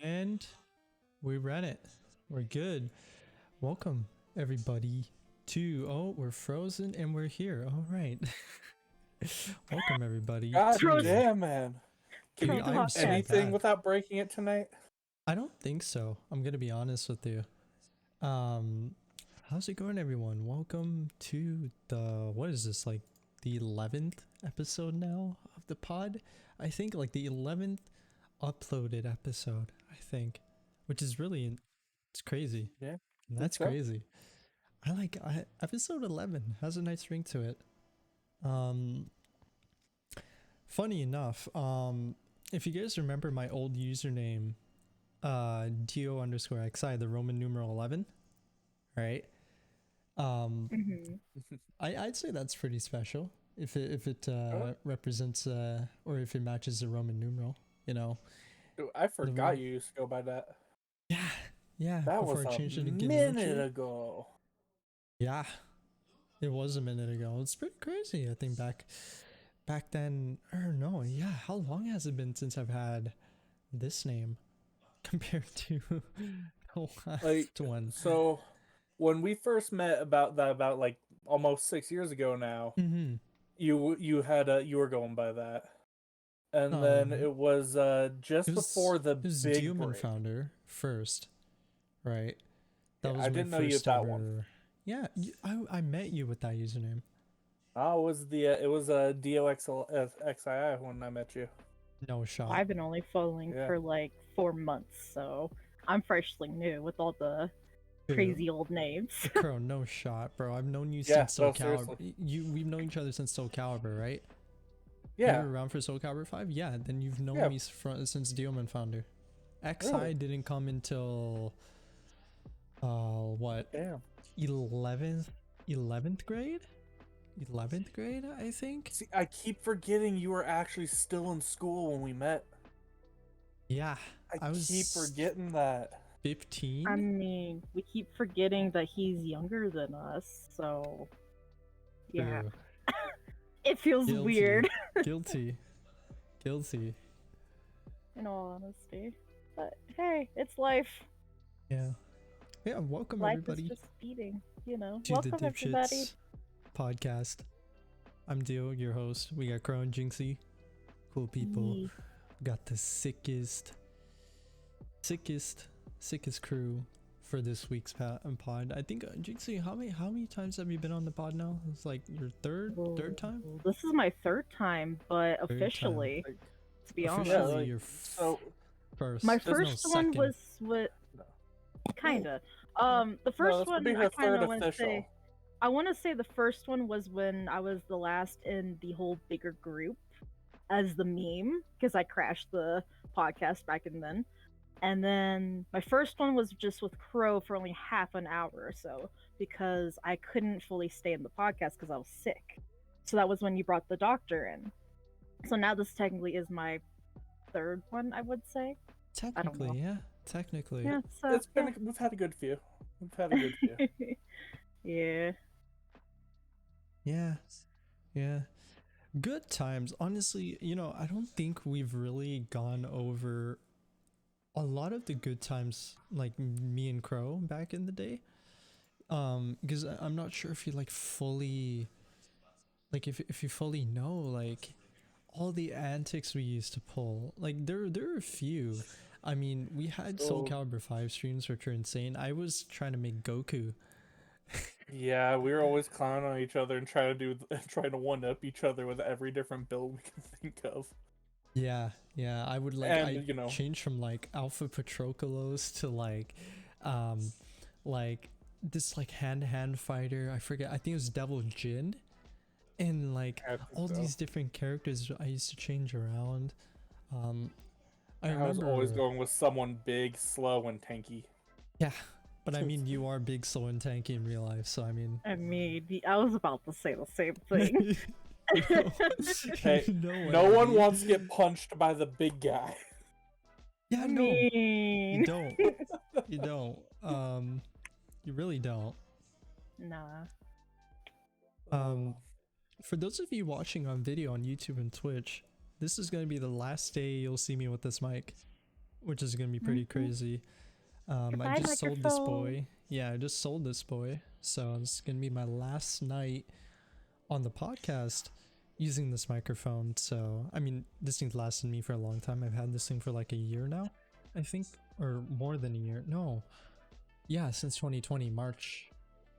And we ran it. We're good. Welcome, everybody, to... Oh, we're frozen and we're here. All right. Welcome, everybody. God to... damn, man. Can Dude, you do I'm so anything bad. without breaking it tonight? I don't think so. I'm going to be honest with you. How's it going, everyone? Welcome to the... What is this, like the 11th episode now of the pod? I think like the 11th uploaded episode, I think, which is really... It's crazy. Yeah. That's crazy. Episode 11 has a nice ring to it. Funny enough, if you guys remember my old username, do_xi, the Roman numeral 11, right? I'd say that's pretty special if it represents or if it matches the Roman numeral, you know. Dude, I forgot you used to go by that. Yeah, That before was I changed it a to minute ago. Yeah, it was a minute ago. It's pretty crazy. I think back then, or no, yeah. How long has it been since I've had this name compared to the last one? So, when we first met about like almost 6 years ago now, you were going by that, and then it was just before the big D.I.P.S.H.I.T.S founder first, right? That was I my didn't know you first had that ever. one. Yeah, I met you with that username. Oh, it was D.O.X.I.I when I met you. No shot. I've been only following for like 4 months, so I'm freshly new with all the crazy old names. Bro, no shot, bro. I've known you since Soul Calibur. We've known each other since Soul Calibur, right? Yeah. You were around for Soul Calibur 5? Yeah, then you've known me since D.I.P.S.H.I.T founder. XI didn't come until what? Damn. 11th grade? 11th grade, I think. See, I keep forgetting you were actually still in school when we met. Yeah, I keep forgetting that. 15? I mean, we keep forgetting that he's younger than us, so yeah. It feels weird. Guilty. In all honesty. But hey, it's life. Yeah, welcome life everybody. Life is just speeding, you know. To welcome the everybody. D.I.P.S.H.I.T.S podcast. I'm Dio, your host. We got Crow and Jinxy. Cool people. We got the sickest crew for this week's pod. I think Jinxy, how many times have you been on the pod now? It's like your third time? This is my third time, but officially, to be honest. Officially your first. My first one was what kinda. The first one I kinda want to say. I want to say the first one was when I was the last in the whole bigger group as the meme, because I crashed the podcast back in then. And then my first one was just with Crow for only half an hour or so, because I couldn't fully stay in the podcast because I was sick. So that was when you brought the doctor in. So now this technically is my third one, I would say. Technically, yeah. Technically. Yeah, so, we've had a good few. Yeah. Yeah. Good times. Honestly, I don't think we've really gone over a lot of the good times, like me and Crow back in the day. Because I'm not sure if you fully, if you fully know, all the antics we used to pull. Like there are a few. I mean, we had Soul Calibur 5 streams, which are insane. I was trying to make Goku. Yeah, we were always clowning on each other and trying to one-up each other with every different build we can think of. Yeah, I would change from Alpha Patroclus to this hand fighter. I forget. I think it was Devil Jin, and all these different characters I used to change around. I remember was always going with someone big, slow, and tanky. Yeah. But I mean, you are big, slow, and tanky in real life, so I mean... I was about to say the same thing. Hey, no one wants to get punched by the big guy. Yeah, no. You don't. You don't. You really don't. Nah. For those of you watching on video on YouTube and Twitch, this is going to be the last day you'll see me with this mic. which is gonna be pretty crazy. Goodbye, I just sold this microphone. boy. Yeah, I just sold this boy. So it's gonna be my last night on the podcast using this microphone. So I mean, this thing's lasted me for a long time. I've had this thing for like a year now, I think, or more than a year. No, yeah, since 2020, March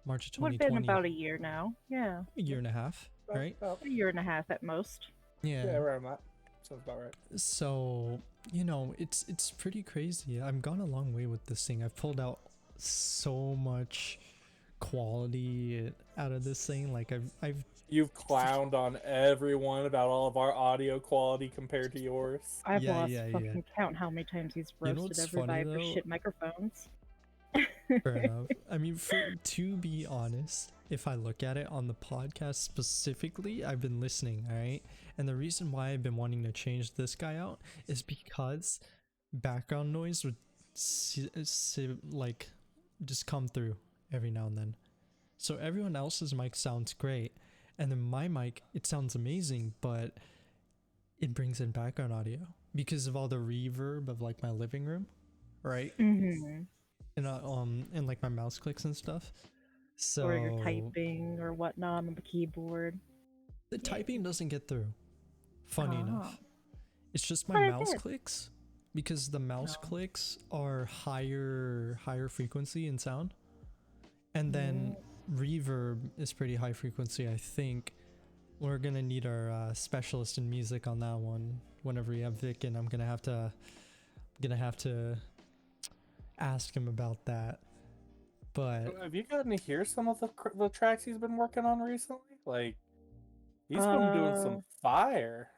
of 2020. Would have been about a year now. Yeah. A year and a half, right? A year and a half at most. Yeah, around that. Sounds about right. So, you know, it's pretty crazy. I've gone a long way with this thing. I've pulled out so much quality out of this thing. Like You've clowned on everyone about all of our audio quality compared to yours. I've lost fucking count how many times he's roasted everybody for shit microphones. Fair enough. I mean, to be honest, if I look at it on the podcast specifically, I've been listening, all right? And the reason why I've been wanting to change this guy out is because background noise would like just come through every now and then. So everyone else's mic sounds great, and then my mic, it sounds amazing, but it brings in background audio because of all the reverb of like my living room, right? And like my mouse clicks and stuff. So or you're typing or whatnot on the keyboard. The typing doesn't get through. Funny enough. It's just my mouse clicks, because the mouse clicks are higher frequency in sound. And then reverb is pretty high frequency, I think. We're gonna need our specialist in music on that one whenever we have Vic, and I'm gonna have to ask him about that. But have you gotten to hear some of the tracks he's been working on recently? Like, he's been doing some fire.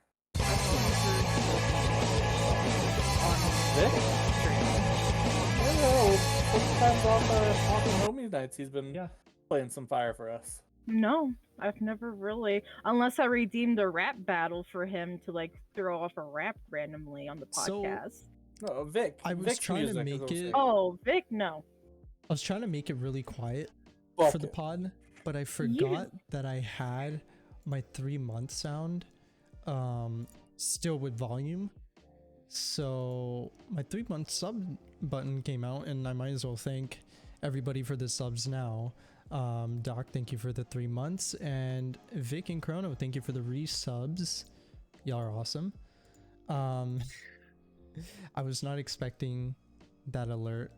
Sometimes on the Homie Nights, he's been playing some fire for us. No, I've never really, unless I redeemed a rap battle for him to like throw off a rap randomly on the podcast. No, Vic. I was trying to make it. Oh, Vic, no. I was trying to make it really quiet for the pod, but I forgot that I had my 3-month sound still with volume. So my 3-month sub button came out, and I might as well thank everybody for the subs now. Doc, thank you for the 3 months, and Vic and Chrono, thank you for the resubs. Y'all are awesome. I was not expecting that alert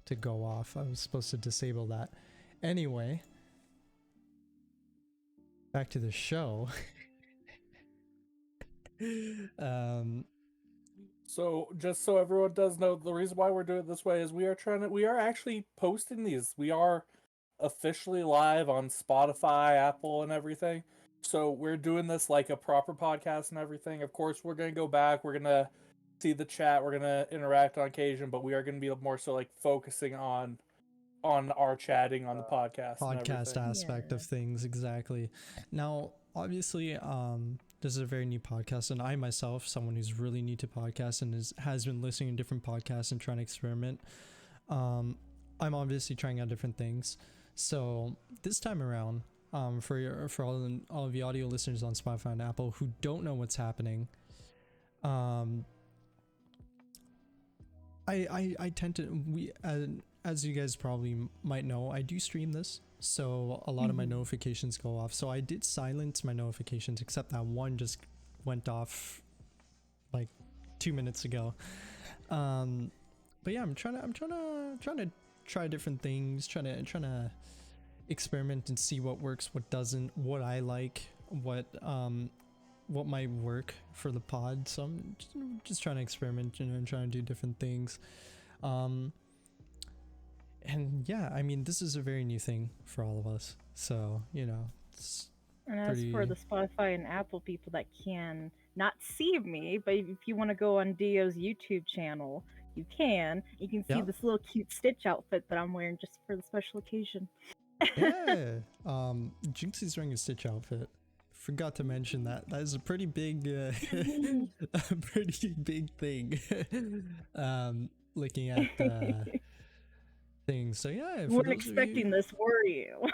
to go off. I was supposed to disable that. Anyway, back to the show. So just so everyone does know, the reason why we're doing it this way is we are actually posting these. We are officially live on Spotify, Apple, and everything. So we're doing this like a proper podcast and everything. Of course, we're going to go back. We're going to see the chat. We're going to interact on occasion, but we are going to be more so like focusing on our chatting on the podcast aspect of things. Exactly. Now, obviously, this is a very new podcast, and I myself, someone who's really new to podcasts and has been listening to different podcasts and trying to experiment. I'm obviously trying out different things. So this time around, for all of you audio listeners on Spotify and Apple who don't know what's happening, I tend to as you guys probably might know, I do stream this, so a lot of my notifications go off. So I did silence my notifications, except that one just went off like 2 minutes ago. But yeah, I'm trying to try different things, trying to experiment and see what works, what doesn't, what I like, what might work for the pod. So I'm just trying to experiment, and trying to do different things. And yeah, I mean, this is a very new thing for all of us. So, it's and as for the Spotify and Apple people that can not see me, but if you want to go on Dio's YouTube channel, you can. You can see this little cute Stitch outfit that I'm wearing just for the special occasion. Yeah. Jinxy's wearing a Stitch outfit. Forgot to mention that. That is a pretty big, a pretty big thing. Looking at things. So yeah, weren't expecting this, were you?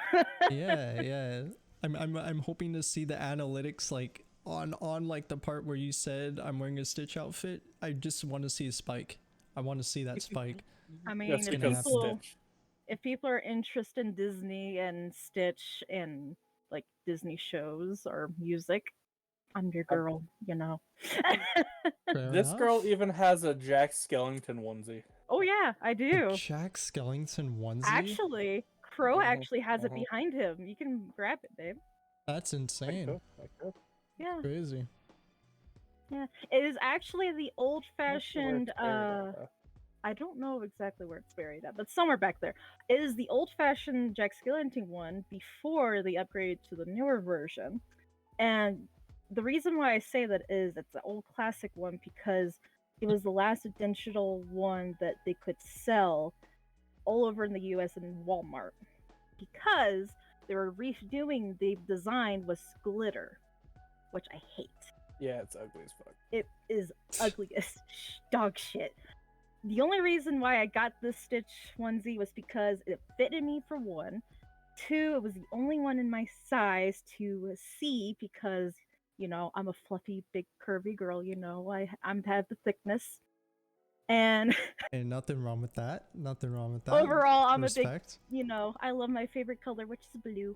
yeah. I'm hoping to see the analytics like on like the part where you said I'm wearing a Stitch outfit. I just want to see a spike I want to see that spike. I mean, That's because Stitch. If people are interested in Disney and Stitch and like Disney shows or music, I'm your girl, you know. This girl even has a Jack Skellington onesie. Oh yeah, I do. A Jack Skellington onesie? Actually, Crow actually has it behind him. You can grab it, babe. That's insane. Yeah. Crazy. Yeah. It is actually the old-fashioned I don't know exactly where it's buried at, but somewhere back there. It is the old-fashioned Jack Skellington one before they upgraded to the newer version. And the reason why I say that is it's an old classic one because it was the last digital one that they could sell all over in the US and Walmart. Because they were redoing the design with glitter, which I hate. Yeah, it's ugly as fuck. It is ugly as dog shit. The only reason why I got this Stitch onesie was because it fitted me for one. Two, it was the only one in my size to see because, you know, I'm a fluffy, big, curvy girl, you know, I have the thickness. And nothing wrong with that. Nothing wrong with that. Overall, I'm Respect. A big, you know, I love my favorite color, which is blue.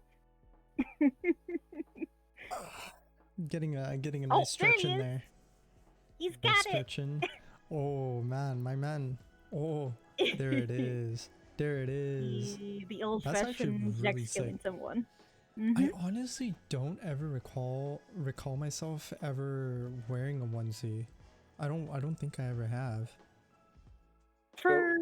Getting a nice stretch in there. He's got it. Oh man, my man. Oh, there it is. There it is. The old-fashioned Jack Skellington one. I honestly don't ever recall myself ever wearing a onesie. I don't think I ever have. For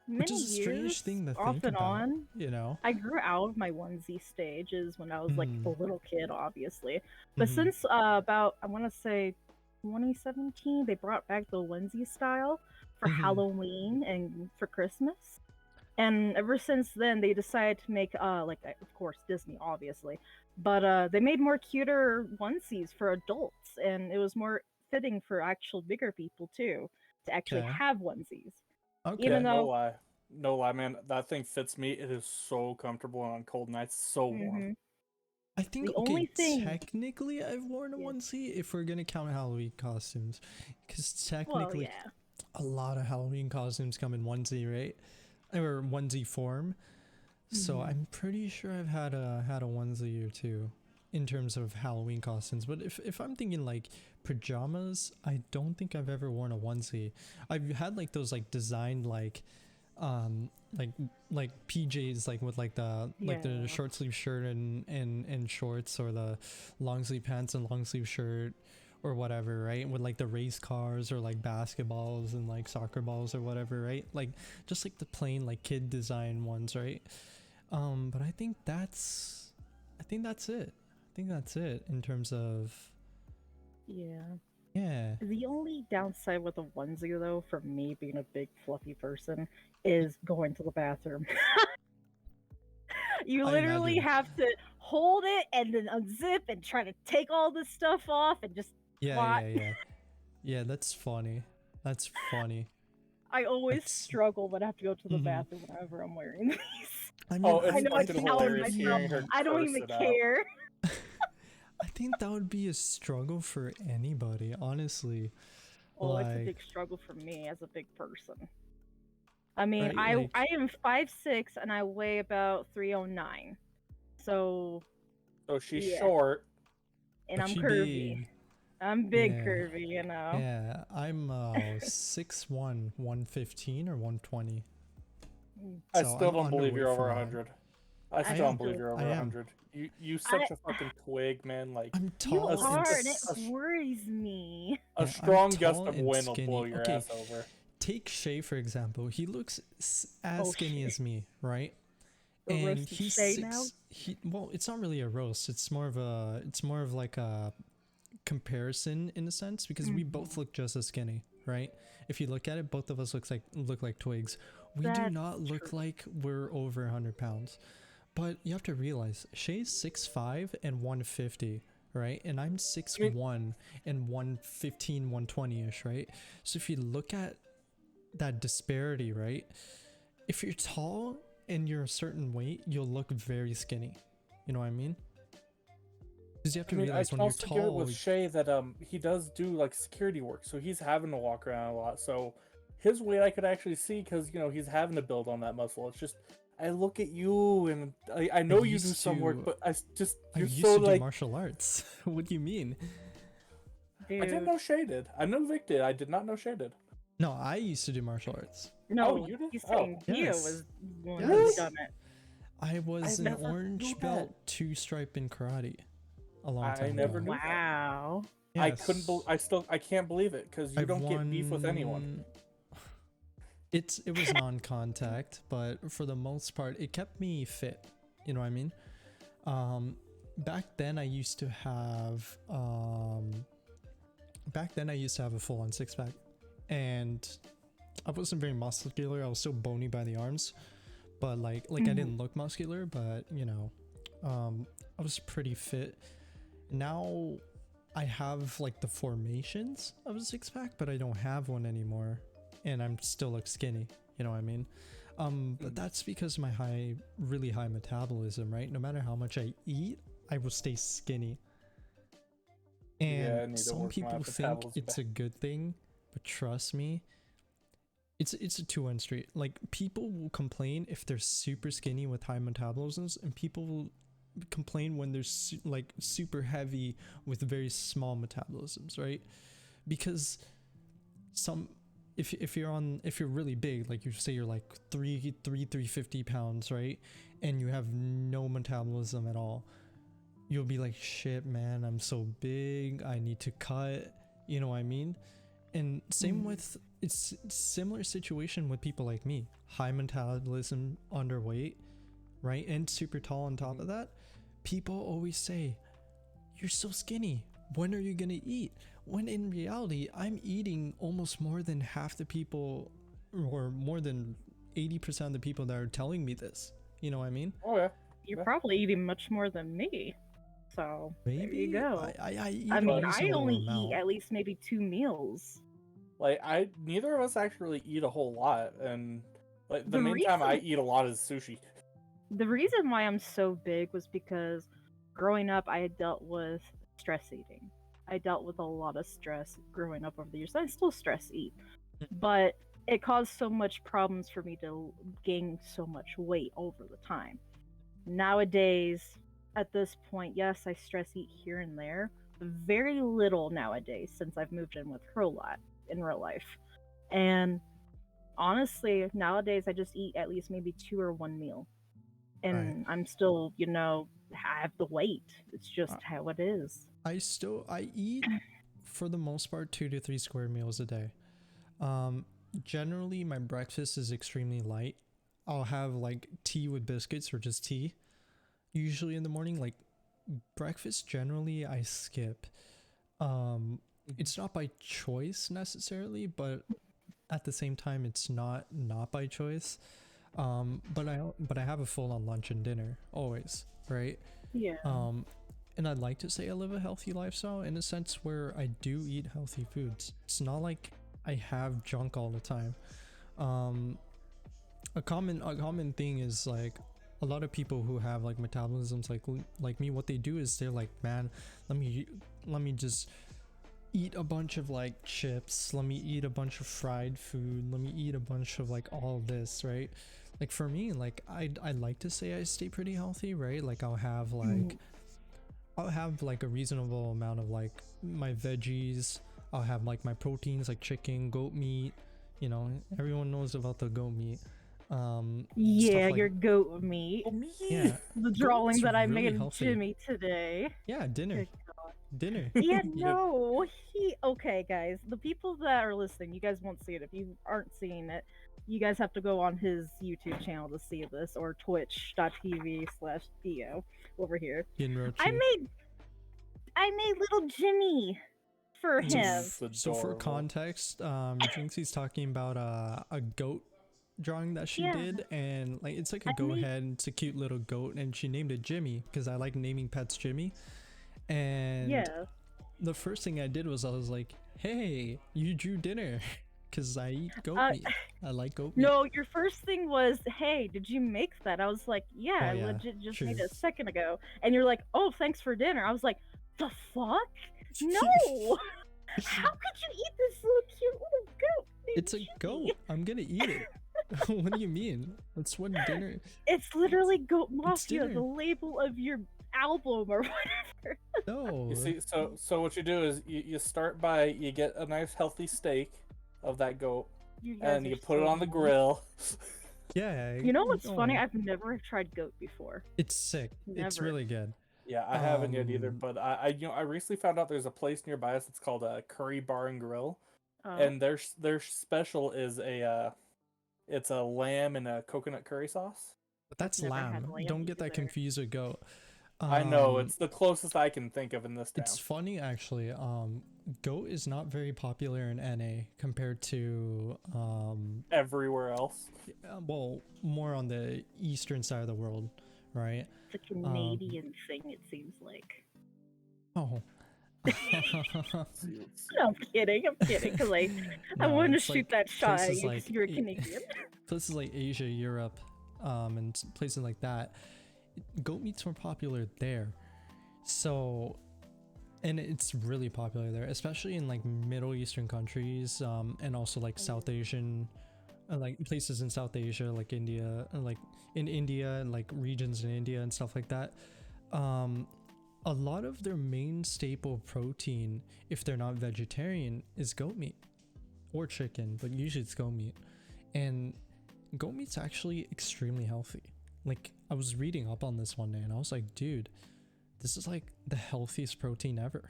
many Which is a strange years, thing to off think and about, on, you know. I grew out of my onesie stages when I was like a little kid, obviously. But since about I want to say 2017, they brought back the onesie style for Halloween and for Christmas. And ever since then, they decided to make like of course Disney, obviously, but they made more cuter onesies for adults, and it was more fitting for actual bigger people too to actually have onesies. Okay. Even though no lie, man, that thing fits me. It is so comfortable on cold nights, so warm. I think the only thing technically I've worn a onesie if we're gonna count Halloween costumes, because technically a lot of Halloween costumes come in onesie, right? Or onesie form. So I'm pretty sure I've had a onesie or two in terms of Halloween costumes. But if I'm thinking like pajamas, I don't think I've ever worn a onesie. I've had like those like designed like PJs like with like the the short sleeve shirt and shorts, or the long sleeve pants and long sleeve shirt or whatever, right? With like the race cars or like basketballs and like soccer balls or whatever, right? Like just like the plain like kid design ones, right? But I think that's it. I think that's it in terms of yeah. The only downside with a onesie though, for me being a big fluffy person, is going to the bathroom. You literally have to hold it and then unzip and try to take all this stuff off and just yeah, that's funny. That's funny. I always struggle when I have to go to the bathroom whenever I'm wearing these. I mean, I know I tell myself I don't even care. I think that would be a struggle for anybody, honestly. Oh, it's a big struggle for me as a big person. I mean, I am 5'6" and I weigh about 309. So she's short. And I'm curvy. Big. I'm big curvy, you know. Yeah, I'm 6'1", 115 or 120. I still don't believe you're over 100. I still don't believe you're over 100. You such a fucking twig, man. Like I'm tall. You are, and it worries me. A strong gust of wind will blow your ass over. Take Shay for example. He looks as skinny as me, right? And he's well, it's not really a roast. It's more of like a comparison in a sense, because we both look just as skinny, right? If you look at it, both of us look like twigs. We do not look like we're over 100 pounds. But you have to realize Shay's 6'5" and 150, right? And I'm 6'1" and 115, 120-ish, right? So if you look at that disparity, right? If you're tall and you're a certain weight, you'll look very skinny. You know what I mean? Because you have to realize when you're tall. I can also give it with Shay that he does do like security work, so he's having to walk around a lot. So his weight I could actually see because he's having to build on that muscle. It's just I look at you and I know you do some work, but I used to do martial arts. What do you mean? Dude. I didn't know Shaded. I know Vic did. I did not know Shaded. No, I used to do martial arts. No, you did? He's saying Gio was one who's done it. I was an orange belt 2-stripe in karate a long time ago. I never knew Wow. That. Yes. I can't believe it because you don't get beef with anyone. It was non-contact, but for the most part, it kept me fit. You know what I mean? Back then I used to have a full-on six-pack, and I wasn't very muscular. I was still bony by the arms, but like I didn't look muscular, but I was pretty fit. Now I have like the formations of a six-pack, but I don't have one anymore, and I'm still look skinny. You know what I mean? But that's because of my really high metabolism, right? No matter how much I eat, I will stay skinny. And some people think it's a good thing, but trust me, it's a two-end street. Like, people will complain if they're super skinny with high metabolisms, and people will complain when they're like super heavy with very small metabolisms, right? Because if you're really big, like you say you're like 350 pounds, right, and you have no metabolism at all, you'll be like, shit man, I'm so big, I need to cut, you know what I mean? And same with, it's similar situation with people like me, high metabolism, underweight, right, and super tall on top of that. People always say, you're so skinny, when are you gonna eat? When in reality, I'm eating almost more than half the people, or more than 80% of the people that are telling me this. You know what I mean? Oh yeah. You're probably eating much more than me. So maybe there you go. I mean, I only eat at least maybe 2 meals. Like, neither of us actually eat a whole lot, and like the main time I eat a lot is sushi. The reason why I'm so big was because growing up I had dealt with stress eating. I dealt with a lot of stress growing up over the years. I still stress eat, but it caused so much problems for me to gain so much weight over the time. Nowadays, at this point, yes, I stress eat here and there, but very little nowadays since I've moved in with Crolaut in real life. And honestly, nowadays I just eat at least maybe 2 or 1 meal. And I'm still, have the weight. It's just how it is. I eat for the most part 2 to 3 square meals a day. Generally my breakfast is extremely light. I'll have like tea with biscuits or just tea usually in the morning. Like, breakfast generally I skip. It's not by choice necessarily, but at the same time it's not by choice. But I have a full-on lunch and dinner always, right? Yeah. And I'd like to say I live a healthy lifestyle in a sense where I do eat healthy foods. It's not like I have junk all the time. A common thing is like a lot of people who have like metabolisms like me, what they do is they're like, man, let me just eat a bunch of like chips, let me eat a bunch of fried food, let me eat a bunch of like all of this, right? Like for me, like I like to say I stay pretty healthy, right? Like I'll have like a reasonable amount of like my veggies. I'll have like my proteins like chicken, goat meat. Everyone knows about the goat meat. Yeah, your goat meat. Yeah, the drawing that I made of Jimmy today. Yeah, dinner. Yeah, no, okay, guys. The people that are listening, you guys won't see it. If you aren't seeing it, you guys have to go on his YouTube channel to see this, or twitch.tv/Theo over here. I made little Jimmy for him. So for context, Jinxy's talking about a goat drawing that she did, and like it's like a goat head, it's a cute little goat, and she named it Jimmy because I like naming pets Jimmy. And the first thing I did was I was like, hey, you drew dinner. Because I eat goat meat. I like goat meat. No, your first thing was, hey, did you make that? I was like, yeah, I legit just made it a second ago. And you're like, oh, thanks for dinner. I was like, the fuck? No! How could you eat this little cute little goat It's a goat. I'm gonna eat it. What do you mean? That's what dinner. It's literally Goat Mafia, the label of your album or whatever. No. You see, so what you do is you start by you get a nice healthy steak of that goat, and you put it on the grill. Yeah. You know what's funny? I've never tried goat before. It's sick. Never. It's really good. Yeah, I haven't yet either, but I recently found out there's a place nearby us. It's called a Curry Bar and Grill, and their special is it's a lamb and a coconut curry sauce. But that's lamb. Don't get that confused with goat. I know, it's the closest I can think of in this town. It's funny actually. Goat is not very popular in NA compared to everywhere else. Well, more on the eastern side of the world, right? It's a Canadian thing, it seems like. Oh. No, I'm kidding, because I wanted to shoot that shot at you because you're a Canadian. Places like Asia, Europe, and places like that, goat meat's more popular there. So, and it's really popular there, especially in like Middle Eastern countries, and also like South Asian, like places in South Asia, like India, like in India and like regions in India and stuff like that. A lot of their main staple protein, if they're not vegetarian, is goat meat or chicken, but usually it's goat meat. And goat meat's actually extremely healthy. Like, I was reading up on this one day and I was like, dude, this is like the healthiest protein ever.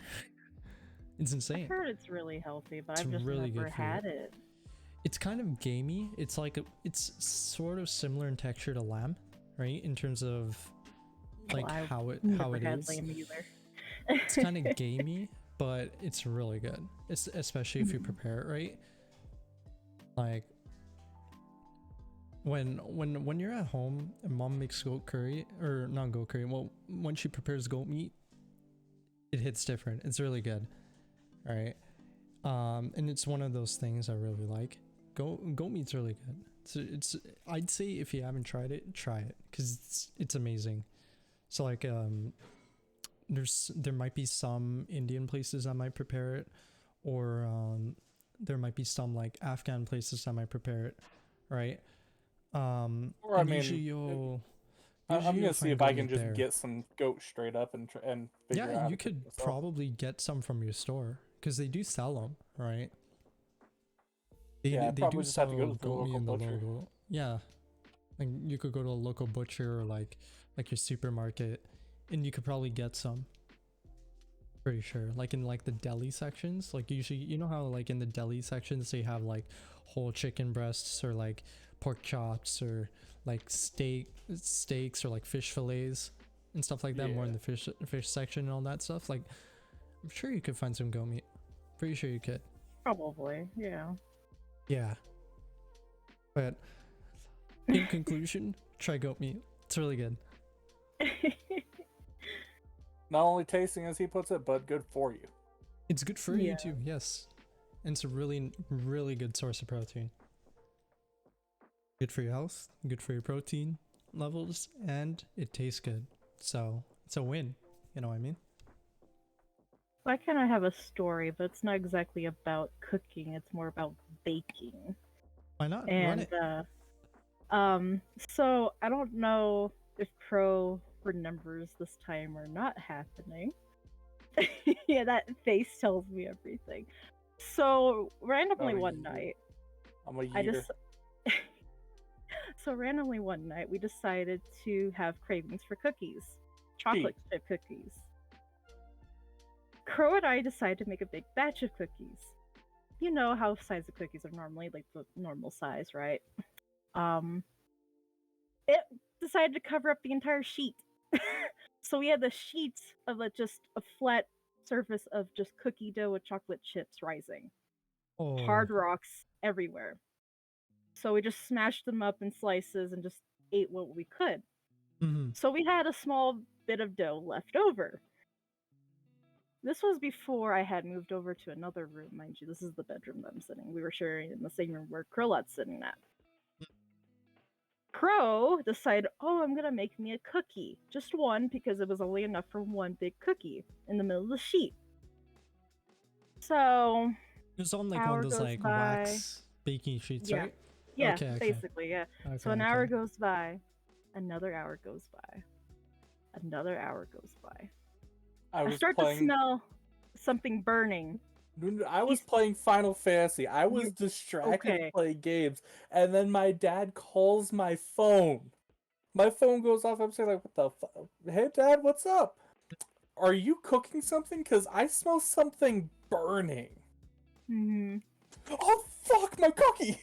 It's insane. I've heard it's really healthy, but I've just really never had it. It's kind of gamey. It's like it's sort of similar in texture to lamb, right? In terms of like how it is. It's kind of gamey, but it's really good. It's especially if you prepare it right. Like when you're at home and mom makes goat curry, or not goat curry, well, when she prepares goat meat, it hits different. It's really good. All right. And it's one of those things I really like. Goat meat's really good. So it's I'd say if you haven't tried it, try it, because it's amazing. So like there might be some Indian places that might prepare it, or there might be some like Afghan places that might prepare it, right? Or I mean, I'm gonna see if I can just get some goat straight up and figure out. Yeah, you could probably get some from your store because they do sell them, right? They do just sell have to go to the goat meat local in the butcher. logo. Yeah, like you could go to a local butcher or like your supermarket, and you could probably get some. Pretty sure, like in like the deli sections, like usually, you know how like in the deli sections they have like whole chicken breasts or like pork chops or like steaks or like fish fillets and stuff like that. More in the fish section and all that stuff. Like, I'm sure you could find some goat meat. Pretty sure you could. Probably, yeah. Yeah. But in conclusion, try goat meat. It's really good. Not only tasting, as he puts it, but good for you. It's good for you too, yes. And it's a really, really good source of protein. Good for your health, good for your protein levels, and it tastes good. So it's a win. You know what I mean? I kind of have a story, but it's not exactly about cooking. It's more about baking. Why not? And run it. So I don't know if Pro remembers this time or not happening. Yeah, that face tells me everything. So randomly one night, so randomly one night we decided to have cravings for cookies, chocolate chip cookies. Crow and I decided to make a big batch of cookies. You know how size of cookies are normally, like the normal size, right? It decided to cover up the entire sheet. So we had the sheets of just a flat surface of just cookie dough with chocolate chips rising. Hard rocks everywhere. So we just smashed them up in slices and just ate what we could. So we had a small bit of dough left over. This was before I had moved over to another room, mind you. This is the bedroom that I'm sitting. We were sharing in the same room where Crolaut's sitting at. Crow decided, I'm gonna make me a cookie. Just one, because it was only enough for one big cookie in the middle of the sheet. So it was on like one of those like wax baking sheets, Yeah. right? Yeah, Okay. basically, yeah. Okay, So an hour goes by, another hour goes by, another hour goes by. I start to smell something burning. I was playing Final Fantasy. I was distracted playing games, and then my dad calls my phone. My phone goes off. I'm saying like, "What the fuck? Hey, Dad, what's up? Are you cooking something? Cause I smell something burning." Mm-hmm. Oh fuck, my cookie!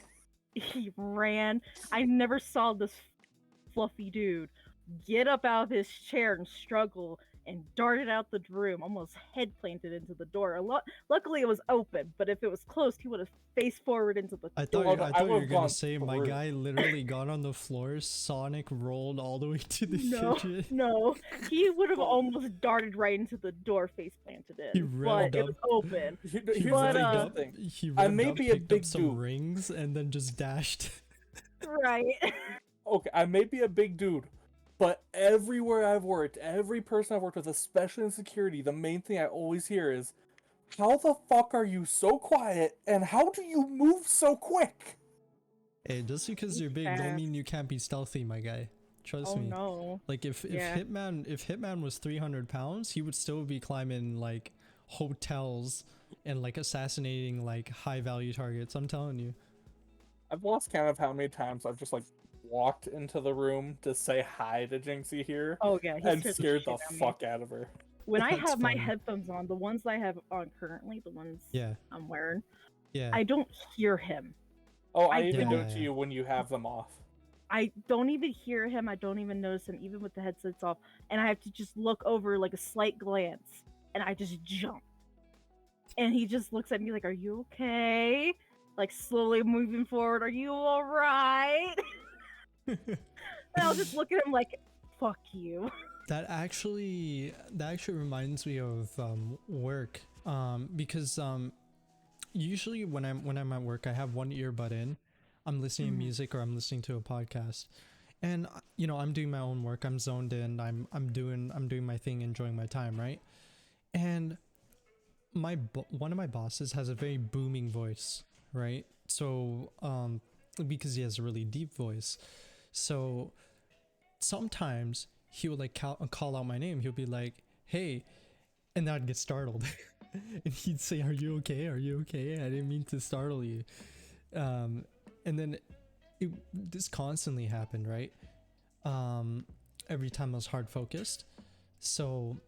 He ran. I never saw this fluffy dude get up out of his chair and struggle and darted out the room, almost head planted into the door. Luckily, it was open, but if it was closed, he would have face forward into the door. I thought you were gonna say my guy literally got on the floor, Sonic rolled all the way to the kitchen. No, he would have almost darted right into the door, face planted in. But it was open. He picked up some rings and then just dashed. Right. Okay, I may be a big dude, but everywhere I've worked, every person I've worked with, especially in security, the main thing I always hear is, how the fuck are you so quiet, and how do you move so quick? Hey, just because you're big don't mean you can't be stealthy, my guy. Trust me. No. Like if Hitman was 300 pounds, he would still be climbing like hotels and like assassinating like high value targets. I'm telling you. I've lost count of how many times I've just like walked into the room to say hi to Jinxy here. Oh yeah, and scared the fuck out of her. When I have my headphones on, the ones I have on currently, the ones I'm wearing, I don't hear him. Oh, I even do it to you when you have them off. I don't even hear him. I don't even notice him, even with the headsets off. And I have to just look over like a slight glance, and I just jump. And he just looks at me like, "Are you okay?" Like slowly moving forward. "Are you all right?" And I'll just look at him like, "Fuck you." That actually reminds me of work, because usually when I'm at work, I have one earbud in, I'm listening to music or I'm listening to a podcast, and you know, I'm doing my own work, I'm zoned in, I'm doing my thing, enjoying my time, right? And one of my bosses has a very booming voice, right? So because he has a really deep voice, so sometimes he would like call out my name. He'll be like, "Hey," and then I'd get startled. And he'd say, "Are you okay? Are you okay? I didn't mean to startle you." And then this constantly happened, right? Every time I was hard focused. So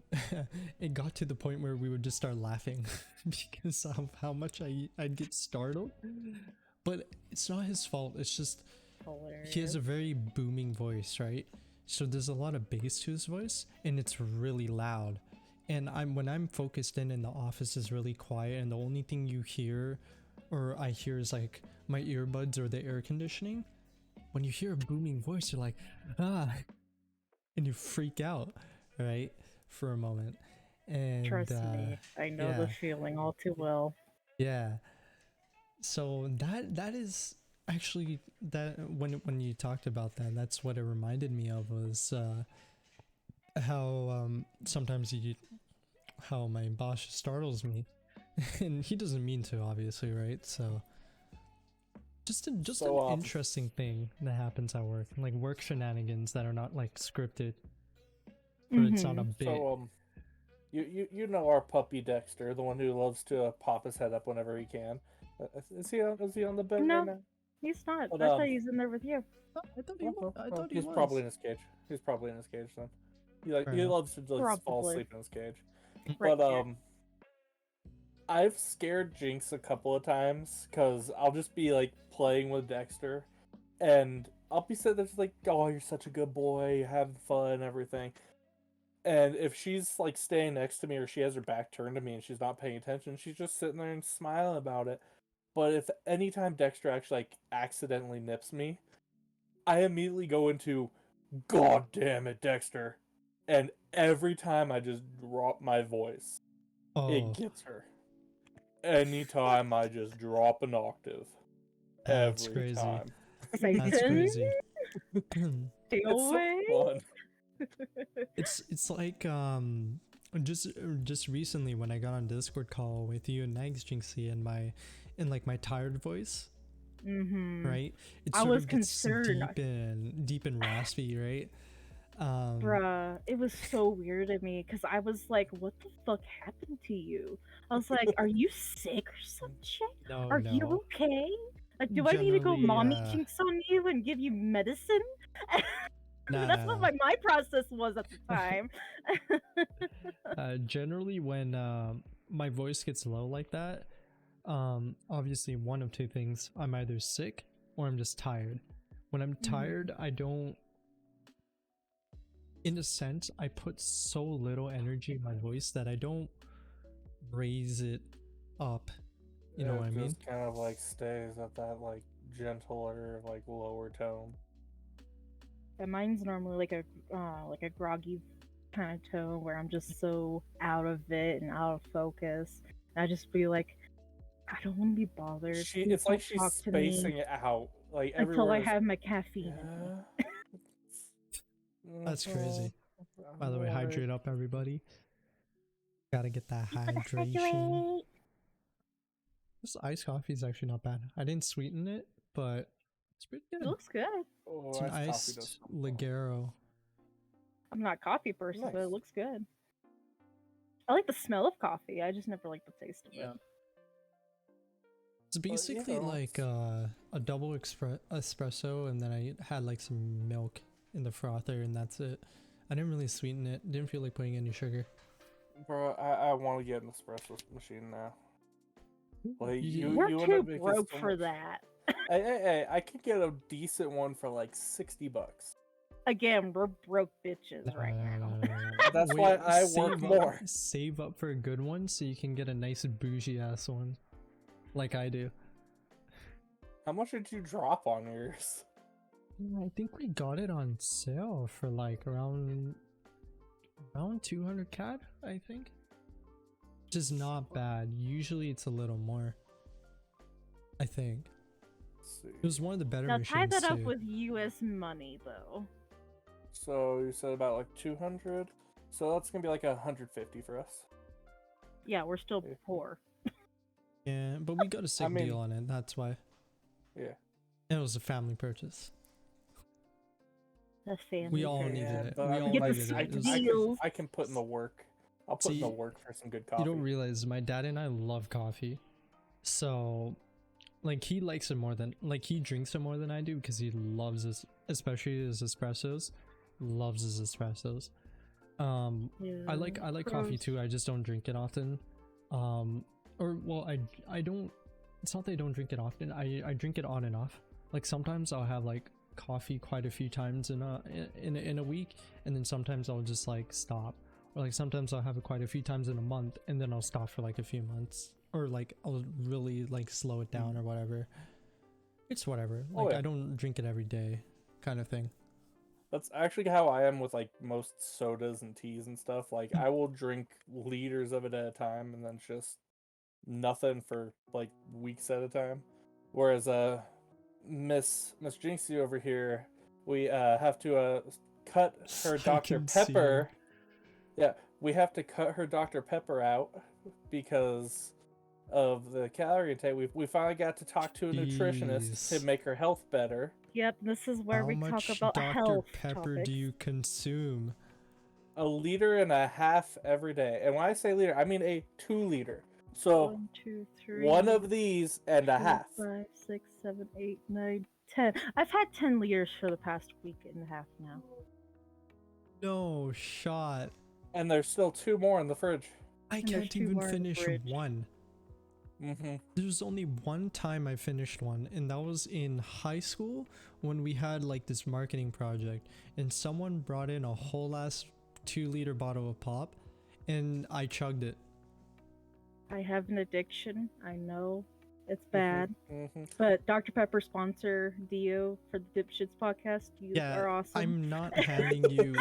it got to the point where we would just start laughing because of how much I'd get startled. But it's not his fault. It's just he has a very booming voice, right? So there's a lot of bass to his voice, and it's really loud. And when I'm focused in and the office is really quiet, and the only thing you hear, or I hear, is like my earbuds or the air conditioning. When you hear a booming voice, you're like, ah, and you freak out, right, for a moment. And trust me, I know the feeling all too well. Yeah. So that is actually that when you talked about that, that's what it reminded me of, was how sometimes how my boss startles me, and he doesn't mean to, obviously, right? So just an interesting thing that happens at work, like work shenanigans that are not like scripted, or it's not a bit. So you know our puppy Dexter, the one who loves to pop his head up whenever he can. Is he on the bed right now? He's not. But, I thought he was in there with you. I thought he was. He's probably in his cage. He's probably in his cage then. He loves to just fall asleep in his cage. Right, but I've scared Jinx a couple of times because I'll just be like playing with Dexter, and I'll be sitting there just like, "Oh, you're such a good boy, you're having fun and everything." And if she's like staying next to me, or she has her back turned to me and she's not paying attention, she's just sitting there and smiling about it. But if anytime Dexter actually like accidentally nips me, I immediately go into, "God damn it, Dexter." And every time I just drop my voice, it gets her. Anytime I just drop an octave. That's every crazy. time. That's crazy. Stay away. So fun. It's like just recently when I got on Discord call with you and Nags, Jinxy, and my tired voice, right? It I sort was of gets concerned. deep and raspy, right? Bruh, it was so weird to me because I was like, what the fuck happened to you? I was like, are you sick or some shit? No, Are you okay? Like, do I need to go generally, mommy jinx on you and give you medicine? That's what my process was at the time. Generally, when my voice gets low like that, obviously one of two things: I'm either sick or I'm just tired. When I'm tired, I don't. In a sense, I put so little energy in my voice that I don't raise it up. You know what I mean? It just kind of like stays at that like gentler, like lower tone. Yeah, mine's normally like a groggy kind of tone where I'm just so out of it and out of focus. And I just feel like I don't want to be bothered. It's like she's spacing it out, like until I is, have my caffeine. Yeah. That's crazy. By the way, hydrate up, everybody. Gotta get that hydration. This iced coffee is actually not bad. I didn't sweeten it, but it's pretty good. It looks good. It's an iced Ligero. I'm not a coffee person, but it looks good. I like the smell of coffee. I just never like the taste of it. It's basically like a double espresso, and then I had like some milk in the frother, and that's it. I didn't really sweeten it. Didn't feel like putting any sugar. Bro, I want to get an espresso machine now. Like, we're too broke for that. I could get a decent one for like $60. Again, we're broke bitches right now. That's why I work more. Save up for a good one so you can get a nice bougie ass one, like I do. How much did you drop on yours? I think we got it on sale for like around 200 CAD, I think. Which is not bad. Usually it's a little more, I think. It was one of the better machines too. Now tie that up with US money though. So you said about like 200, so that's gonna be like 150 for us. Yeah, we're still poor. Yeah, but we got a sick deal on it, that's why. Yeah. And it was a family purchase. A family. We all needed it. We all needed it. I can put in the work. I'll put in the work for some good coffee. You don't realize my dad and I love coffee. So like he likes it more than, like he drinks it more than I do because he loves this, especially his espressos. Loves his espressos. I like coffee too. I just don't drink it often. Or well, I don't, it's not that I don't drink it often. I drink it on and off. Like sometimes I'll have like coffee quite a few times in a week, and then sometimes I'll just like stop. Or like sometimes I'll have it quite a few times in a month, and then I'll stop for like a few months, or like I'll really like slow it down or whatever. It's whatever. Like I don't drink it every day, kind of thing. That's actually how I am with like most sodas and teas and stuff. Like I will drink liters of it at a time, and then just nothing for like weeks at a time. Whereas Miss Jinxy over here, we have to cut her Dr. Pepper. Yeah, we have to cut her Dr. Pepper out because of the calorie intake. We finally got to talk to a nutritionist to make her health better. Yep, this is where we talk about Dr. health Pepper topics. do you consume? 1.5 liters every day. And when I say liter, I mean a 2 liter. So 1, 2, 3, one of these and a half. 5, 6, 7, 8, 9, 10. I've had 10 liters for the past week and a half now. No shot. And there's still 2 more in the fridge. I can't even finish one. There's only one time I finished one, and that was in high school when we had like this marketing project, and someone brought in a whole ass 2-liter bottle of pop, and I chugged it. I have an addiction. I know it's bad, but Dr. Pepper sponsor Dio for the D.I.P.S.H.I.T.S podcast. You are awesome. I'm not handing you.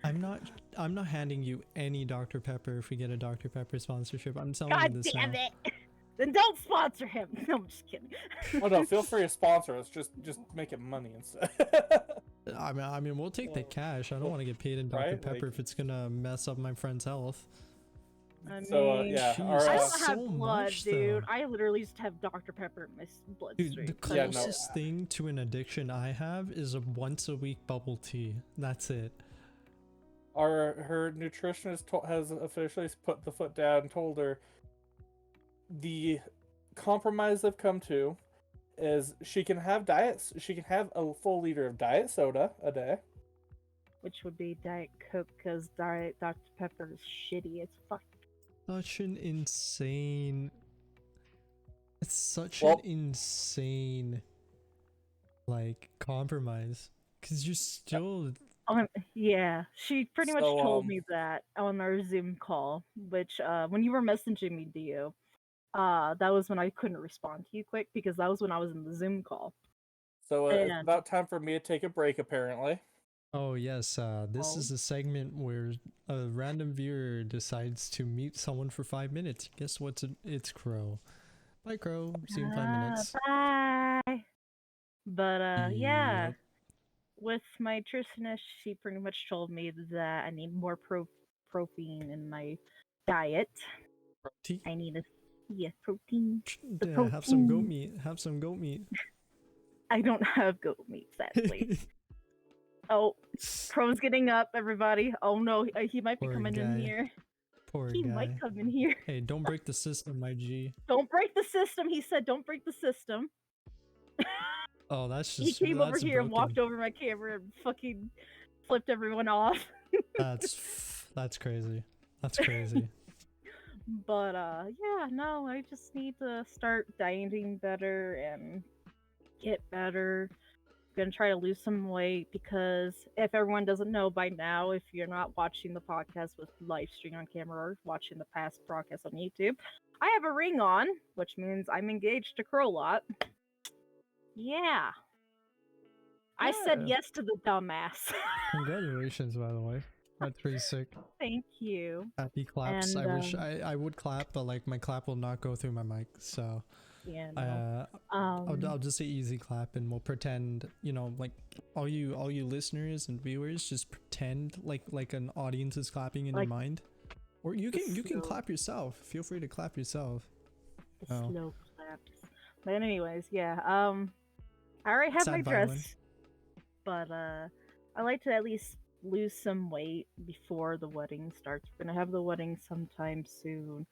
I'm not handing you any Dr. Pepper if we get a Dr. Pepper sponsorship. I'm telling you this now. God damn it! Then don't sponsor him. No, I'm just kidding. Oh no, feel free to sponsor us. Just make it money instead. I mean, we'll take the cash. I don't want to get paid in Dr. Pepper if it's gonna mess up my friend's health. I mean, So yeah, jeez, I that's don't have so blood, much, dude. though. I literally just have Dr. Pepper in my bloodstream. Dude, the Yeah, no. closest thing to an addiction I have is a once a week bubble tea. That's it. Her nutritionist has officially put the foot down and told her the compromise they've come to is she can have a full liter of diet soda a day, which would be Diet Coke, because Diet Dr. Pepper is shitty as fuck. Such an insane. It's such an insane, like, compromise. Because you're still. Yeah, she pretty much told me that on our Zoom call, which when you were messaging me, Dio, that was when I couldn't respond to you quick because that was when I was in the Zoom call. So it's about time for me to take a break, apparently. Oh yes, this is a segment where a random viewer decides to meet someone for 5 minutes. Guess what's it's Crow. Bye, Crow. See you in 5 minutes. Bye. But yeah, Yep. with my nutritionist, she pretty much told me that I need more protein in my diet. Protein? I need protein. Yeah, have some goat meat. Have some goat meat. I don't have goat meat, sadly. Oh, Crow's getting up, everybody. Oh no, he might be coming in here. He might come in here. Hey, don't break the system, my G. Don't break the system, he said. Don't break the system. Oh, that's just. He came over here broken. and walked over my camera and fucking flipped everyone off. That's crazy. That's crazy. But yeah, no, I just need to start dieting better and get better. I'm gonna try to lose some weight because if everyone doesn't know by now, if you're not watching the podcast with live stream on camera or watching the past broadcast on YouTube, I have a ring on, which means I'm engaged to Crolaut. Yeah. I said yes to the dumbass. Congratulations, by the way. That's pretty sick. Thank you. Happy claps. And, I wish I would clap, but like my clap will not go through my mic, so yeah, no. I'll just say easy clap, and we'll pretend, you know, like all you listeners and viewers, just pretend like an audience is clapping in your mind, or you can clap yourself. Feel free to clap yourself. Slow claps. But anyways, yeah. I already have my dress, but I like to at least lose some weight before the wedding starts. We're gonna have the wedding sometime soon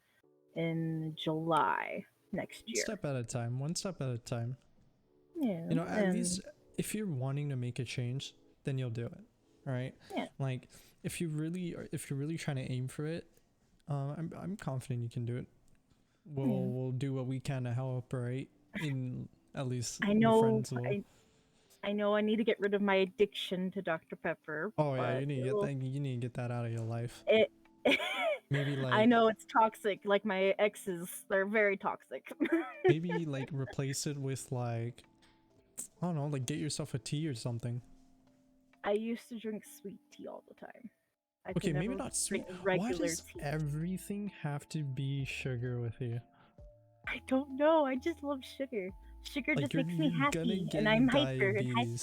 in July next year. One step at a time. One step at a time. Yeah. You know, at least if you're wanting to make a change, then you'll do it. All right. Yeah. Like if you're really trying to aim for it, I'm confident you can do it. We'll do what we can to help. Right. In at least I know. I know I need to get rid of my addiction to Dr. Pepper. Oh yeah, you need to get that out of your life. Maybe like I know it's toxic. Like my exes, they're very toxic. Maybe like replace it with like, I don't know, like get yourself a tea or something. I used to drink sweet tea all the time. Okay, maybe not sweet. Why does everything have to be sugar with you? I don't know. I just love sugar. Sugar just makes me happy, and I'm hyper and happy.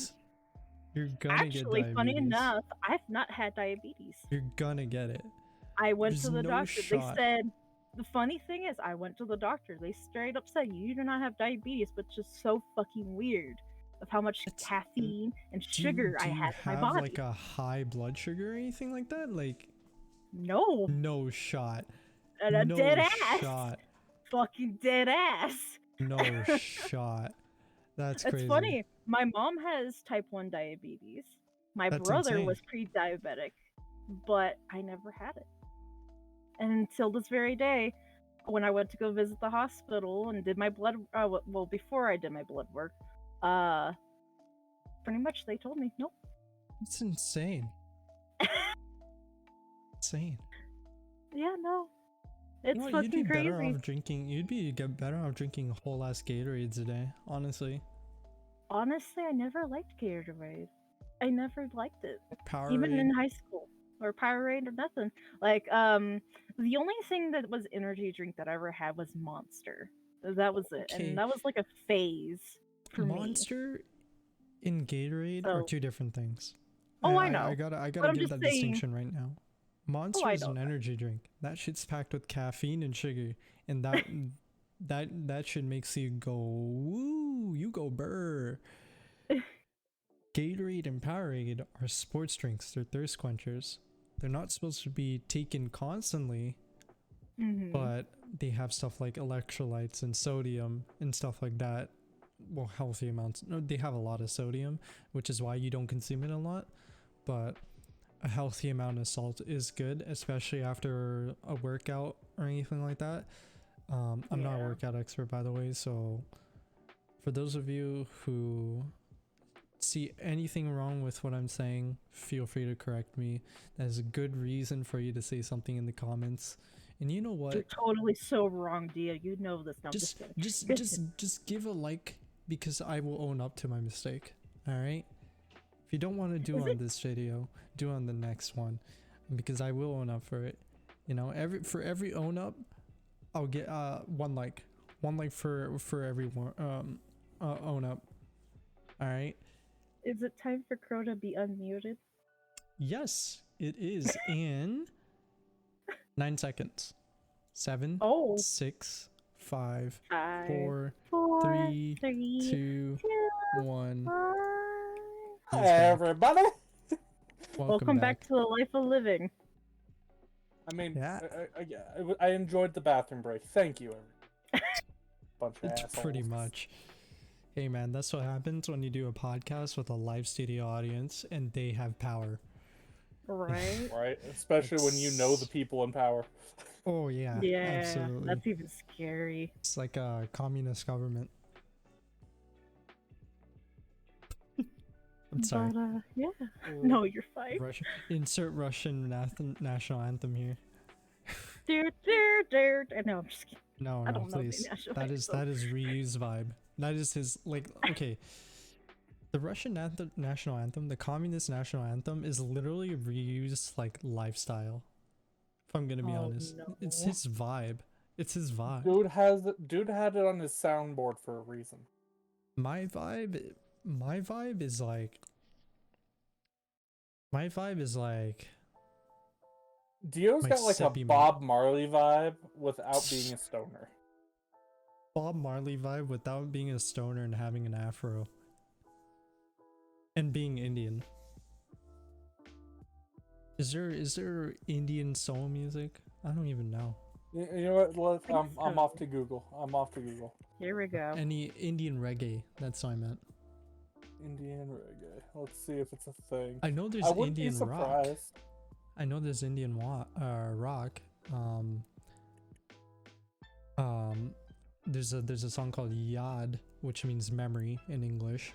You're gonna get diabetes. Actually, funny enough, I've not had diabetes. You're gonna get it. I went to the doctor. They said, the funny thing is, I went to the doctor. They straight up said, you do not have diabetes, which is so fucking weird of how much caffeine and sugar I have in my body. Have like a high blood sugar or anything like that? Like, no. No shot. And a dead ass. Fucking dead ass. No shot. That's crazy. It's funny. My mom has type 1 diabetes. My brother was pre-diabetic, but I never had it. And until this very day, when I went to go visit the hospital and did my blood, well, before I did my blood work, pretty much they told me, nope. It's insane. Insane. Yeah, no. It's fucking you'd be crazy. Better off drinking, get better off drinking whole ass Gatorades a day, honestly. Honestly, I never liked Gatorade. I never liked it. Powerade. Even in high school. Or Powerade or nothing. Like, the only thing that was energy drink that I ever had was Monster. That was it. And that was like a phase for me. Monster and Gatorade are two different things. Oh, I know. I gotta give that distinction right now. Monster is an energy drink. That shit's packed with caffeine and sugar, and that shit makes you go woo. You go burr. Gatorade and Powerade are sports drinks. They're thirst quenchers. They're not supposed to be taken constantly, but they have stuff like electrolytes and sodium and stuff like that. Well, healthy amounts. No, they have a lot of sodium, which is why you don't consume it a lot. But a healthy amount of salt is good, especially after a workout or anything like that. I'm not a workout expert, by the way, so for those of you who see anything wrong with what I'm saying, feel free to correct me. That is a good reason for you to say something in the comments. And you know what? You're totally so wrong, Dia. You know this. No, just give a like, because I will own up to my mistake. All right. If you don't want to do on this video, do on the next one, because I will own up for it. You know, for every own up, I'll get one like for every one own up. All right. Is it time for Crow to be unmuted? Yes, it is in 9 seconds. 7, 6, 5, 4, 3, 2, 1. Hi, everybody. Welcome back to the life of living. I mean, I enjoyed the bathroom break. Thank you, bunch of assholes. Pretty much. Hey man, that's what happens when you do a podcast with a live studio audience and they have power. Right. Right. Especially when you know the people in power. Oh yeah. Yeah. Absolutely. That's even scary. It's like a communist government. I'm sorry. But, yeah. No, you're fine. Insert Russian national anthem here. No, I'm just kidding. No, please. That is Ryu's vibe. That is his, like, okay. The Russian national anthem, the communist national anthem, is literally Ryu's like lifestyle. If I'm gonna be honest, it's his vibe. It's his vibe. Dude had it on his soundboard for a reason. My vibe is like. Dio's got like a Bob Marley vibe without being a stoner. Bob Marley vibe without being a stoner and having an afro. And being Indian. Is there Indian soul music? I don't even know. You know what? I'm off to Google. Here we go. Any Indian reggae? That's what I meant. Indian reggae. Let's see if it's a thing. I know there's Indian rock. I know there's Indian rock. There's a song called Yad, which means memory in English.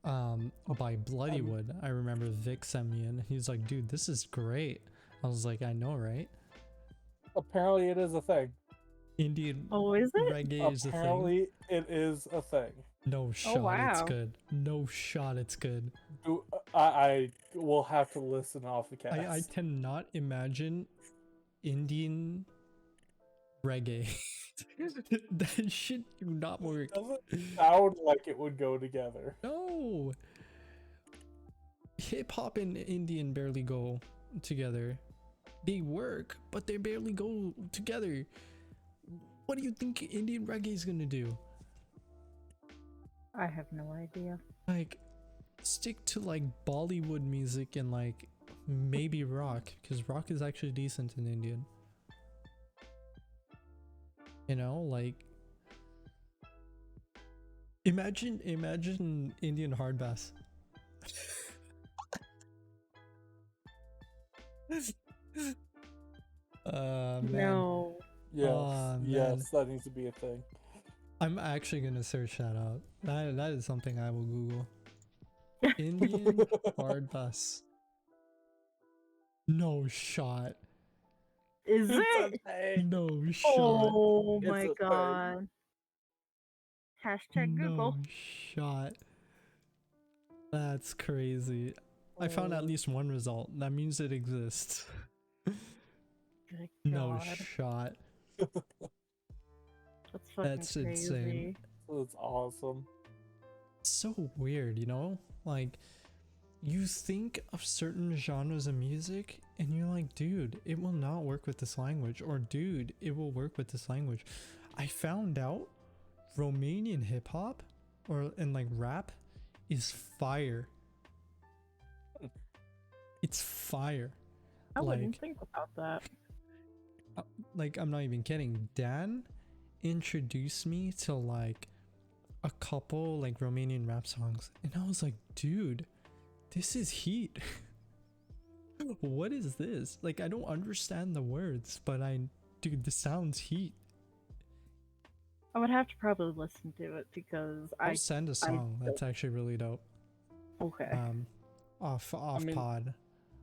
By Bloodywood. I remember Vic sent me in. He's like, dude, this is great. I was like, I know, right? Apparently it is a thing. Indian is it? reggae is a thing. Apparently it is a thing. No shot, it's good. No shot, it's good. I will have to listen off the cast. I cannot imagine Indian reggae. That shit do not work. It doesn't sound like it would go together. No. Hip hop and Indian barely go together. They work, but they barely go together. What do you think Indian reggae is gonna do? I have no idea. Like, stick to like Bollywood music and like maybe rock, because rock is actually decent in Indian. You know, like imagine Indian hard bass. Man. No. Yes, that needs to be a thing. I'm actually gonna search that out. That is something I will Google. Indian hard bass. No shot. Is it? No shot. Oh my god. Hashtag Google. No shot. That's crazy. I found at least one result. That means it exists. Good no god. shot. That's crazy. Insane. That's awesome. It's so weird, you know? Like, you think of certain genres of music and you're like, dude, it will not work with this language, or dude, it will work with this language. I found out Romanian hip hop and like rap is fire. It's fire. I wouldn't think about that. Like, I'm not even kidding. Dan introduced me to like a couple like Romanian rap songs, and I was like, dude, this is heat. What is this? Like, I don't understand the words, but dude, this sounds heat. I would have to probably listen to it because I'll send a song that's actually really dope. Okay. Off pod.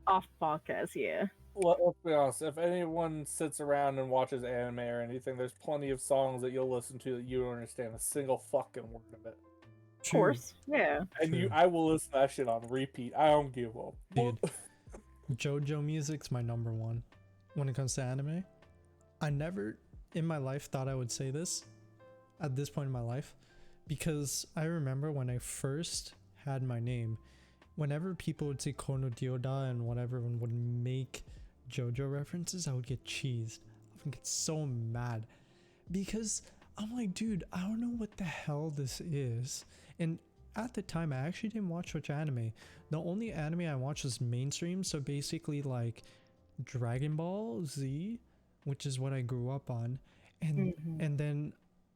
Off podcast, yeah. Let's be honest, if anyone sits around and watches anime or anything, there's plenty of songs that you'll listen to that you don't understand a single fucking word of it. Of course, yeah. And I will listen to that shit on repeat. I don't give up. Dude, JoJo music's my number one when it comes to anime. I never in my life thought I would say this at this point in my life, because I remember when I first had my name, whenever people would say Kono Dioda and whatever would make JoJo references, I would get cheesed. I would get so mad because I'm like, dude, I don't know what the hell this is. And at the time, I actually didn't watch much anime. The only anime I watched was mainstream, so basically like Dragon Ball Z, which is what I grew up on, and then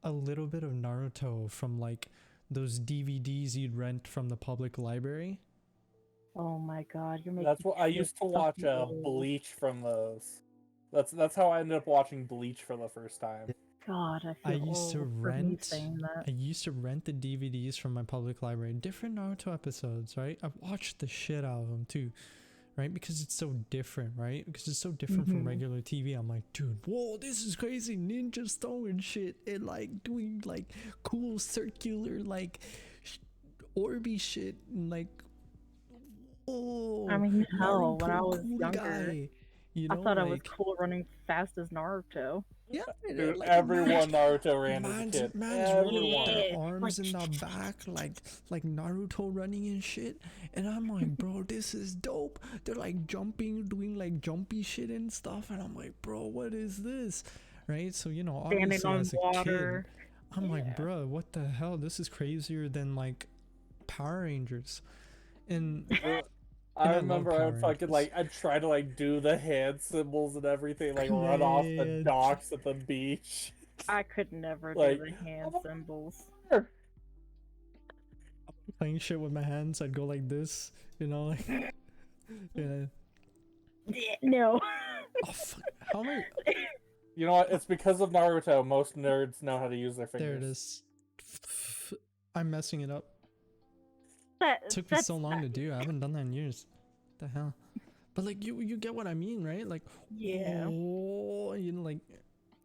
a little bit of Naruto from like those DVDs you'd rent from the public library. Oh my god, you're making. That's what I used to watch. Bleach from those. That's how I ended up watching Bleach for the first time. God, I used to rent. I used to rent the DVDs from my public library. Different Naruto episodes, right? I watched the shit out of them too, right? Because it's so different, right? Because it's so different from regular TV. I'm like, dude, whoa, this is crazy. Ninjas throwing shit and like doing like cool circular like Orby shit and like. Oh, I mean, hell, when I was cool younger, guy. You know, I thought I was cool running fast as Naruto. Yeah, dude, like, everyone Naruto ran as a kid. Man's running with their arms in the back, like Naruto running and shit. And I'm like, bro, this is dope. They're like jumping, doing like jumpy shit and stuff. And I'm like, bro, what is this? Right? So, you know, obviously as a kid, I'm like, bro, what the hell? This is crazier than like Power Rangers. And I remember I would fucking like, I'd try to like do the hand symbols and everything, like run off the docks at the beach. I could never do the hand symbols. Playing shit with my hands, I'd go like this, you know, like, yeah. No. Oh, fuck. How am I? You know what? It's because of Naruto. Most nerds know how to use their fingers. There it is. I'm messing it up. It took me so long to do. I haven't done that in years. What the hell? But like you get what I mean, right? Like, yeah. Oh, you know, like,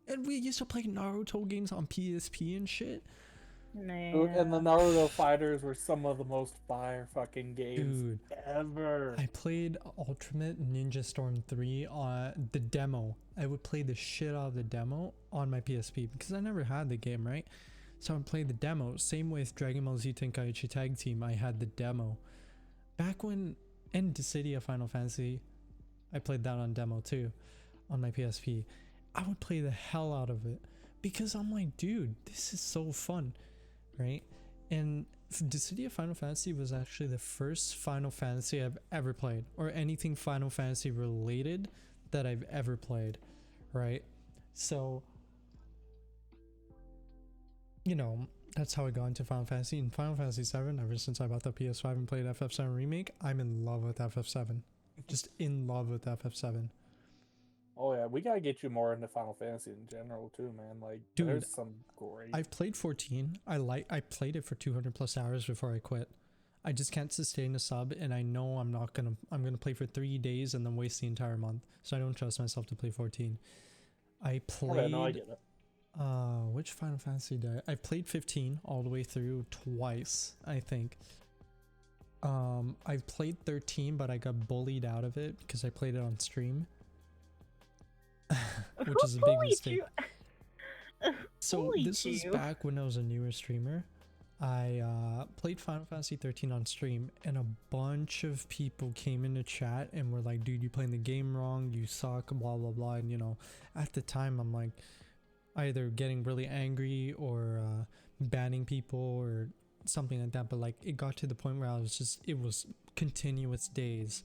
and we used to play Naruto games on PSP and shit. Man. And the Naruto fighters were some of the most fire fucking games ever. I played Ultimate Ninja Storm 3 on the demo. I would play the shit out of the demo on my PSP because I never had the game, right? So I played the demo. Same with Dragon Ball Z Tenkaichi Tag Team. I had the demo. Back when in Dissidia Final Fantasy, I played that on demo too, on my PSP. I would play the hell out of it because I'm like, dude, this is so fun, right? And Dissidia Final Fantasy was actually the first Final Fantasy I've ever played, or anything Final Fantasy related that I've ever played, right? So, you know, that's how I got into Final Fantasy. And Final Fantasy 7, ever since I bought the PS5 and played FF7 Remake, I'm in love with FF7. Just in love with FF7. Oh yeah, we gotta get you more into Final Fantasy in general too, man. Like, dude, there's some great. I've played 14. I played it for 200 plus hours before I quit. I just can't sustain a sub, and I know I'm gonna play for 3 days and then waste the entire month. So I don't trust myself to play 14. I played. Okay, no, I get it. Which Final Fantasy did I played 15 all the way through twice, I think. I played 13, but I got bullied out of it because I played it on stream. Which is a big mistake. So this was back when I was a newer streamer. I played Final Fantasy 13 on stream, and a bunch of people came into chat and were like, dude, you playing the game wrong, you suck, blah blah blah. And you know, at the time I'm like either getting really angry or banning people or something like that, but like it got to the point where I was just, it was continuous days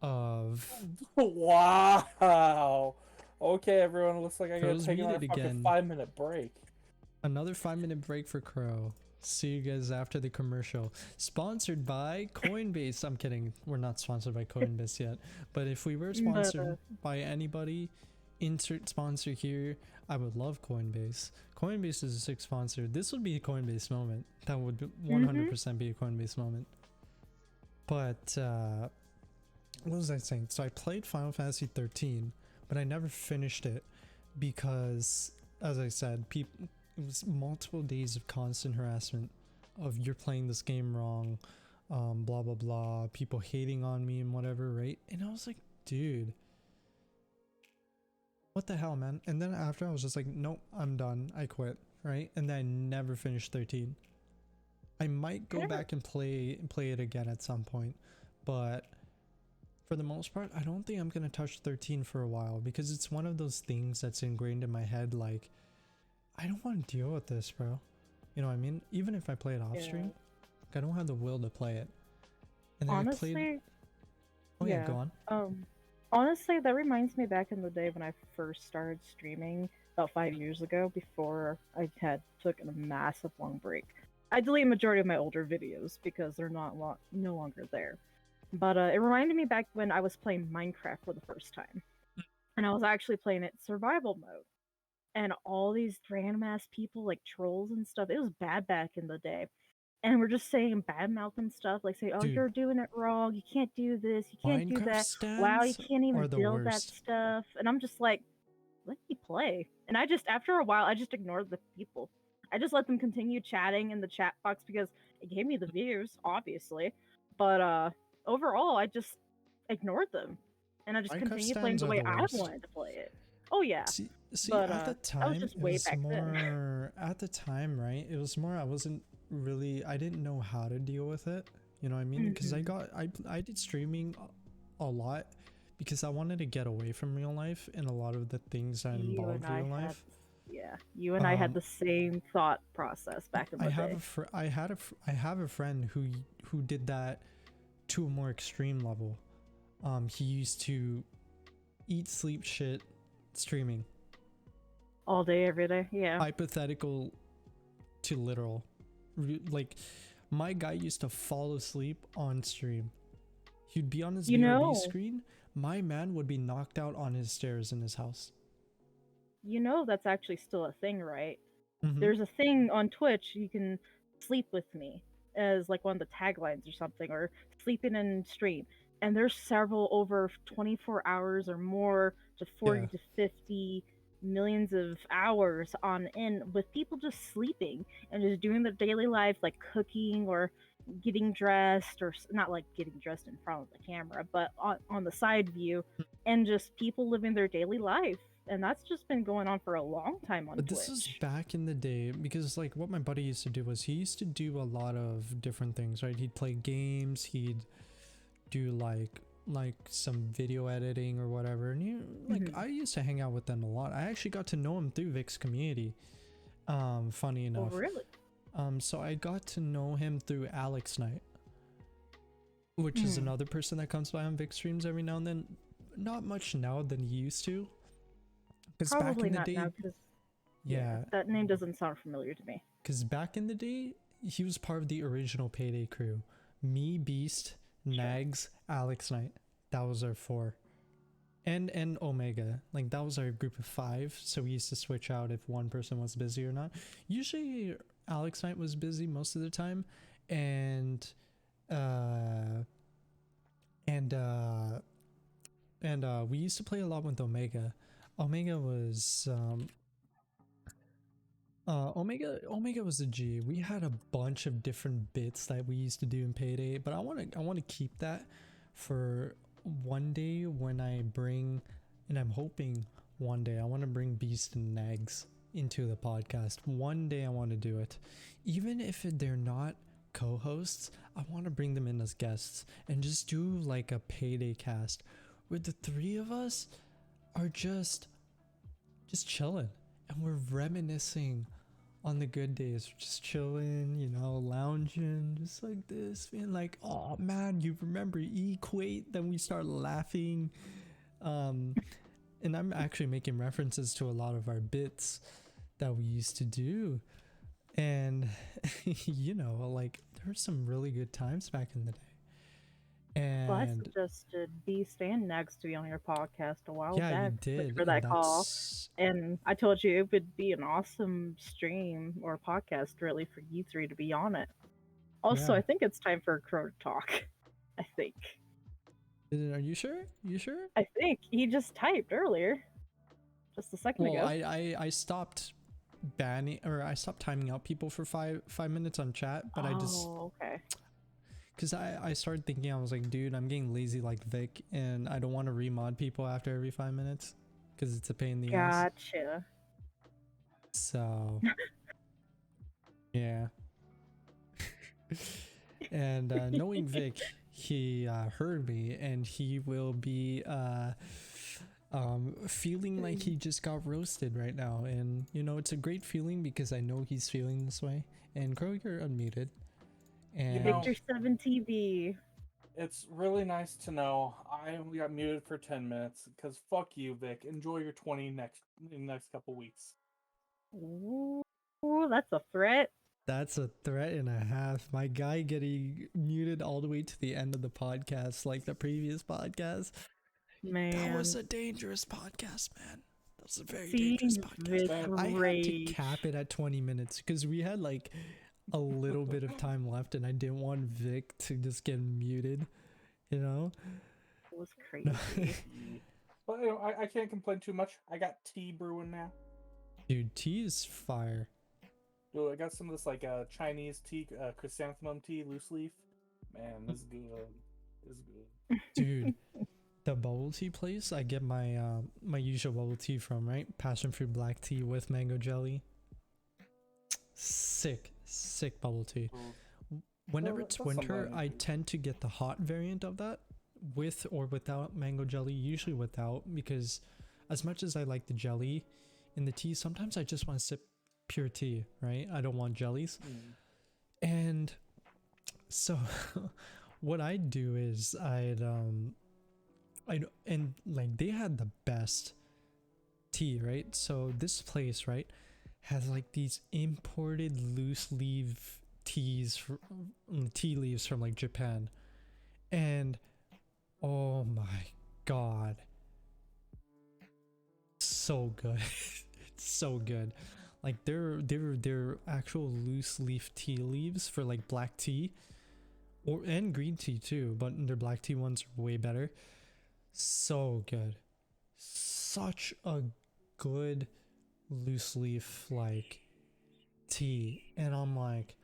of wow. Okay, everyone, looks like I gotta take another fucking 5-minute break. Another 5-minute break for Crow. See you guys after the commercial. Sponsored by Coinbase. I'm kidding. We're not sponsored by Coinbase yet. But if we were sponsored by anybody, insert sponsor here. I would love Coinbase. Coinbase is a sick sponsor. This would be a Coinbase moment. That would 100% be a Coinbase moment. But what was I saying? So I played Final Fantasy 13, but I never finished it because, as I said, it was multiple days of constant harassment of you're playing this game wrong, blah blah blah, people hating on me and whatever, right? And I was like, dude, what the hell, man? And then after I was just like, nope, I'm done, I quit, right? And then I never finished 13. I might go back and play it again at some point, but for the most part, I don't think I'm gonna touch 13 for a while because it's one of those things that's ingrained in my head, like, I don't want to deal with this, bro. You know what I mean? Even if I play it off stream, like, I don't have the will to play it. And then honestly, I played... Oh yeah, go on. Honestly, that reminds me back in the day when I first started streaming about 5 years ago, before I took a massive long break. I delete a majority of my older videos because they're no longer there. But it reminded me back when I was playing Minecraft for the first time. And I was actually playing it survival mode. And all these random ass people, like trolls and stuff, it was bad back in the day. And we're just saying bad mouth and stuff, like say, oh, dude, you're doing it wrong, you can't do this, you can't do that, wow, you can't even build that stuff. And I'm just like, let me play. And I just, after a while, I just ignored the people. I just let them continue chatting in the chat box because it gave me the views, obviously. But overall, I just ignored them. And I just continued playing the way I wanted to play it. Oh yeah. See, but, at the time, it was more, at the time, right? It was more, I wasn't really, I didn't know how to deal with it. You know what I mean? Because I did streaming a lot because I wanted to get away from real life and a lot of the things that involved real life. Yeah, you and I had the same thought process back in the day. I have a friend who did that to a more extreme level. He used to eat, sleep, shit, streaming all day, every day. Yeah, hypothetical to literal. Like, my guy used to fall asleep on stream. He'd be on his BRB screen. My man would be knocked out on his stairs in his house. You know, that's actually still a thing, right? There's a thing on Twitch, you can sleep with me as like one of the taglines or something, or sleeping in stream. And there's several over 24 hours or more to 40 to 50 millions of hours on end with people just sleeping and just doing their daily life, like cooking or getting dressed, or not like getting dressed in front of the camera, but on the side view, and just people living their daily life. And that's just been going on for a long time on Twitch. But this is back in the day, because like what my buddy used to do was he used to do a lot of different things, right? He'd play games, he'd do like some video editing or whatever, and I used to hang out with them a lot. I actually got to know him through Vic's community, funny enough. Oh, really? So I got to know him through Alex Knight, which is another person that comes by on Vic streams every now and then. Not much now than he used to, because back in the day, that name doesn't sound familiar to me. Because back in the day, he was part of the original Payday crew. Me, Beast, Nags, Alex Knight. That was our 4. And Omega. Like, that was our group of 5. So we used to switch out if one person was busy or not. Usually Alex Knight was busy most of the time. And we used to play a lot with Omega. Omega was Omega was a G. We had a bunch of different bits that we used to do in Payday, but I want to keep that for one day when I bring, and I'm hoping one day I want to bring Beast and Nags into the podcast. One day I want to do it. Even if they're not co-hosts, I want to bring them in as guests and just do like a payday cast where the three of us are just chilling and we're reminiscing on the good days, just chilling, you know, lounging, just like this, being like, oh man, you remember Equate? Then we start laughing. And I'm actually making references to a lot of our bits that we used to do. And, you know, like, there were some really good times back in the day. And well, I suggested Beast and Next to be on your podcast a while yeah, back. you did. For that call. And I told you it would be an awesome stream or podcast, really, for you three to be on it. Also, yeah. I think it's time for Crow to talk. I think. Are you sure? You sure? I think he just typed earlier, just a second ago. Well, I stopped banning, or I stopped timing out people for five minutes on chat, but I just okay. Because I started thinking, I was like, dude, I'm getting lazy like Vic, and I don't want to remod people after every 5 minutes because it's a pain in the ass. Gotcha. So yeah. And knowing Vic, he heard me, and he will be feeling like he just got roasted right now. And you know, it's a great feeling because I know he's feeling this way. And Crow, you're unmuted. And Victor 7 TV. It's really nice to know I only got muted for 10 minutes because fuck you, Vic. Enjoy your 20 in the next couple weeks. Ooh, that's a threat. That's a threat and a half. My guy getting muted all the way to the end of the podcast, like the previous podcast. Man, that was a dangerous podcast, man. That was a very dangerous podcast. I had to cap it at 20 minutes because we had like a little bit of time left, and I didn't want Vic to just get muted, you know? It was crazy. But you know, I can't complain too much. I got tea brewing now. Dude, tea is fire. Dude, I got some of this like Chinese tea, chrysanthemum tea, loose leaf. Man, this is good. This is good. Dude, the bubble tea place I get my my usual bubble tea from, right? Passion fruit black tea with mango jelly. Sick bubble tea. Whenever it's winter, I tend to get the hot variant of that, with or without mango jelly, usually without, because as much as I like the jelly in the tea, sometimes I just want to sip pure tea, right? I don't want jellies. And so what I do is and like they had the best tea, right? So this place, right, has like these imported loose leaf tea leaves from like Japan, and oh my god, so good. It's so good. Like they're actual loose leaf tea leaves for like black tea and green tea too, but their black tea ones are way better. So good. Such a good loose leaf like tea, and I'm like,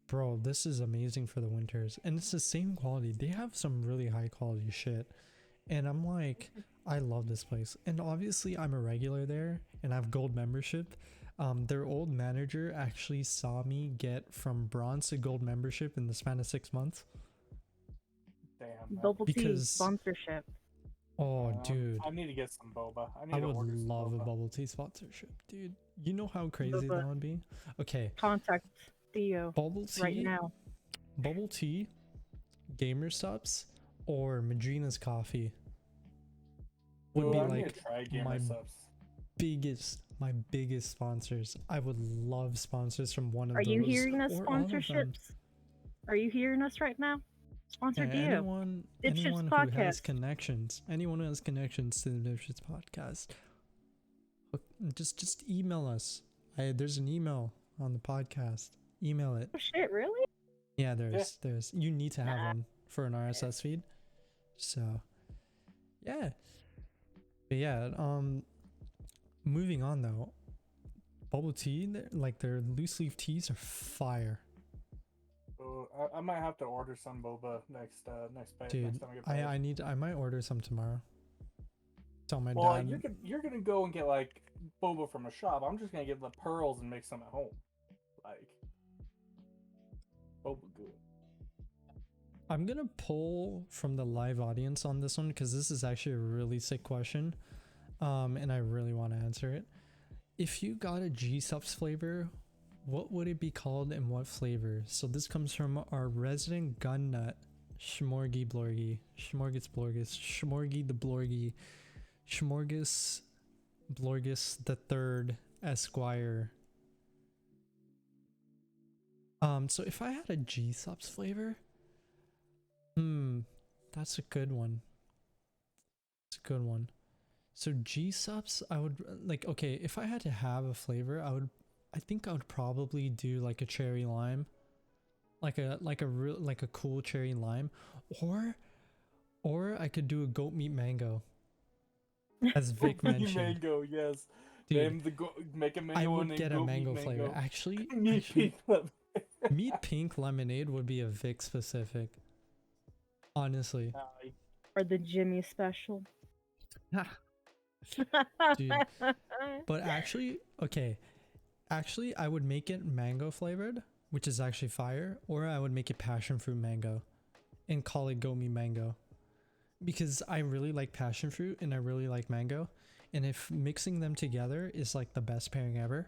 bro, this is amazing for the winters, and it's the same quality. They have some really high quality shit, and I'm like, I love this place. And obviously I'm a regular there and I have gold membership. Their old manager actually saw me get from bronze to gold membership in the span of 6 months. Damn, Bubble tea sponsorship. Oh, dude, I need to get some boba. I would love a bubble tea sponsorship, dude. You know how crazy that would be? Okay. Contact Theo bubble tea right now. Bubble tea, Gamer Subs, or Madrina's Coffee would be like my biggest sponsors. I would love sponsors from one of those. Are you hearing us, sponsorships? Are you hearing us right now? Sponsor anyone who has connections. Anyone who has connections to the D.I.P.S.H.I.T.S podcast. Just email us. There's an email on the podcast. Email it. Oh shit, really? Yeah, there's you need to have one for an RSS feed. So yeah. But yeah, moving on though. Bubble tea, like their loose leaf teas are fire. I might have to order some boba next Dude, next time I get paid. I might order some tomorrow. Tell my well, dad. You're gonna go and get like boba from a shop. I'm just gonna get the pearls and make some at home. Like boba good. I'm gonna pull from the live audience on this one because this is actually a really sick question, and I really want to answer it. If you got a G-Subs flavor, what would it be called and what flavor? So this comes from our resident gun nut, Schmorgy Blorgy, Schmorgus Blorgus, Schmorgy the Blorgy, Schmorgus Blorgus the Third Esquire. So if I had a G-Subs flavor, that's a good one. It's a good one. So G-Subs, I would like, okay, if I had to have a flavor, I think I would probably do like a cherry lime, like a cool cherry lime, or I could do a goat meat mango, as Vic mentioned. Mango, yes. Dude, make a mango. I would get a mango flavor. Actually, meat pink lemonade would be a Vic specific. Honestly. Or the Jimmy special. Dude. But actually, okay. Actually, I would make it mango flavored, which is actually fire, or I would make it passion fruit mango and call it gomi mango. Because I really like passion fruit and I really like mango. And if mixing them together is like the best pairing ever.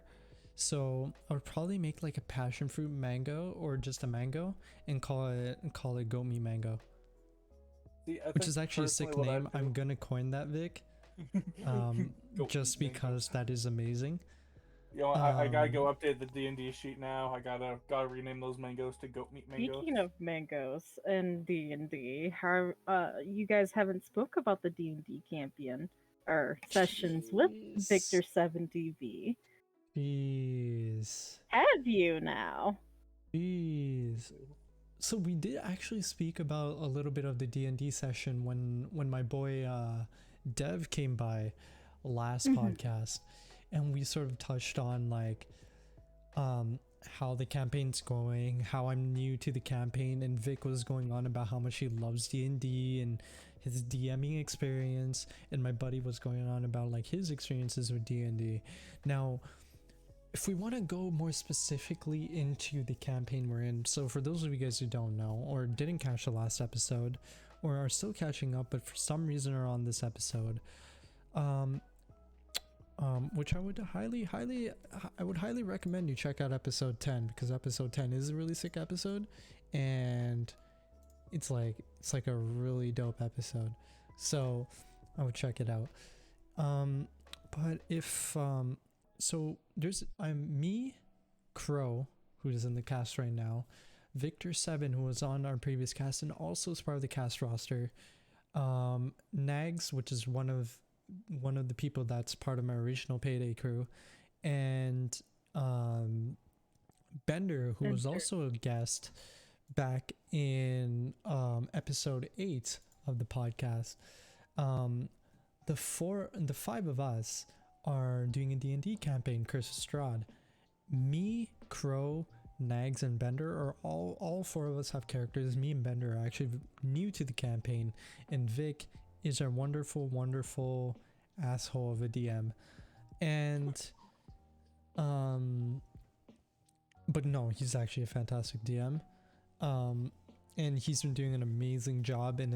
So I would probably make like a passion fruit mango or just a mango and call it gomi mango. See, which is actually a sick name. I'm gonna coin that, Vic. Just because that is amazing. You know, I gotta go update the D&D sheet now. I gotta rename those mangoes to goat meat mango. Speaking of mangoes and D&D, how you guys haven't spoke about the D&D campaign or sessions with Victor 7DV. Jeez. Have you now? Jeez. So we did actually speak about a little bit of the D&D session when my boy Dev came by last podcast, and we sort of touched on like how the campaign's going, how I'm new to the campaign, and Vic was going on about how much he loves D&D and his DMing experience, and my buddy was going on about like his experiences with D&D. Now, if we want to go more specifically into the campaign we're in, so for those of you guys who don't know or didn't catch the last episode or are still catching up but for some reason are on this episode, which I would highly recommend you check out episode 10, because episode 10 is a really sick episode and it's like a really dope episode, so I would check it out. But if so there's me, Crow, who is in the cast right now, Victor 7, who was on our previous cast and also is part of the cast roster, Nags, which is one of the people that's part of my original Payday crew, and Bender, who was also a guest back in episode 8 of the podcast. The 5 of us are doing a D&D campaign, Curse of Strahd. Me, Crow, Nags, and Bender are all 4 of us have characters. Me and Bender are actually new to the campaign, and Vic is our wonderful asshole of a DM. And but no, he's actually a fantastic DM. And he's been doing an amazing job, and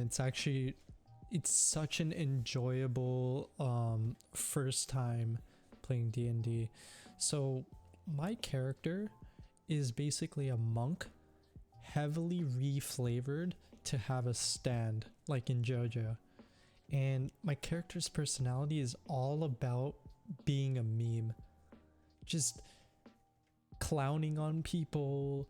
it's such an enjoyable first time playing D&D. So my character is basically a monk, heavily reflavored to have a stand like in JoJo, and my character's personality is all about being a meme, just clowning on people,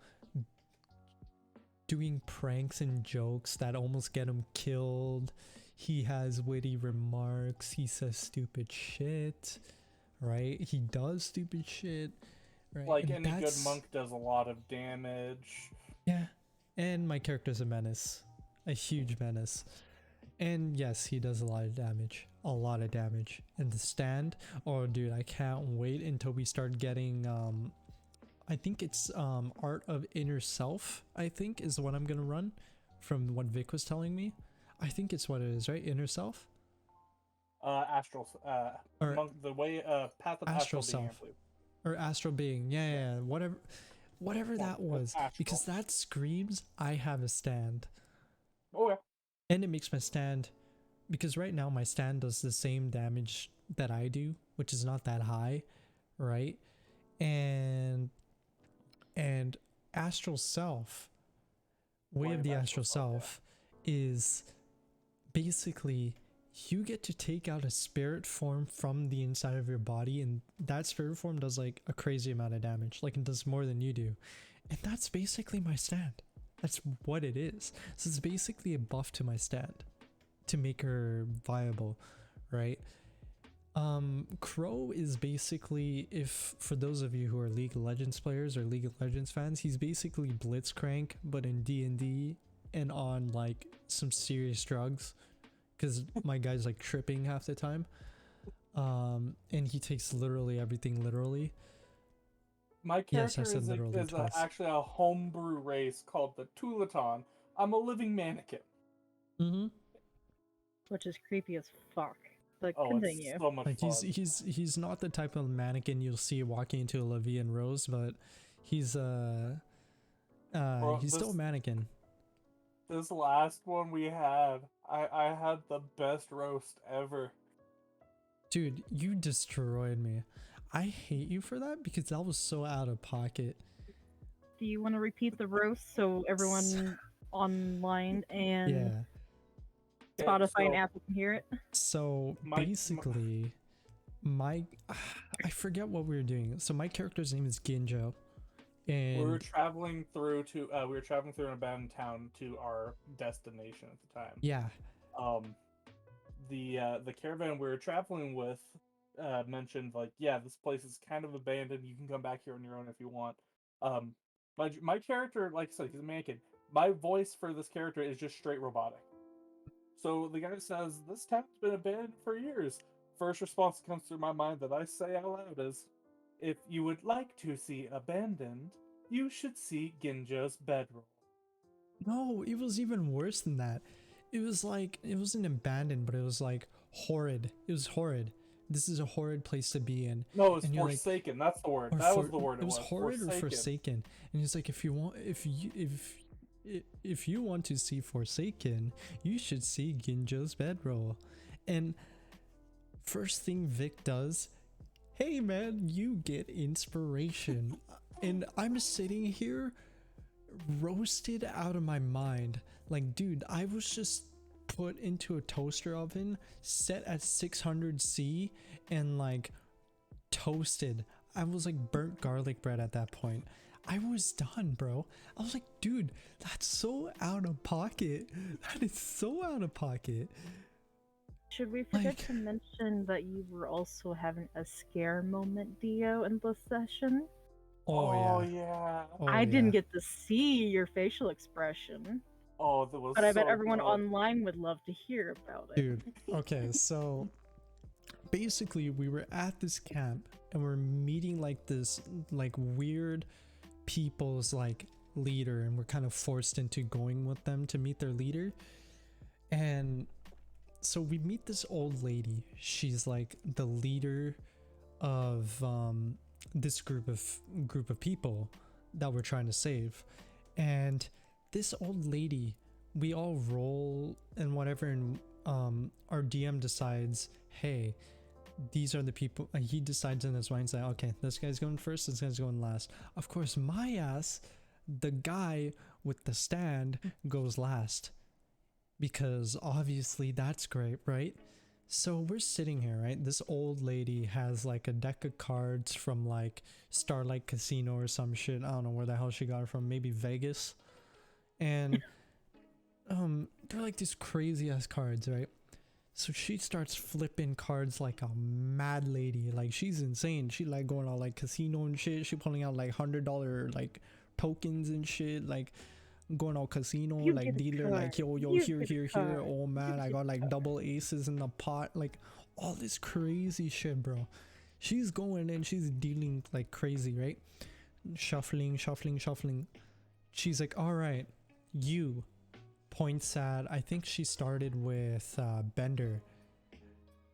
doing pranks and jokes that almost get him killed. He has witty remarks, he says stupid shit, right? He does stupid shit, right? Like any good monk does a lot of damage. Yeah, and my character's a menace, a huge menace. And yes, he does a lot of damage. And the stand, oh dude, I can't wait until we start getting I think it's Art of Inner Self, I think is what I'm gonna run from what Vic was telling me. I think it's what it is, right? Inner Self? astral, or the way, path of astral astral being, self, I believe. or astral being. Yeah, whatever that was, because that screams I have a stand. Oh yeah. And it makes my stand, because right now my stand does the same damage that I do, which is not that high, right? And astral self, way of the astral self, is basically you get to take out a spirit form from the inside of your body, and that spirit form does like a crazy amount of damage, like it does more than you do. And that's basically my stand. That's what it is. So it's basically a buff to my stand to make her viable, right? Crow is basically, if for those of you who are League of Legends players or League of Legends fans, he's basically Blitzcrank but in D&D and on like some serious drugs, because my guy's like tripping half the time. And he takes literally everything literally. My character is actually a homebrew race called the Tulaton. I'm a living mannequin. Mm-hmm. Which is creepy as fuck. But oh, continue. It's so much like fun. He's not the type of mannequin you'll see walking into Olivia and Rose, but he's still a mannequin. This last one we had, I had the best roast ever. Dude, you destroyed me. I hate you for that because that was so out of pocket. Do you want to repeat the roast so everyone online and Spotify and Apple can hear it? So basically, I forget what we were doing. So my character's name is Ginjo. And we were traveling through an abandoned town to our destination at the time. Yeah. The caravan we were traveling with mentioned like, yeah, this place is kind of abandoned. You can come back here on your own if you want. My character, like I said, he's a mannequin. My voice for this character is just straight robotic. So the guy says, "This town's been abandoned for years." First response that comes through my mind that I say out loud is, "If you would like to see abandoned, you should see Ginjo's bedroll." No, it was even worse than that. It was like, it wasn't abandoned, but it was like horrid. It was horrid. This is a horrid place to be in. No, it's forsaken. Like, that's the word. That was the word. It was horrid forsaken. Or forsaken. And he's like, if you want to see Forsaken, you should see Ginjo's bedroll. And first thing Vic does, hey man, you get inspiration. And I'm sitting here roasted out of my mind. Like, dude, I was just put into a toaster oven, set at 600°C, and like toasted. I was like burnt garlic bread at that point. I was done, bro. I was like, dude, that's so out of pocket. That is so out of pocket. Should we forget to mention that you were also having a scare moment, Dio, in this session? Oh yeah. I didn't get to see your facial expression. Oh, that was. But I bet everyone online would love to hear about it. Dude, okay, so basically we were at this camp and we're meeting like this like weird people's like leader, and we're kind of forced into going with them to meet their leader. And so we meet this old lady. She's like the leader of this group of people that we're trying to save. And this old lady, we all roll and whatever, and our DM decides, hey, these are the people. He decides in his mind, like, okay, this guy's going first, this guy's going last. Of course, my ass, the guy with the stand, goes last, because obviously that's great, right? So we're sitting here, right? This old lady has like a deck of cards from like Starlight Casino or some shit. I don't know where the hell she got it from, maybe Vegas. And they're like these crazy ass cards, right? So she starts flipping cards like a mad lady. Like, she's insane. She like going on like casino and shit. She pulling out like $100 like tokens and shit, like going on casino, like dealer, like yo here. Oh man, I got like double aces in the pot, like all this crazy shit, bro. She's going and she's dealing like crazy, right? Shuffling. She's like, all right, you, points at, I think she started with Bender,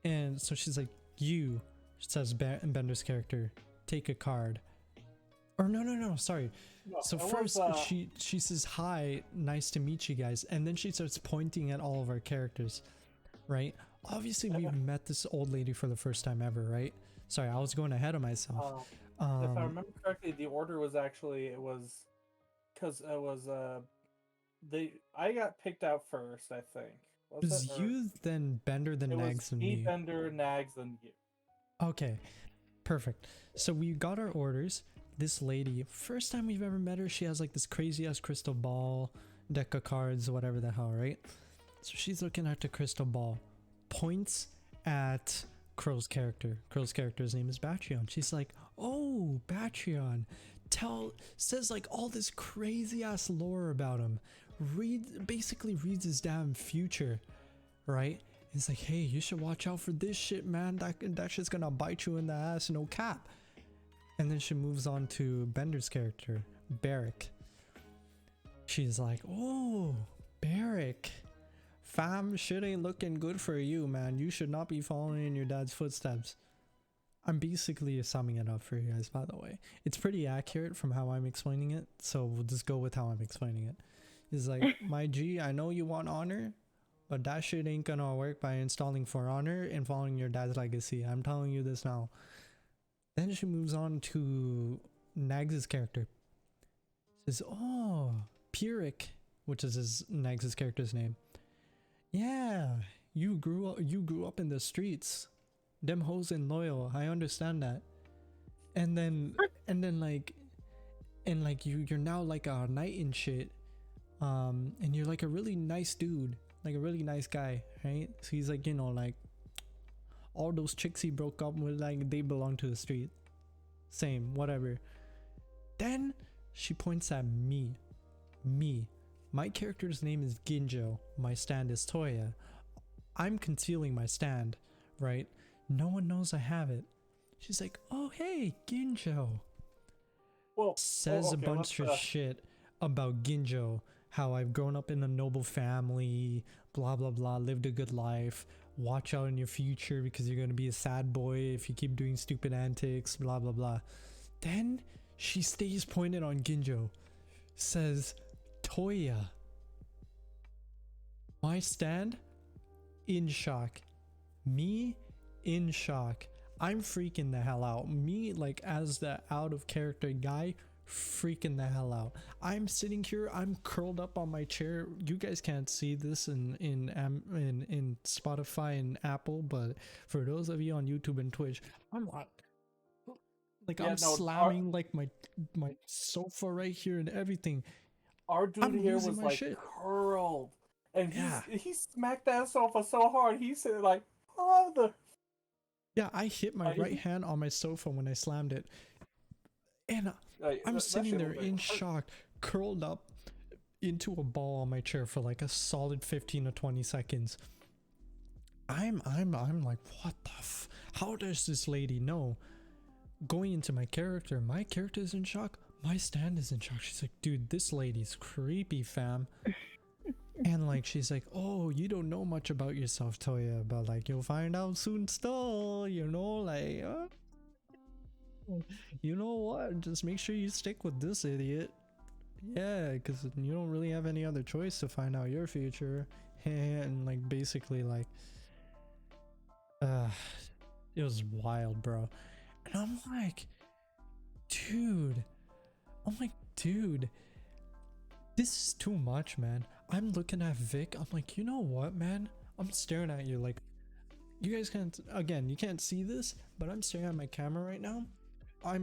And so she's like, you, says Bender's character, take a card. Or no, sorry. No, so first she says, hi, nice to meet you guys. And then she starts pointing at all of our characters, right? Obviously we've met this old lady for the first time ever, right? Sorry, I was going ahead of myself. If I remember correctly, the order was actually, because it was I got picked out first, I think. Was it was you, then Bender, then Nags, and me. Bender, Nags, then you. Okay, perfect. So we got our orders. This lady, first time we've ever met her, she has like this crazy ass crystal ball, deck of cards, whatever the hell, right? So she's looking at the crystal ball, points at Crow's character. Crow's character's name is Batchion. She's like, oh, Batchion. Says like all this crazy ass lore about him. Basically reads his damn future, right? It's like, hey, you should watch out for this shit, man. That shit's gonna bite you in the ass, no cap. And then she moves on to Bender's character, Barrick. She's like, oh, Barrick. Fam, shit ain't looking good for you, man. You should not be following in your dad's footsteps. I'm basically summing it up for you guys, by the way. It's pretty accurate from how I'm explaining it, so we'll just go with how I'm explaining it. It's like, my G, I know you want honor, but that shit ain't gonna work by installing For Honor and following your dad's legacy. I'm telling you this now. Then she moves on to Nags' character. Says, oh, Pyric, which is Nags' character's name. Yeah, you grew up in the streets. Them hoes ain't loyal. I understand that. And then you're now like a knight and shit. And you're like a really nice dude, like a really nice guy, right? So he's like, you know, like all those chicks he broke up with, like they belong to the street. Same, whatever. Then she points at me. My character's name is Ginjo. My stand is Toya. I'm concealing my stand, right? No one knows I have it. She's like, oh hey, Ginjo. Well, says a bunch of shit about Ginjo. How I've grown up in a noble family, blah blah blah, lived a good life. Watch out in your future because you're gonna be a sad boy if you keep doing stupid antics, blah blah blah. Then she stays pointed on Ginjo. Says, Toya. My stand? In shock. Me? In shock. I'm freaking the hell out. Me, like, as the out of character guy, freaking the hell out. I'm sitting here, I'm curled up on my chair. You guys can't see this in Spotify and Apple, but for those of you on YouTube and Twitch, I'm like I'm slamming like my sofa right here and everything. Our dude here was like curled, and he smacked that sofa so hard. He said like, "Oh the." Yeah, I hit my right hand on my sofa when I slammed it, and I'm sitting there in shock, curled up into a ball on my chair for like a solid 15 to 20 seconds. I'm like, what the how does this lady know? Going into my character is in shock. My stand is in shock. She's like, dude, this lady's creepy, fam. And like, she's like, oh, you don't know much about yourself, Toya, but like, you'll find out soon still, you know, like, you know what, just make sure you stick with this idiot. Yeah, because you don't really have any other choice to find out your future. And like, basically like, it was wild, bro. And I'm like, dude, this is too much, man. I'm looking at Vic. I'm like, you know what, man? I'm staring at you like, you guys can't, again, you can't see this, but I'm staring at my camera right now. I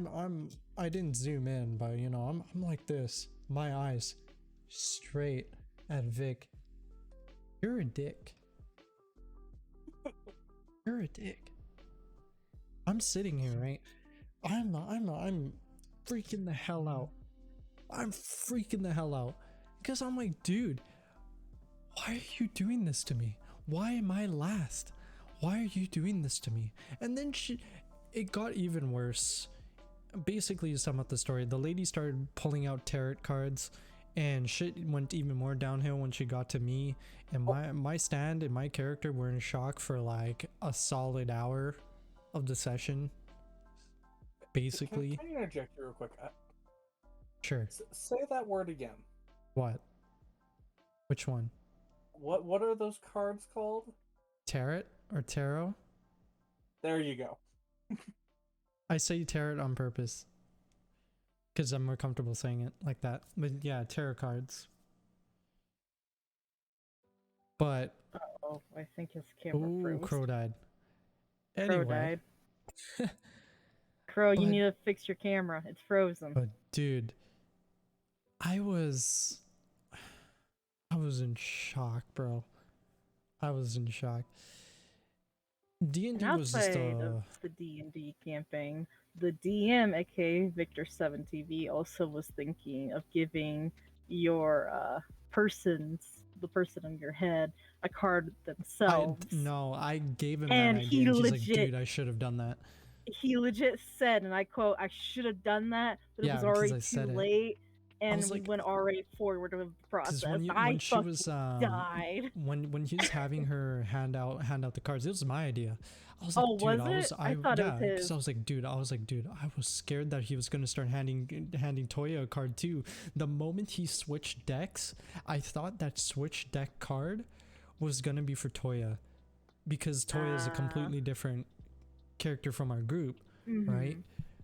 didn't zoom in, but you know, I'm like this, my eyes straight at Vic. You're a dick. You're a dick. I'm sitting here, right? I'm freaking the hell out. I'm freaking the hell out because I'm like, dude, why are you doing this to me? Why am I last? Why are you doing this to me? And then it got even worse. Basically, to sum up the story, the lady started pulling out tarot cards and shit went even more downhill when she got to me, and my stand and my character were in shock for like a solid hour of the session, basically. Can I interject you real quick? Sure. Say that word again. What? Which one? What are those cards called? Tarot or tarot? There you go. I say tarot on purpose because I'm more comfortable saying it like that. But yeah, tarot cards. But oh, I think his camera froze. Crow died. Crow died. Crow, you need to fix your camera. It's frozen. But dude, I was in shock, bro. I was in shock. D&D was just of the D&D campaign, the DM, aka Victor 7 TV, also was thinking of giving your the person in your head, a card themselves. I gave him and that idea, and he's like, dude, I should have done that. He legit said, and I quote, "I should have done that, but it was already too late." And we went already forward with the process. When she was died. When he was having her hand out the cards, it was my idea. I was like, dude, I thought it was his. Because I was like, dude, I was scared that he was gonna start handing Toya a card too. The moment he switched decks, I thought that switch deck card was gonna be for Toya, because Toya is a completely different character from our group, right?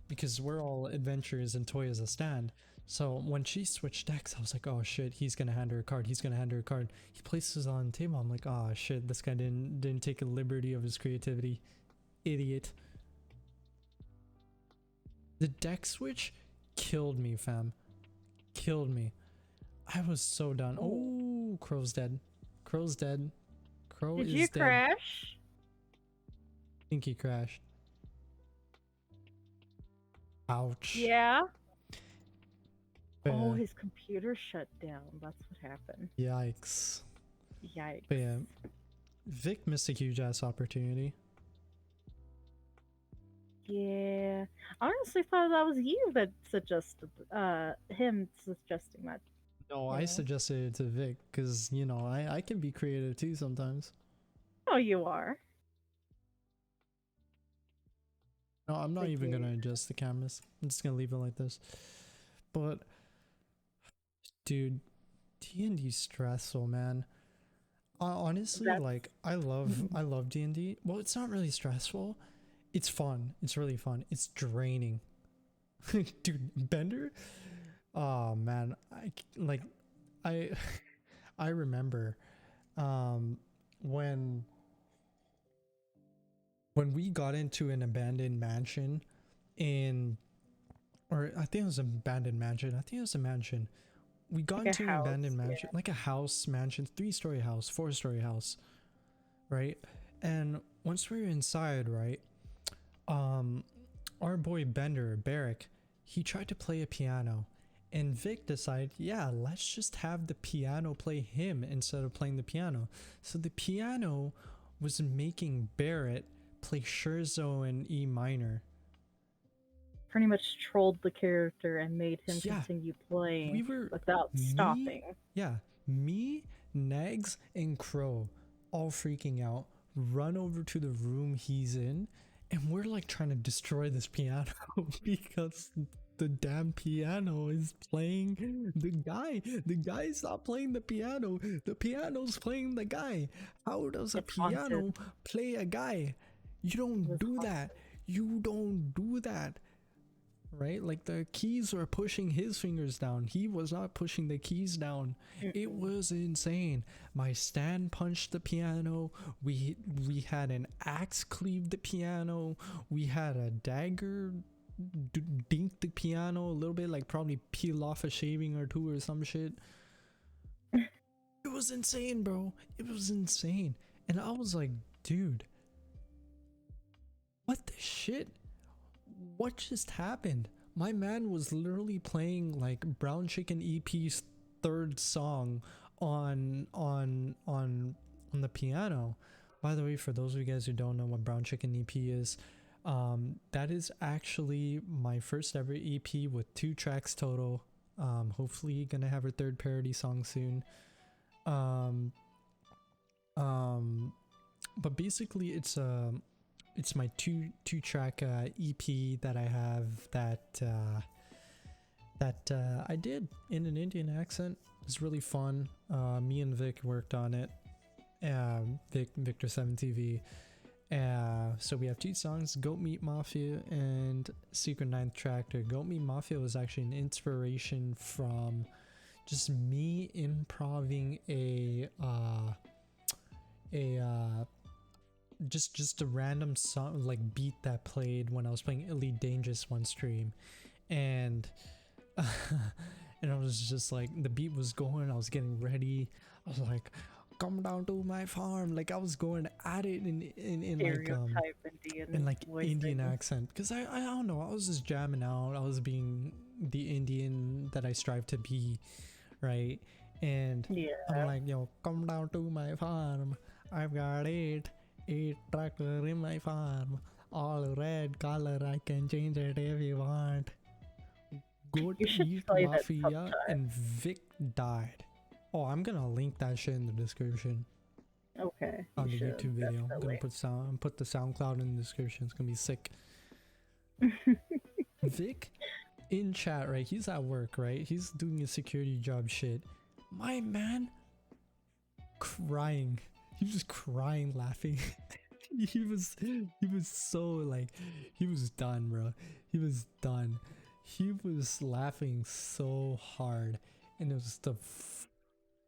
Because we're all adventurers and Toya's a stand. So when she switched decks, I was like, oh shit, he's gonna hand her a card. He places it on the table. I'm like, oh shit, this guy didn't take a liberty of his creativity. Idiot. The deck switch killed me, fam. Killed me. I was so done. Oh, Crow's dead. Crow is dead. Did you crash? I think he crashed. Ouch. Yeah. Oh, his computer shut down. That's what happened. Yikes. Yikes. But yeah, Vic missed a huge ass opportunity. Yeah. I honestly thought that was you that suggested him suggesting that. No, I suggested it to Vic because, you know, I can be creative too sometimes. Oh, you are. No, I'm not even gonna adjust the cameras. I'm just gonna leave it like this. But dude, D&D stressful, man. Honestly, like I love D&D. Well, it's not really stressful. It's fun. It's really fun. It's draining. Dude, Bender? Oh man, I remember when we got into an abandoned mansion or I think it was an abandoned mansion. I think it was a mansion. We got into an abandoned mansion, like a house mansion, 3-story house, 4-story house, right? And once we were inside, right, our boy Bender, Barrick, he tried to play a piano, and Vic decided, yeah, let's just have the piano play him instead of playing the piano. So the piano was making Barrett play Scherzo in E minor. Pretty much trolled the character and made him continue playing without stopping. Yeah, me, Nags, and Crow all freaking out, run over to the room he's in, and we're like trying to destroy this piano because the damn piano is playing the guy. The guy's not playing the piano. The piano's playing the guy. How does a piano play a guy? You don't do that. You don't do that. Right? Like the keys were pushing his fingers down. He was not pushing the keys down. It was insane. My stand punched the piano. We had an axe cleave the piano. We had a dagger dink the piano a little bit, like probably peel off a shaving or two or some shit. It was insane, bro. It was insane. And I was like, dude, what the shit? What just happened? My man was literally playing like Brown Chicken EP's 3rd song on the piano. By the way, for those of you guys who don't know what Brown Chicken EP is, that is actually my first ever EP with 2 tracks total. Hopefully gonna have her third parody song soon. But basically it's my two track EP that I have that I did in an Indian accent. It's really fun. Me and Vic worked on it. Victor7TV. So we have two songs, Goat Meat Mafia and Secret Ninth Tractor. Goat Meat Mafia was actually an inspiration from just me improving just a random song, like beat that played when I was playing Elite Dangerous one stream, and and I was just like, the beat was going, I was getting ready, I was like, come down to my farm, like I was going at it in Indian accent, because I don't know, I was just jamming out, I was being the Indian that I strive to be, right? And I'm like, yo, come down to my farm, I've got eight tractor in my farm, all red color, I can change it if you want. Goat Meat Mafia and Vic died. Oh, I'm gonna link that shit in the description. Okay. On the YouTube video. Definitely. I'm gonna put the SoundCloud in the description. It's gonna be sick. Vic in chat, right? He's at work, right? He's doing a security job shit. My man crying. He was crying, laughing. he was so like, he was done, bro. He was done. He was laughing so hard, and it was the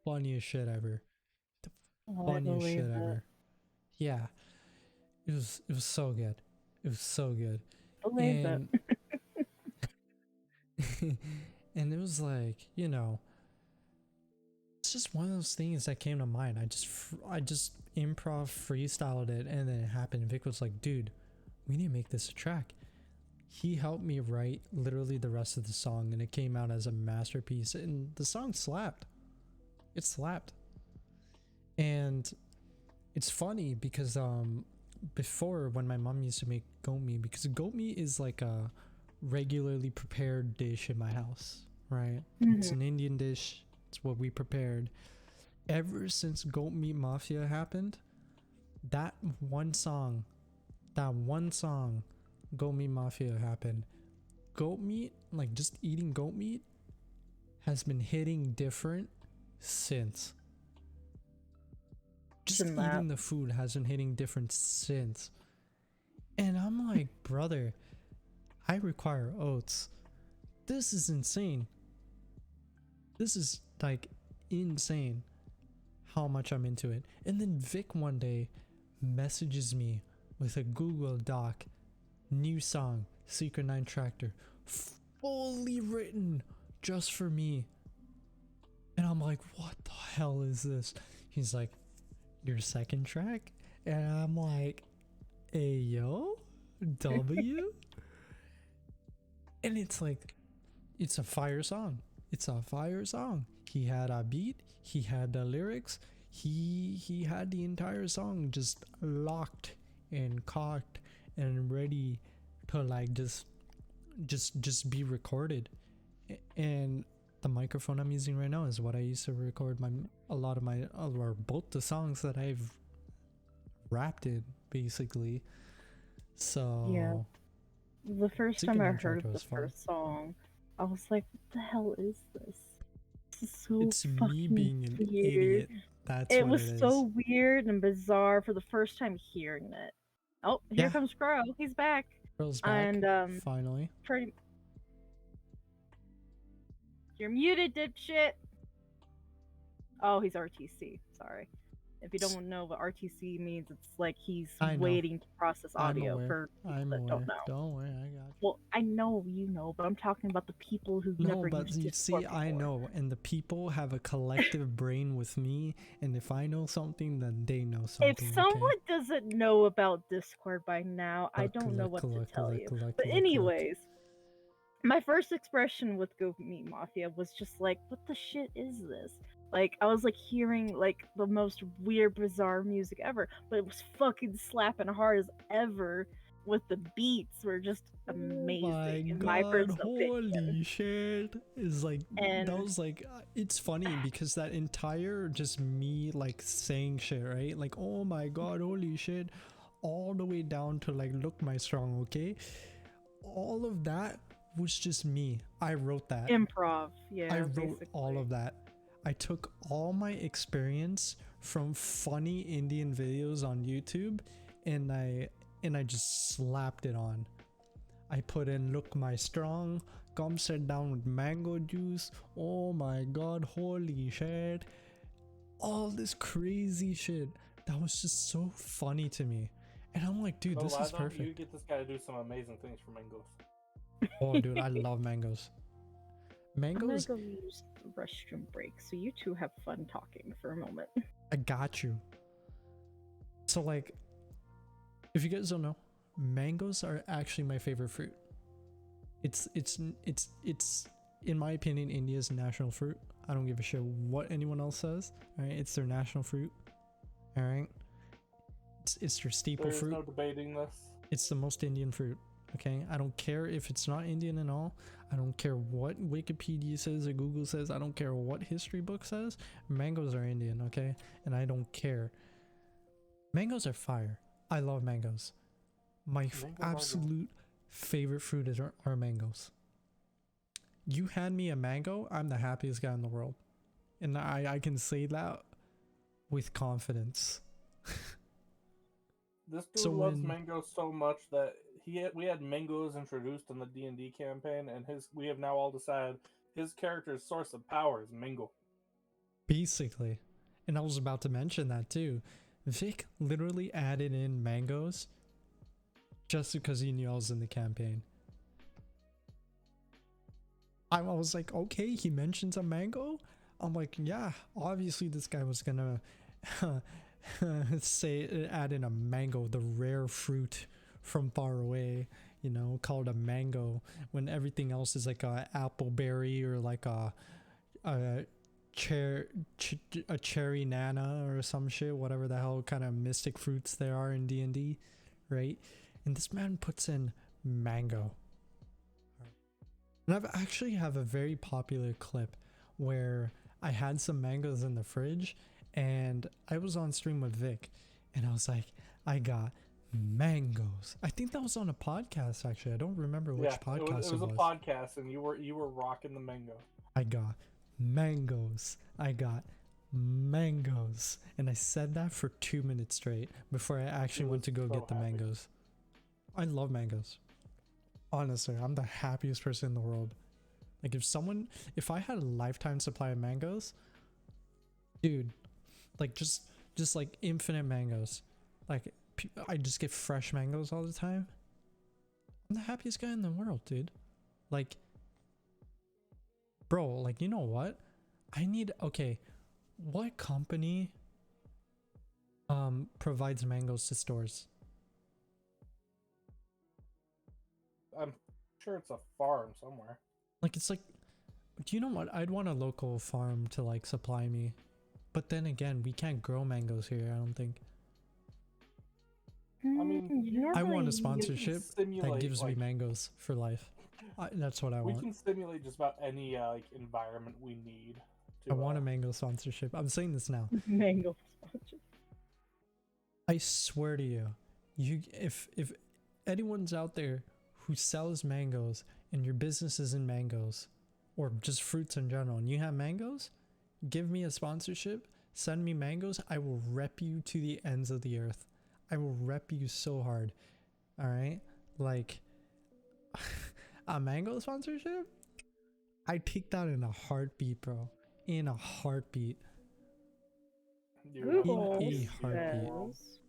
funniest shit ever. The funniest shit ever. Yeah, it was so good. It was so good. And and it was like, you know, it's just one of those things that came to mind. I just improv freestyled it, and then it happened. Vic was like, dude, we need to make this a track. He helped me write literally the rest of the song, and it came out as a masterpiece, and the song slapped. It slapped. And it's funny because before, when my mom used to make goat meat, because goat meat is like a regularly prepared dish in my house, right? It's an Indian dish. It's what we prepared. Ever since Goat Meat Mafia happened, that one song, Goat Meat Mafia happened. Goat meat, like just eating goat meat, has been hitting different since. Just eating the food has been hitting different since. And I'm like, brother, I require oats. This is insane. This is like insane how much I'm into it. And then Vic one day messages me with a Google Doc, new song, Secret 9 Tractor, fully written just for me. And I'm like, what the hell is this? He's like, your second track? And I'm like, Ayo, W? And it's like, it's a fire song. It's a fire song. He had a beat, he had the lyrics, he had the entire song just locked and cocked and ready to like just be recorded. And the microphone I'm using right now is what I used to record both the songs that I've rapped in, basically. So yeah, the first time I heard the first song, I was like, what the hell is this? This is so it's me being an idiot. That's it was so weird and bizarre for the first time hearing it. Oh, here comes Crow. He's back. Crow's back. And finally. You're muted, dipshit. Oh, he's RTC. Sorry. If you don't know what RTC means, it's like he's waiting to process audio for people that don't know. Don't worry, I got you. Well, I know you know, but I'm talking about the people who never used Discord see, before. I know, and the people have a collective brain with me, and if I know something, then they know something. If someone doesn't know about Discord by now, I don't know what to tell you. But anyways, my first expression with Goat Meat Mafia was just like, what the shit is this? Like, I was like hearing like the most weird, bizarre music ever, but it was fucking slapping hard as ever. with the beats were just amazing. Oh my in god, my personal holy opinion. shit. Is like And that was like it's funny because that entire just me like saying shit, right? Like, oh my god, holy shit, all the way down to like look my strong, okay? All of that was just me. I wrote that. improv, yeah. I wrote basically. all of that. I took all my experience from funny Indian videos on YouTube and I just slapped it on. I put in look my strong, come sit down with mango juice. Oh my god, holy shit. All this crazy shit. That was just so funny to me. And I'm like, dude, this is perfect. You get this guy to do some amazing things for mangoes. Oh, dude, I love mangoes. Mangoes. I'm gonna go use the restroom break, so you two have fun talking for a moment. I got you. So, like, if you guys don't know, mangoes are actually my favorite fruit. It's in my opinion India's national fruit. I don't give a shit what anyone else says. All right, it's their national fruit. All right, it's their staple fruit. There's no debating this. It's the most Indian fruit. Okay, I don't care if it's not Indian at all. I don't care what Wikipedia says or Google says. I don't care what history book says. Mangoes are Indian, okay? And I don't care. Mangoes are fire. I love mangoes. My absolute favorite fruit are mangoes. You hand me a mango, I'm the happiest guy in the world. And I can say that with confidence. This dude loves mangoes so much that we had mangoes introduced in the D&D campaign, and we have now all decided his character's source of power is mango. Basically. And I was about to mention that too. Vic literally added in mangoes just because he knew I was in the campaign. I was like, okay, he mentions a mango? I'm like, yeah, obviously this guy was gonna add in a mango, the rare fruit from far away, you know, called a mango, when everything else is like a appleberry or like a cherry nana or some shit, whatever the hell kind of mystic fruits there are in D&D, right? And this man puts in mango. And I've actually have a very popular clip where I had some mangoes in the fridge and I was on stream with Vic and I was like, I got mangoes. I think that was on a podcast actually. I don't remember which podcast it was. A podcast and you were rocking the mango. I got mangoes. I got mangoes. And I said that for 2 minutes straight before I actually went to go get the mangoes. I love mangoes. Honestly, I'm the happiest person in the world. Like if I had a lifetime supply of mangoes, dude, like just like infinite mangoes, like I just get fresh mangoes all the time. I'm the happiest guy in the world, dude. Like, bro, like, you know what? Okay, what company provides mangoes to stores? I'm sure it's a farm somewhere. Like, it's like, do you know what? I'd want a local farm to like supply me. But then again, we can't grow mangoes here, I don't think. I mean, I want a sponsorship that gives me mangoes for life. That's what I want. We can simulate just about any like environment we need. I want a mango sponsorship. I'm saying this now. Mango sponsorship. I swear to you, if anyone's out there who sells mangoes and your business is in mangoes or just fruits in general and you have mangoes, give me a sponsorship, send me mangoes. I will rep you to the ends of the earth. I will rep you so hard. All right, like a mango sponsorship, I take that in a heartbeat, bro. In a heartbeat. Google says,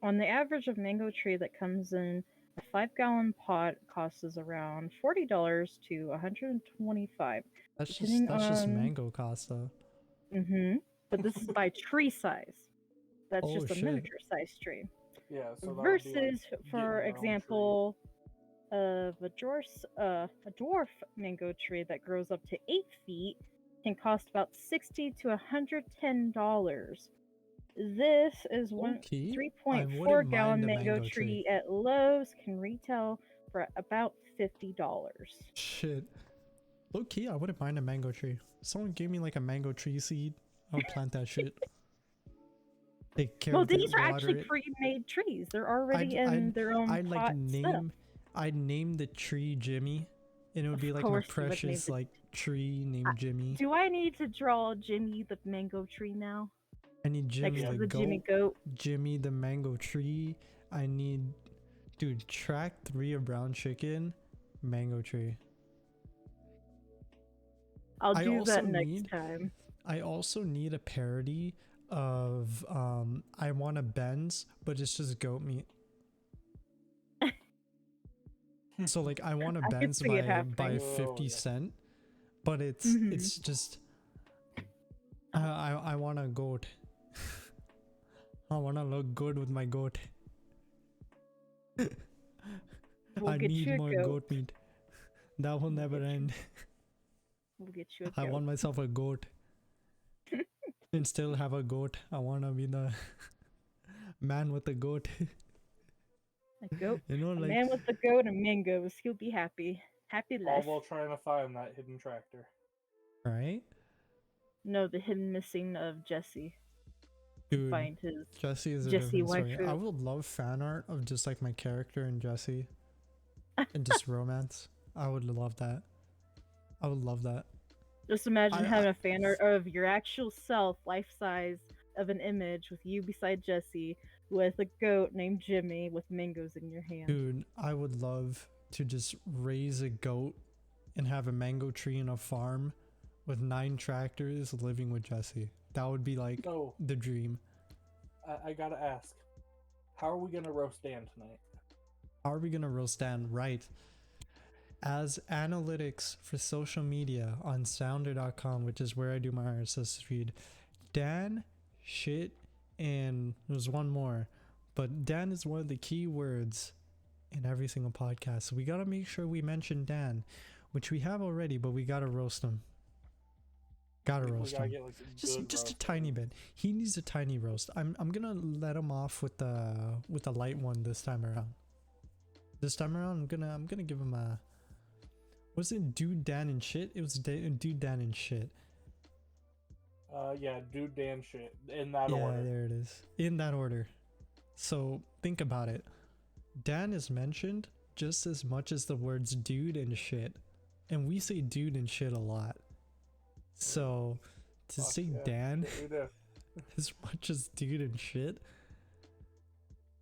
on the average of mango tree that comes in a 5-gallon pot costs around $40 to $125. That's just mango cost though. But this is by tree size. That's just a miniature size tree. Yeah. So versus, like for example, a dwarf mango tree that grows up to 8 feet can cost about $60 to $110. This is Okay, 3.4 gallon mango tree at Lowe's, can retail for about $50. Shit. Low key, I wouldn't mind a mango tree. Someone gave me like a mango tree seed. I would plant that shit. Take care Well, of it, these are water actually it. pre-made trees. They're already in their own I'd like pot stuff. I'd name the tree Jimmy, and it would be like my precious like tree named Jimmy. Do I need to draw Jimmy the mango tree now? I need Jimmy the goat. Jimmy goat. Jimmy the mango tree. I need, dude, track 3 of brown chicken, mango tree. I'll do that next time. I also need a parody of I want a Benz, but it's just goat meat. So like I want a Benz by 50 cent, but it's just I want a goat. I want to look good with my goat. I need more goat meat. That will never end. We'll get you a goat. I want myself a goat. And still have a goat. I want to be the man with the goat. A goat? You know, a like, man with the goat and mangoes. He'll be happy. Happy life. All while trying to find that hidden tractor. Right? No, the hidden missing of Jesse. Dude, find his Jesse is a different story. I would love fan art of just like my character and Jesse. And just romance. I would love that. I would love that. Just imagine having a fan art of your actual self, life size, of an image with you beside Jesse, with a goat named Jimmy with mangoes in your hand. Dude, I would love to just raise a goat and have a mango tree in a farm with 9 tractors living with Jesse. That would be like the dream. I gotta ask, how are we gonna roast Dan tonight? How are we gonna roast Dan? Right. As analytics for social media on sounder.com, which is where I do my RSS feed, Dan, shit, and there's one more, but Dan is one of the key words in every single podcast. So we gotta make sure we mention Dan, which we have already, but we gotta roast him. Gotta roast him. Just a tiny bit. He needs a tiny roast. I'm gonna let him off with the light one this time around. This time around, I'm gonna give him a. Was it Dude Dan and Shit? It was Dude Dan and Shit. Yeah, Dude Dan Shit in that order. Yeah, there it is. In that order. So think about it. Dan is mentioned just as much as the words dude and shit, and we say dude and shit a lot. So to say Dan as much as dude and shit,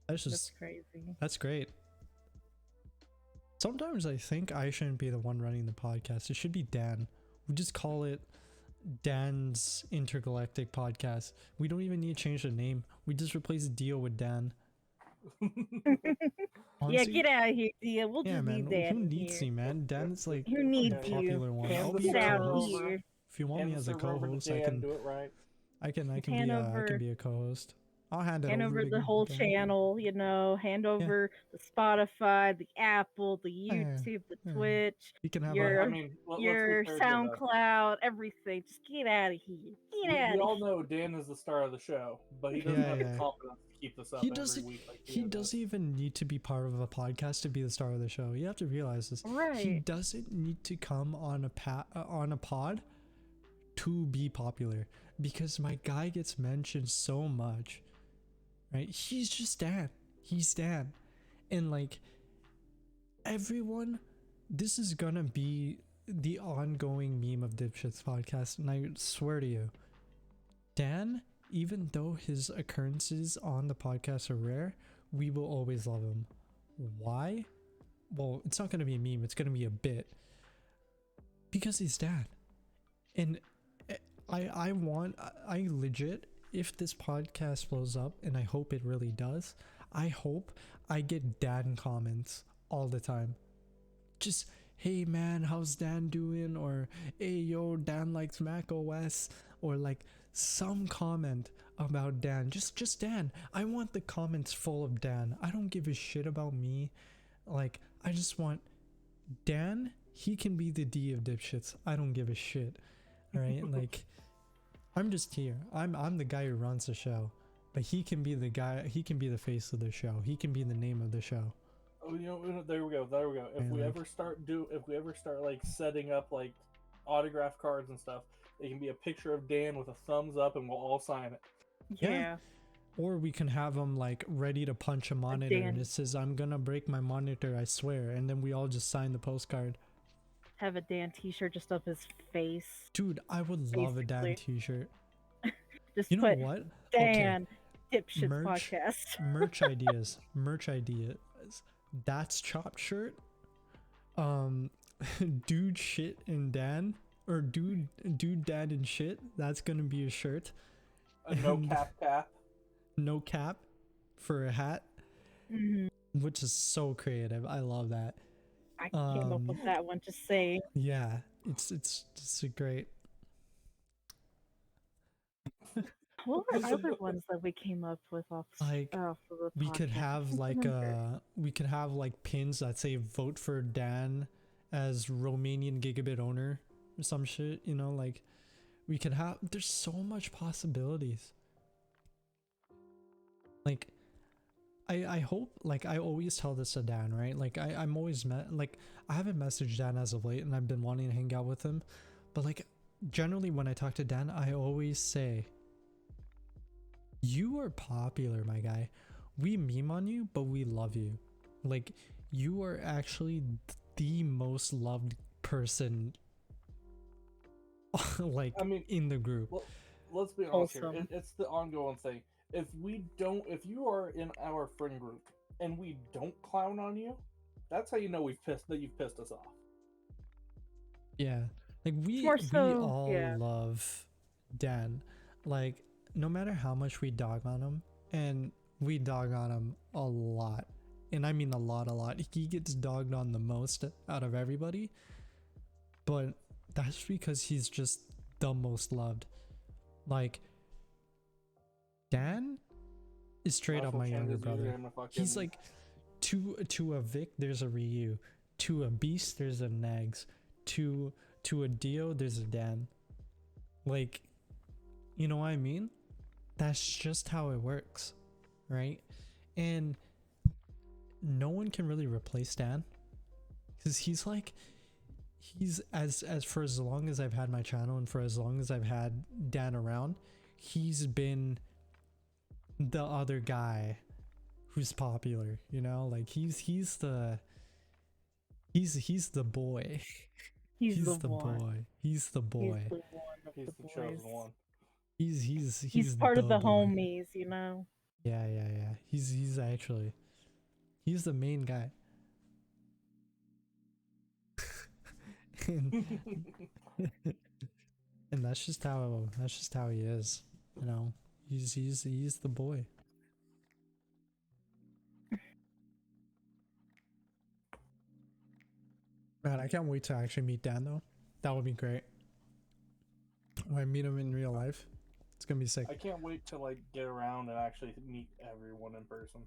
that's crazy. That's great. Sometimes I think I shouldn't be the one running the podcast. It should be Dan. We just call it Dan's Intergalactic Podcast. We don't even need to change the name. We just replace Dio with Dan. Honestly, yeah, get out of here, Dio. We'll just leave Dan. Who needs me, man? Dan's like who needs the popular one. I'll be get out of here. If you want me as a co-host, I can do it right. I can be a co-host. I'll hand over the whole channel, you know, hand over the Spotify, the Apple, the YouTube, the Twitch, you can have your SoundCloud, everything. Just get out of here. Get out of here. We all know Dan is the star of the show, but he doesn't have the confidence to keep this up every week. He doesn't even need to be part of a podcast to be the star of the show. You have to realize this. Right. He doesn't need to come on a pod to be popular, because my guy gets mentioned so much. Right, he's just Dan. He's Dan, and like everyone, this is gonna be the ongoing meme of D.I.P.S.H.I.T.S podcast. And I swear to you, Dan, even though his occurrences on the podcast are rare, we will always love him. Why? Well, it's not gonna be a meme. It's gonna be a bit, because he's Dan, and I legit. If this podcast blows up, and I hope it really does, I hope I get Dan comments all the time. Just, hey man, how's Dan doing? Or, hey yo, Dan likes Mac OS. Or like some comment about Dan. Just Dan. I want the comments full of Dan. I don't give a shit about me. Like, I just want Dan. He can be the D of dipshits. I don't give a shit. All right, like. I'm just here. I'm the guy who runs the show. but he can be the guy. He can be the face of the show. He can be the name of the show. Oh, there we go. There we go. If we ever start like setting up like autograph cards and stuff, it can be a picture of Dan with a thumbs up, and we'll all sign it. Yeah. Or we can have him like ready to punch a monitor, and it says, "I'm gonna break my monitor, I swear," and then we all just sign the postcard. Have a Dan T-shirt just of his face. Dude, I would love a Dan T-shirt. Just you know what? Dan Dipshits podcast. merch ideas. Merch ideas. That's Chopped shirt. Dude shit and Dan, or dude dad and shit. That's gonna be a shirt. A no cap. No cap for a hat, which is so creative. I love that. I came up with that one. Just saying. Yeah, it's a great. What were other ones that we came up with off? Like we could have like pins that say "Vote for Dan" as Romanian gigabit owner or some shit. You know, like we could have. There's so much possibilities. Like, I hope, like, I always tell this to Dan, right? Like, I'm always I haven't messaged Dan as of late, and I've been wanting to hang out with him, but like, generally when I talk to Dan, I always say, you are popular, my guy. We meme on you, but we love you. Like, you are actually the most loved person, like, in the group. Let's be honest here. It's the ongoing thing. If you are in our friend group and we don't clown on you, that's how you know you've pissed us off. Yeah, like we all love Dan. Like, no matter how much we dog on him, and we dog on him a lot, and I mean a lot. He gets dogged on the most out of everybody, but that's because he's just the most loved. Like, Dan is straight up my younger brother. He's like, to a Vic there's a Ryu, to a Beast there's a Nags, to a Dio there's a Dan. Like, you know what I mean? That's just how it works, right? And no one can really replace Dan, because he's as for as long as I've had my channel and for as long as I've had Dan around, he's been the other guy who's popular, you know? Like, he's the boy. He's the boy. He's the boy. He's the chosen one. He's part of the boy. homies, you know. Yeah. He's the main guy. and that's just how he is, you know. He's the boy. Man, I can't wait to actually meet Dan though. That would be great. When I meet him in real life, it's gonna be sick. I can't wait to like get around and actually meet everyone in person.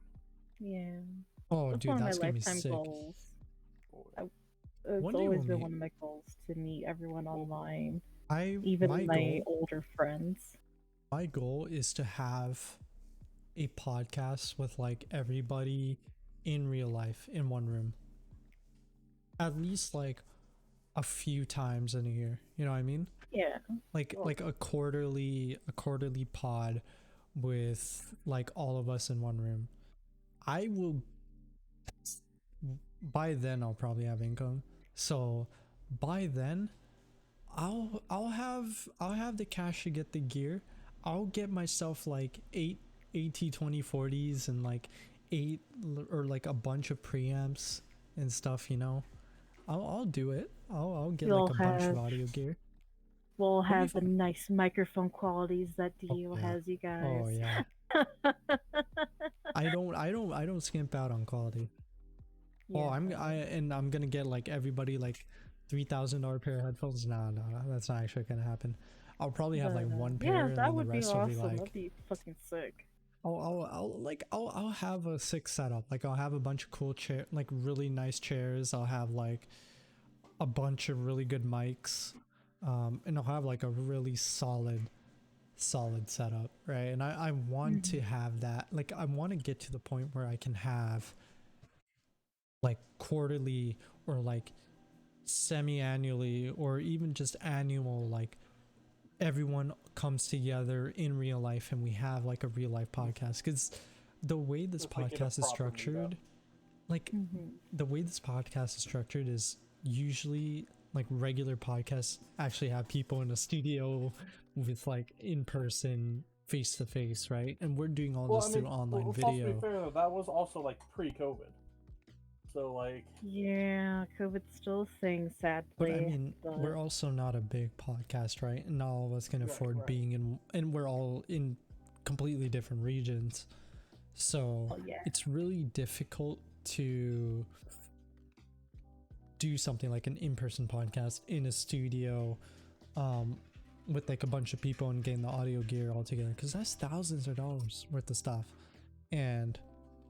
Yeah. Oh, dude, that's gonna be sick. Goals. It's always been one of my goals to meet everyone online. Even my older friends. My goal is to have a podcast with like everybody in real life in one room. At least like a few times in a year. You know what I mean? Yeah. Like a quarterly pod with like all of us in one room. I will, by then I'll probably have income. So by then I'll have the cash to get the gear. I'll get myself like 8 AT2040s and like 8 or like a bunch of preamps and stuff, you know. I'll do it. I'll get like a bunch of audio gear. We'll have the nice microphone qualities that Dio has, you guys. Oh yeah. I don't skimp out on quality. Yeah. Oh, I'm gonna get like everybody like $3,000 pair of headphones. No, that's not actually gonna happen. I'll probably have like one pair, and then the rest will be like. That'd be fucking sick. I'll have a sick setup. Like, I'll have a bunch of cool like really nice chairs. I'll have like a bunch of really good mics, and I'll have like a really solid solid setup, right? And I want to have that. Like, I want to get to the point where I can have like quarterly or like semi-annually or even just annual, like everyone comes together in real life and we have like a real life podcast. Because the way this podcast is structured, like the way this podcast is structured is usually like regular podcasts actually have people in a studio with like in person, face to face, right? And we're doing all this through online video. To be fair, though, that was also like pre-COVID. So like, yeah, COVID's still a thing, sadly. But I mean, we're also not a big podcast, right? And not all of us can afford being in, and we're all in completely different regions. So it's really difficult to do something like an in-person podcast in a studio with like a bunch of people and getting the audio gear all together, because that's thousands of dollars worth of stuff, and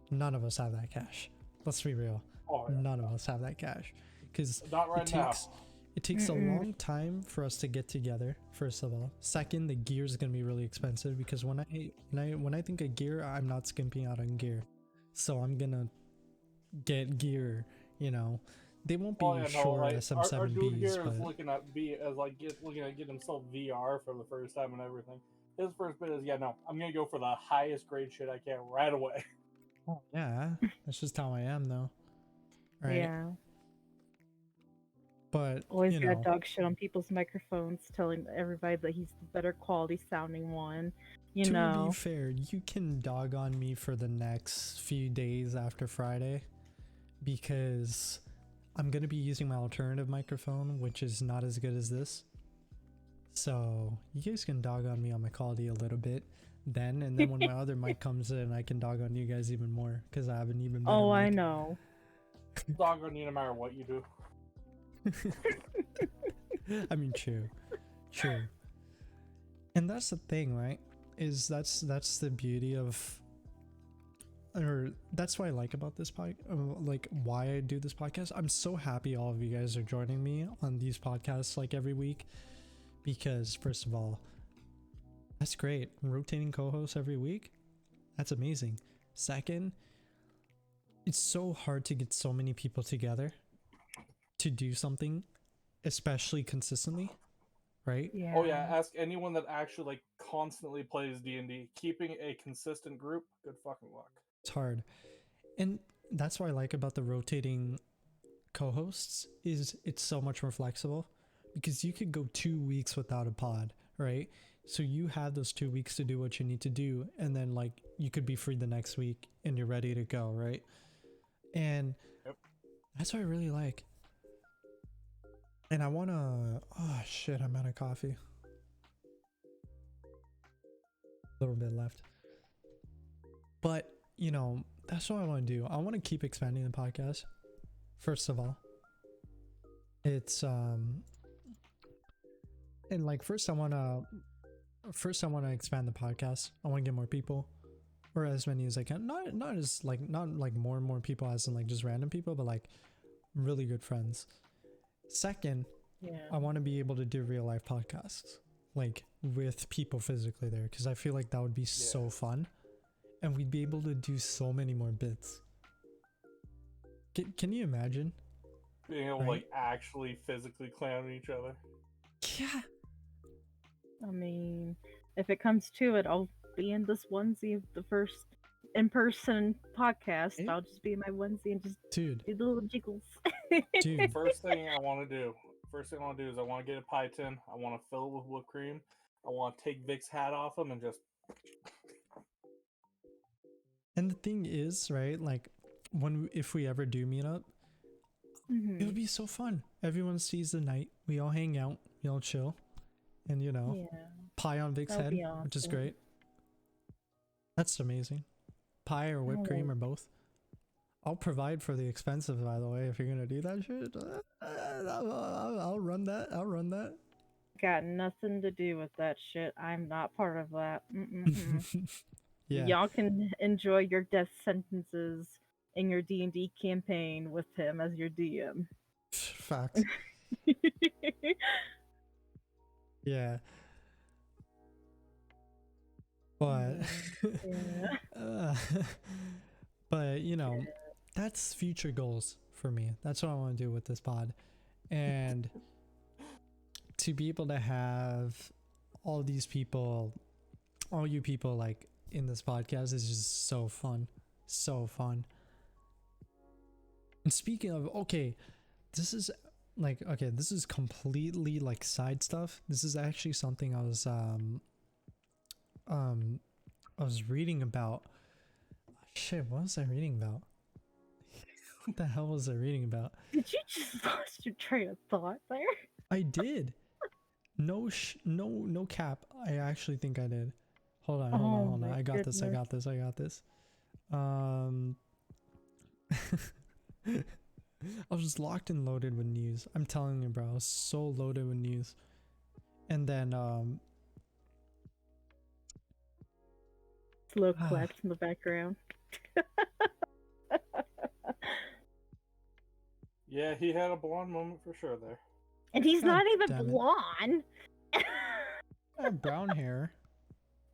none of us have that cash. Let's be real. None of us have that cash, because it takes a long time for us to get together, first of all. Second, the gear is going to be really expensive, because when I think of gear, I'm not skimping out on gear. So I'm going to get gear, you know. They won't be SM7Bs. Our dude here is looking at getting himself VR for the first time and everything. His first bit is, I'm going to go for the highest grade shit I can right away. Oh, yeah, that's just how I am, though. Right? Yeah. But always got dog shit on people's microphones, telling everybody that he's the better quality sounding one. To be fair, you can dog on me for the next few days after Friday, because I'm gonna be using my alternative microphone, which is not as good as this. So you guys can dog on me on my quality a little bit then, and then when my other mic comes in, I can dog on you guys even more, because I have an even better mic. I know. Dog on you no matter what you do. I mean, true. And that's the thing, right? Is that's the beauty of, or that's what I like about this like why I do this podcast. I'm so happy all of you guys are joining me on these podcasts like every week, because first of all, that's great. Rotating co-hosts every week, that's amazing. Second, it's so hard to get so many people together to do something, especially consistently, right? Yeah. Oh yeah, ask anyone that actually like constantly plays D&D. Keeping a consistent group, good fucking luck. It's hard. And that's what I like about the rotating co-hosts, is it's so much more flexible, because you could go 2 weeks without a pod, right? So you have those 2 weeks to do what you need to do, and then like you could be free the next week and you're ready to go, right? And that's what I really like. And I wanna, oh shit, I'm out of coffee. A little bit left. But, that's what I want to do. I want to keep expanding the podcast. First of all, it's and like first I want to expand the podcast. I want to get more people, or as many as I can. Not like more and more people as in like just random people, but like really good friends. Second, I want to be able to do real life podcasts, like with people physically there, because I feel like that would be so fun, and we'd be able to do so many more bits. Can you imagine being able to like actually physically clown each other? Yeah. I mean, if it comes to it, I'll be in this onesie of the first in-person podcast. I'll just be in my onesie and just do the little jiggles. Dude. First thing I want to do is I want to get a pie tin. I want to fill it with whipped cream. I want to take Vic's hat off him and just. And the thing is, right? Like, if we ever do meet up, it would be so fun. Everyone sees the night. We all hang out. We all chill, and pie on Vic's head, which is great. That's amazing. Pie or whipped cream or both. I'll provide for the expensive, by the way, if you're gonna do that shit. I'll run that. Got nothing to do with that shit. I'm not part of that. Yeah. Y'all can enjoy your death sentences in your D&D campaign with him as your DM. Facts. Yeah. But Yeah. but you know, that's future goals for me. That's what I want to do with this pod. And to be able to have all these people, all you people like in this podcast is just so fun. So fun. And speaking of, okay, this is this is completely like side stuff. This is actually something I was reading about. Shit, what was I reading about? What the hell was I reading about? Did you just lost your train of thought there? I did. No cap. I actually think I did. Hold on. I got this. I was locked and loaded with news. I'm telling you, bro. I was so loaded with news. And then slow claps in the background. Yeah, he had a blonde moment for sure there. And he's not even blonde. I have brown hair.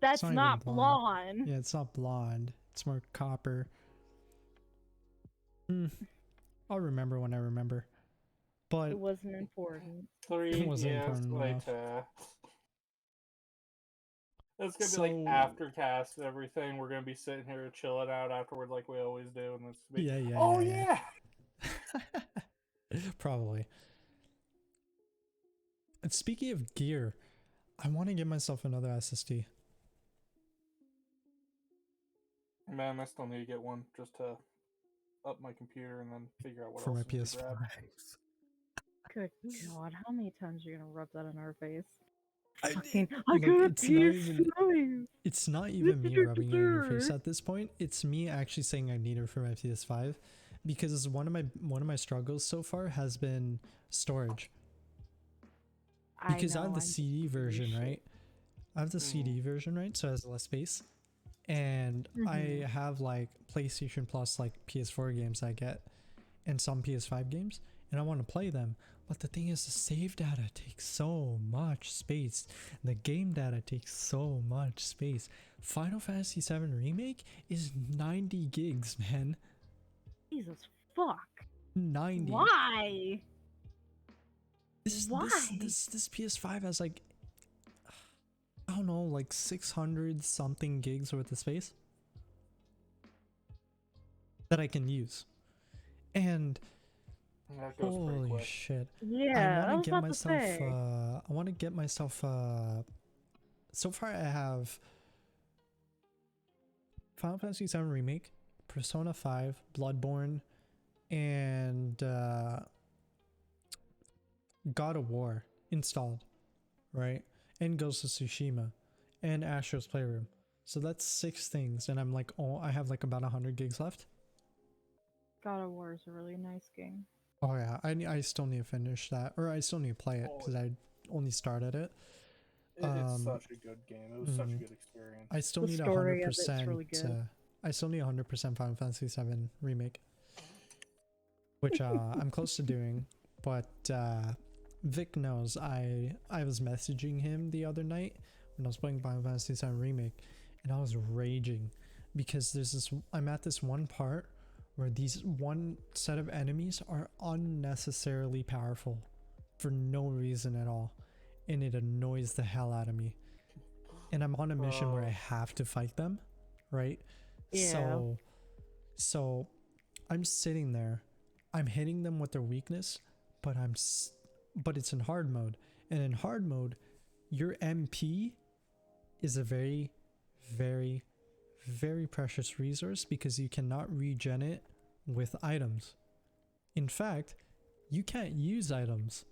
That's not blonde. Yeah, it's not blonde. It's more copper. I'll remember when I remember. But it wasn't important. 3 years later. That's gonna be like after cast and everything. We're gonna be sitting here chilling out afterward like we always do, and it's be, yeah. Probably. And speaking of gear, I want to get myself another SSD. Man, I still need to get one just to up my computer and then figure out what for else my to PS5. grab. Good God, how many times are you gonna rub that in our face? I got a PS5. It's not even me rubbing it in your face at this point. It's me actually saying I need it for my PS5, because one of my struggles so far has been storage. Because I have the CD version, right? I have the CD version, right? So it has less space. And I have like PlayStation Plus, like PS4 games I get, and some PS5 games, and I want to play them. But the thing is, the save data takes so much space. The game data takes so much space. Final Fantasy VII Remake is 90 gigs, man. Jesus fuck. 90. Why? This PS5 has like, I don't know, like 600 something gigs worth of space that I can use. And holy shit. Yeah, I want to get myself so far I have Final Fantasy VII Remake, Persona 5, Bloodborne, and God of War installed, right? And Ghost of Tsushima and Astro's Playroom. So that's 6 things, and I'm like, oh, I have like about 100 gigs left. God of War is a really nice game. Oh yeah, I still need to finish that, or I still need to play it because I only started it. It's such a good game. It was such a good experience. I still need 100%. Really I still need 100% Final Fantasy VII Remake, which I'm close to doing. But Vic knows I was messaging him the other night when I was playing Final Fantasy VII Remake, and I was raging because I'm at this one part where these one set of enemies are unnecessarily powerful for no reason at all, and it annoys the hell out of me. And I'm on a mission where I have to fight them, right? Yeah. So I'm sitting there, I'm hitting them with their weakness, but it's in hard mode, and in hard mode, your MP is a very, very, very precious resource because you cannot regen it with items. In fact, you can't use items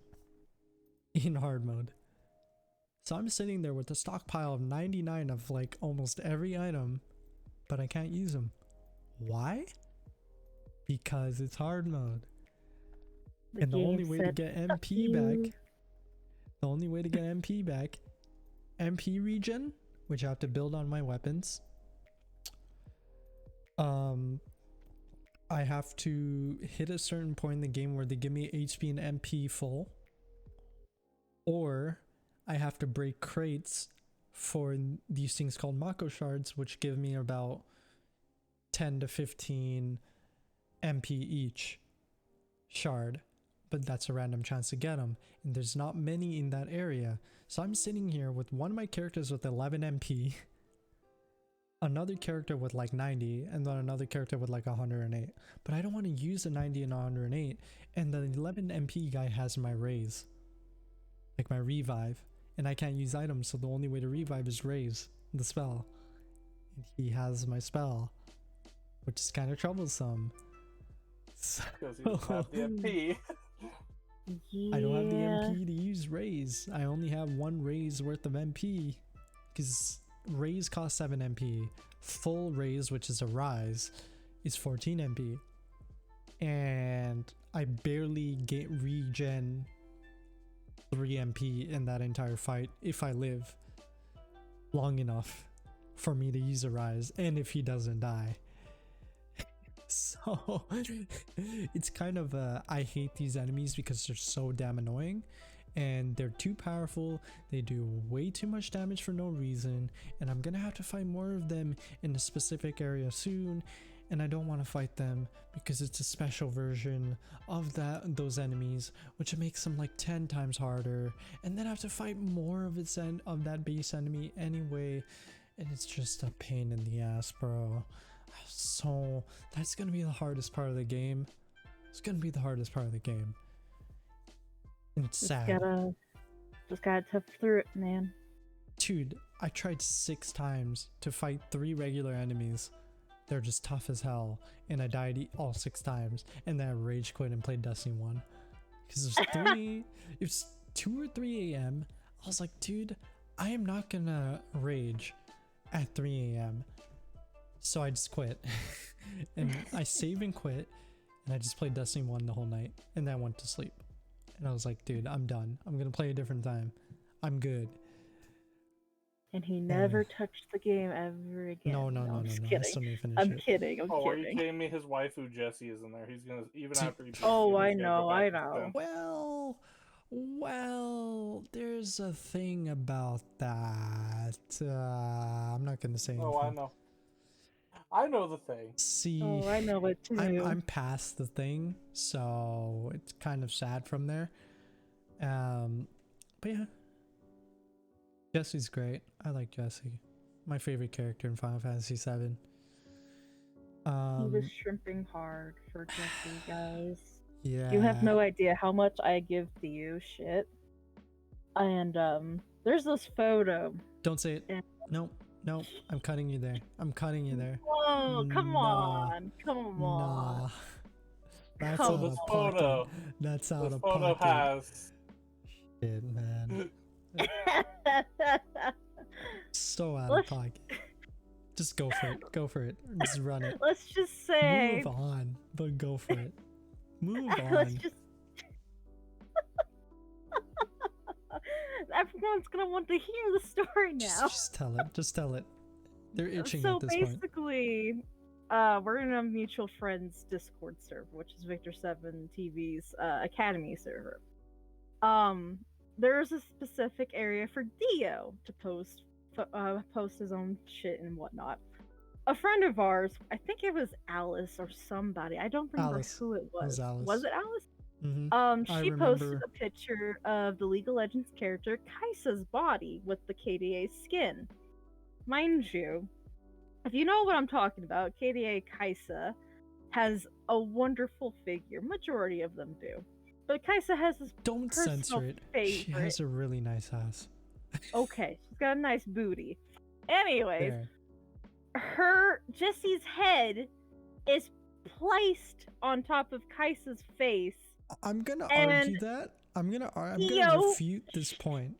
in hard mode. So I'm sitting there with a stockpile of 99 of like almost every item, but I can't use them. Why? Because it's hard mode. And the only way to get MP back, MP regen, which I have to build on my weapons. I have to hit a certain point in the game where they give me HP and MP full, or I have to break crates for these things called Mako shards, which give me about 10 to 15 MP each shard, but that's a random chance to get them, and there's not many in that area. So I'm sitting here with one of my characters with 11 MP, another character with like 90, and then another character with like 108. But I don't want to use the 90 and 108, and the 11 MP guy has my raise, like my revive, and I can't use items, so the only way to revive is raise the spell. And he has my spell, which is kind of troublesome. Because you don't have the MP. Yeah. I don't have the MP to use raise. I only have one raise worth of MP, because raise costs 7 MP. Full raise, which is a rise, is 14 MP. And I barely get regen 3 MP in that entire fight if I live long enough for me to use a rise, and if he doesn't die. So it's kind of I hate these enemies because they're so damn annoying and they're too powerful. They do way too much damage for no reason, and I'm gonna have to fight more of them in a specific area soon, and I don't want to fight them because it's a special version of those enemies, which makes them like 10 times harder, and then I have to fight more of that base enemy anyway, and it's just a pain in the ass, bro. So that's gonna be the hardest part of the game. It's gonna be the hardest part of the game. And it's sad. Just gotta tough through it, man. Dude, I tried 6 times to fight 3 regular enemies. They're just tough as hell, and I died all 6 times, and then I rage quit and played Destiny 1. Because it was 2 or 3 a.m. I was like, dude, I am not gonna rage at 3 a.m. So I just quit. And I save and quit, and I just played Destiny 1 the whole night, and then I went to sleep. And I was like, dude, I'm done. I'm gonna play a different time. I'm good. And he never touched the game ever again. No. I'm kidding. I'm kidding. Are you kidding me? His waifu Jessie is in there. He's gonna after he. Oh, I know. Well, there's a thing about that. I'm not gonna say anything. Oh, I know the thing. See, oh, I know it too. I'm past the thing, so it's kind of sad from there. But yeah, Jessie's great. I like Jessie. My favorite character in Final Fantasy VII. He was shrimping hard for Jessie, guys. Yeah. You have no idea how much I give to you, shit. And there's this photo. Don't say it. No, I'm cutting you there. Whoa, come on. Nah. That's so out this of photo. pocket. That's out of photo pocket. has. Shit, man. So out of pocket. Just go for it. Just run it. Let's just say. Move on, but go for it. Move on. Let's just. Everyone's gonna want to hear the story now. Just tell it. They're itching so at this point. So basically, we're in a mutual friends Discord server, which is Victor 7 TV's Academy server. There's a specific area for Dio to post his own shit and whatnot. A friend of ours, I think it was Alice or somebody, I don't remember who it was. Was it Alice? Mm-hmm. She posted a picture of the League of Legends character Kai'Sa's body with the KDA skin. Mind you, if you know what I'm talking about, KDA Kai'Sa has a wonderful figure. Majority of them do. But Kai'Sa has this Don't censor it. Favorite. She has a really nice ass. Okay, she's got a nice booty. Anyways, there. Jessie's head is placed on top of Kai'Sa's face. I'm gonna argue that. I'm gonna refute this point.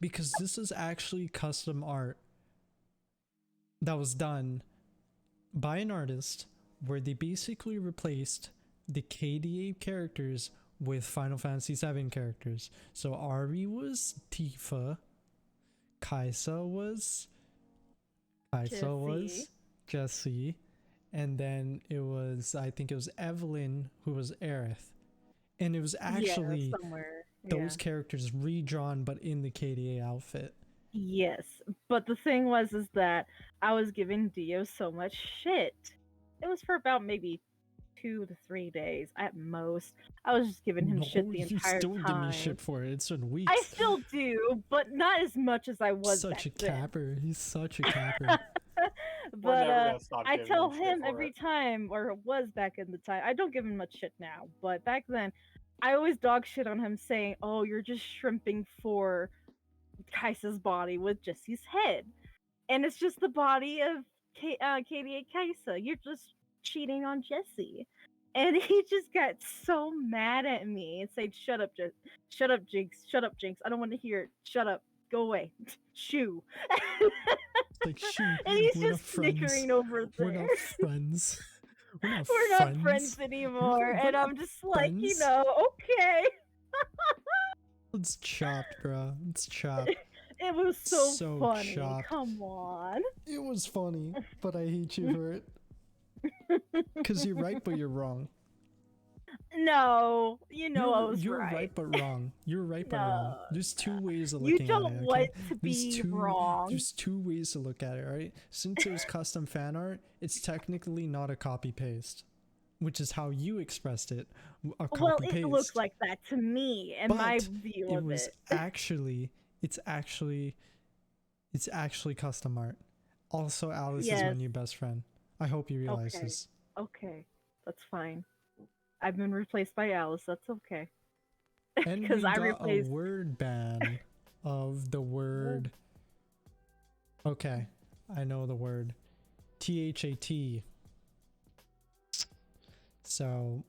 Because this is actually custom art that was done by an artist where they basically replaced the KDA characters with Final Fantasy VII characters. So Ari was Tifa, Kai'Sa was Jessie, and then I think it was Evelyn who was Aerith. And it was actually those characters redrawn but in the KDA outfit. Yes, but the thing was is that I was giving Dio so much shit. It was for about maybe 2 to 3 days at most. I was just giving him shit the entire you still give me time. shit for it. It's been weeks. I still do, but not as much as I was Such back a then. capper. He's such a capper. But I tell him every time, or it was back in the time. I don't give him much shit now, but back then, I always dog shit on him, saying, "Oh, you're just shrimping for Kaisa's body with Jesse's head, and it's just the body of Katie and Kaisa. You're just cheating on Jesse." And he just got so mad at me and said, "Shut up, shut up, Jinx. Shut up, Jinx. I don't want to hear it. Shut up. Go away. Shoo." Like, shoot, and he's we're just snickering over there. We're not friends. We're not friends anymore. And I'm just like, friends. Okay. It's chopped, bro. It's chopped. It was so funny. Chopped. Come on. It was funny, but I hate you for it. Because you're right, but you're wrong. No, I was you're right. right, but wrong. You're right, but wrong. There's two ways of You looking at it. don't want to be wrong. There's two ways to look at it, right? Since there's custom fan art, it's technically not a copy paste, which is how you expressed it. Well, it looks like that to me, and my view of it. It's actually custom art. Also, Alice is my new best friend. I hope you realize this. Okay, that's fine. I've been replaced by Alice. That's okay. And we got a word ban of the word. Okay, I know the word. T-H-A-T. So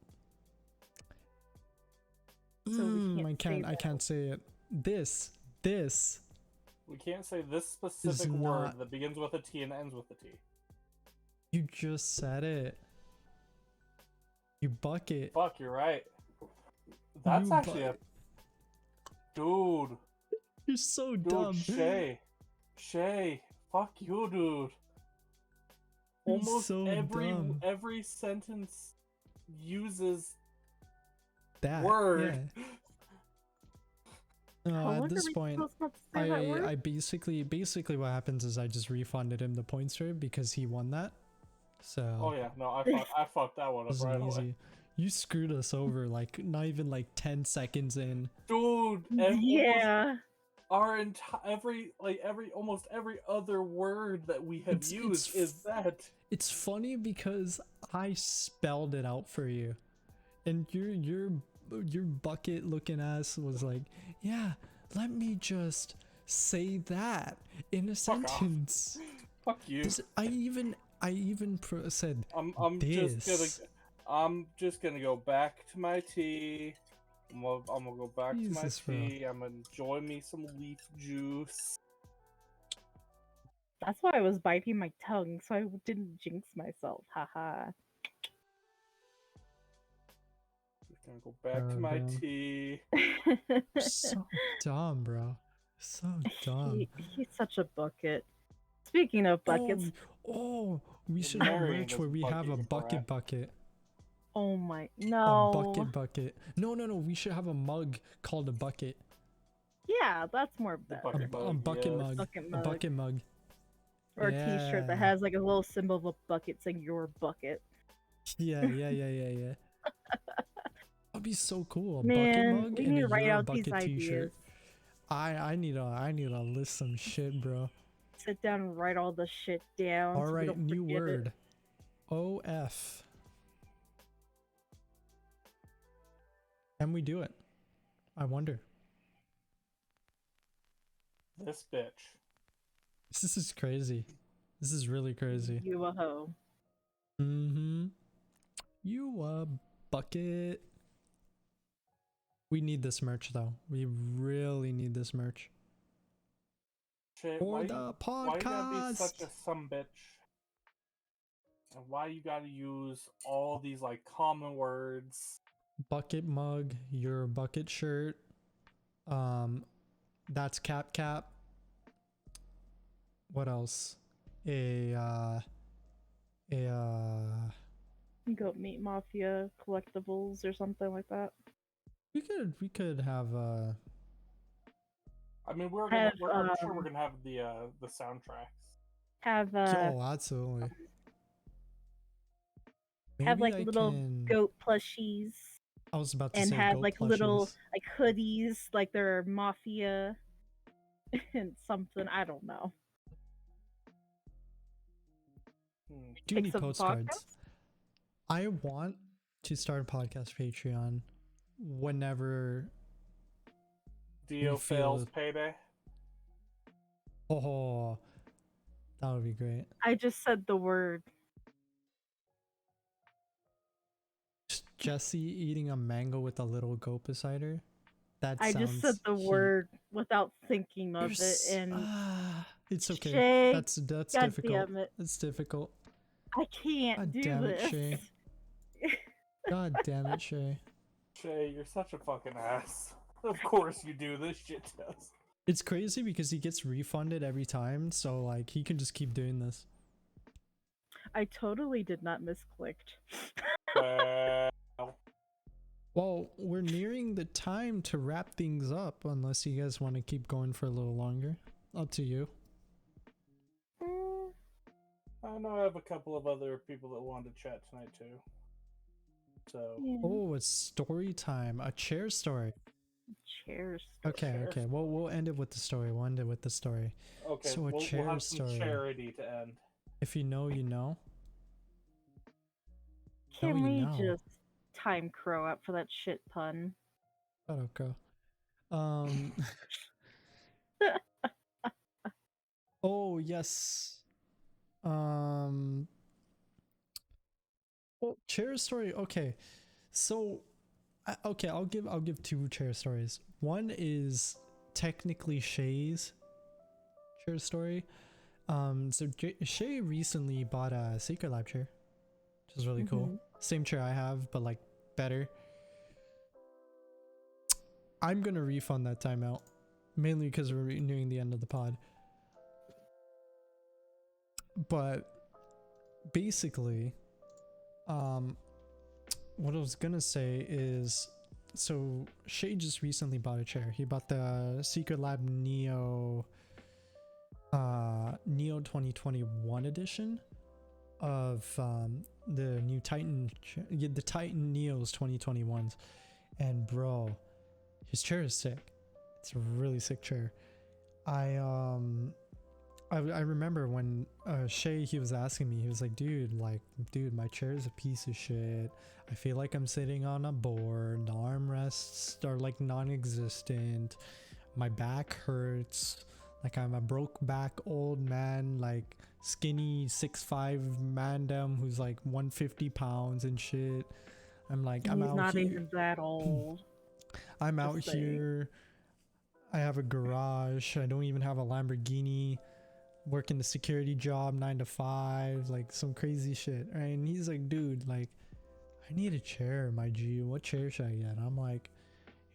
I can't say it. This. We can't say this specific word that begins with a T and ends with a T. You just said it. You bucket. Fuck, you're right. That's actually a... Dude. You're so dumb. Shay. Fuck you, dude. Almost every sentence uses that word. Yeah. At this point, I basically what happens is I just refunded him the points for it because he won that. So. Oh yeah, no, I fucked that one up right away. You screwed us over, like not even like 10 seconds in. Dude, yeah. Almost every other word that we have used is that. It's funny because I spelled it out for you, and your bucket looking ass was like, yeah, let me just say that in a sentence. Fuck you. I even said I'm just gonna go back to my tea. I'm gonna go back to my tea. I'm gonna enjoy me some leaf juice. That's why I was biting my tongue, so I didn't jinx myself. Haha. Just gonna go back to my tea. So dumb, bro. So dumb. He's such a bucket. Speaking of buckets. We should have merch where we have a bucket. Oh my, no. A bucket. No, we should have a mug called a bucket. Yeah, that's more better. A bucket mug. Or a t-shirt that has like a little symbol of a bucket saying your bucket. Yeah. That'd be so cool. Man, bucket mug we and need to write out bucket these ideas. I need to list some shit, bro. Sit down and write all the shit down. All right, new word. OF. Can we do it? I wonder. This bitch. This is crazy. This is really crazy. You a hoe. You a bucket. We need this merch though. We really need this merch. Shit, for the podcast. Why you gotta be such a sumbitch? And why you gotta use all these like common words? Bucket mug, your bucket shirt. That's cap. What else? Goat Meat Mafia collectibles or something like that. We could have I mean, I'm sure we're gonna have the soundtracks. Oh, absolutely. Maybe have like little goat plushies. I was about to and say have goat like plushies. Little like hoodies, like they're mafia and something. I don't know. Do need postcards. I want to start a podcast Patreon whenever Dio fails payday. Oh, that would be great. I just said the word. Jesse eating a mango with a little goat beside her. I just said the word without thinking of it, and it's okay. Shay, that's God difficult. Damn it. It's difficult. I can't do this. Shay. God damn it, Shay. Shay, you're such a fucking ass. Of course you do this shit to us. It's crazy because he gets refunded every time, so like he can just keep doing this. I totally did not misclicked. Well, we're nearing the time to wrap things up, unless you guys want to keep going for a little longer. Up to you. I know I have a couple of other people that want to chat tonight too. So. Oh, it's story time. A chair story. Okay. Well, we'll end it with the story. Okay. So we'll have some charity to end. If you know, you know. Can we just time Crow up for that shit pun? Shut up, Crow. Oh yes. Well, chair story. Okay, so I'll give two chair stories. One is technically Shay's chair story. So Shay recently bought a Secret Lab chair, which is really cool. Same chair I have, but like better. I'm gonna refund that timeout, mainly because we're nearing the end of the pod. But basically, what I was gonna say is, so Shay just recently bought a chair. He bought the Secret Lab Neo 2021 edition of the new Titan, the Titan Neos 2021s, and bro, his chair is sick. It's a really sick chair. I remember when Shay, he was asking me, he was like, dude, my chair is a piece of shit. I feel like I'm sitting on a board. The armrests are like non-existent. My back hurts. Like I'm a broke back old man, like skinny 6'5" mandem who's like 150 pounds and shit. I'm like, I'm out here. He's not even that old. I'm out here. I have a garage. I don't even have a Lamborghini. Working the security job 9 to 5, like some crazy shit, right? And he's like, dude, like, I need a chair, my G. What chair should I get? And I'm like,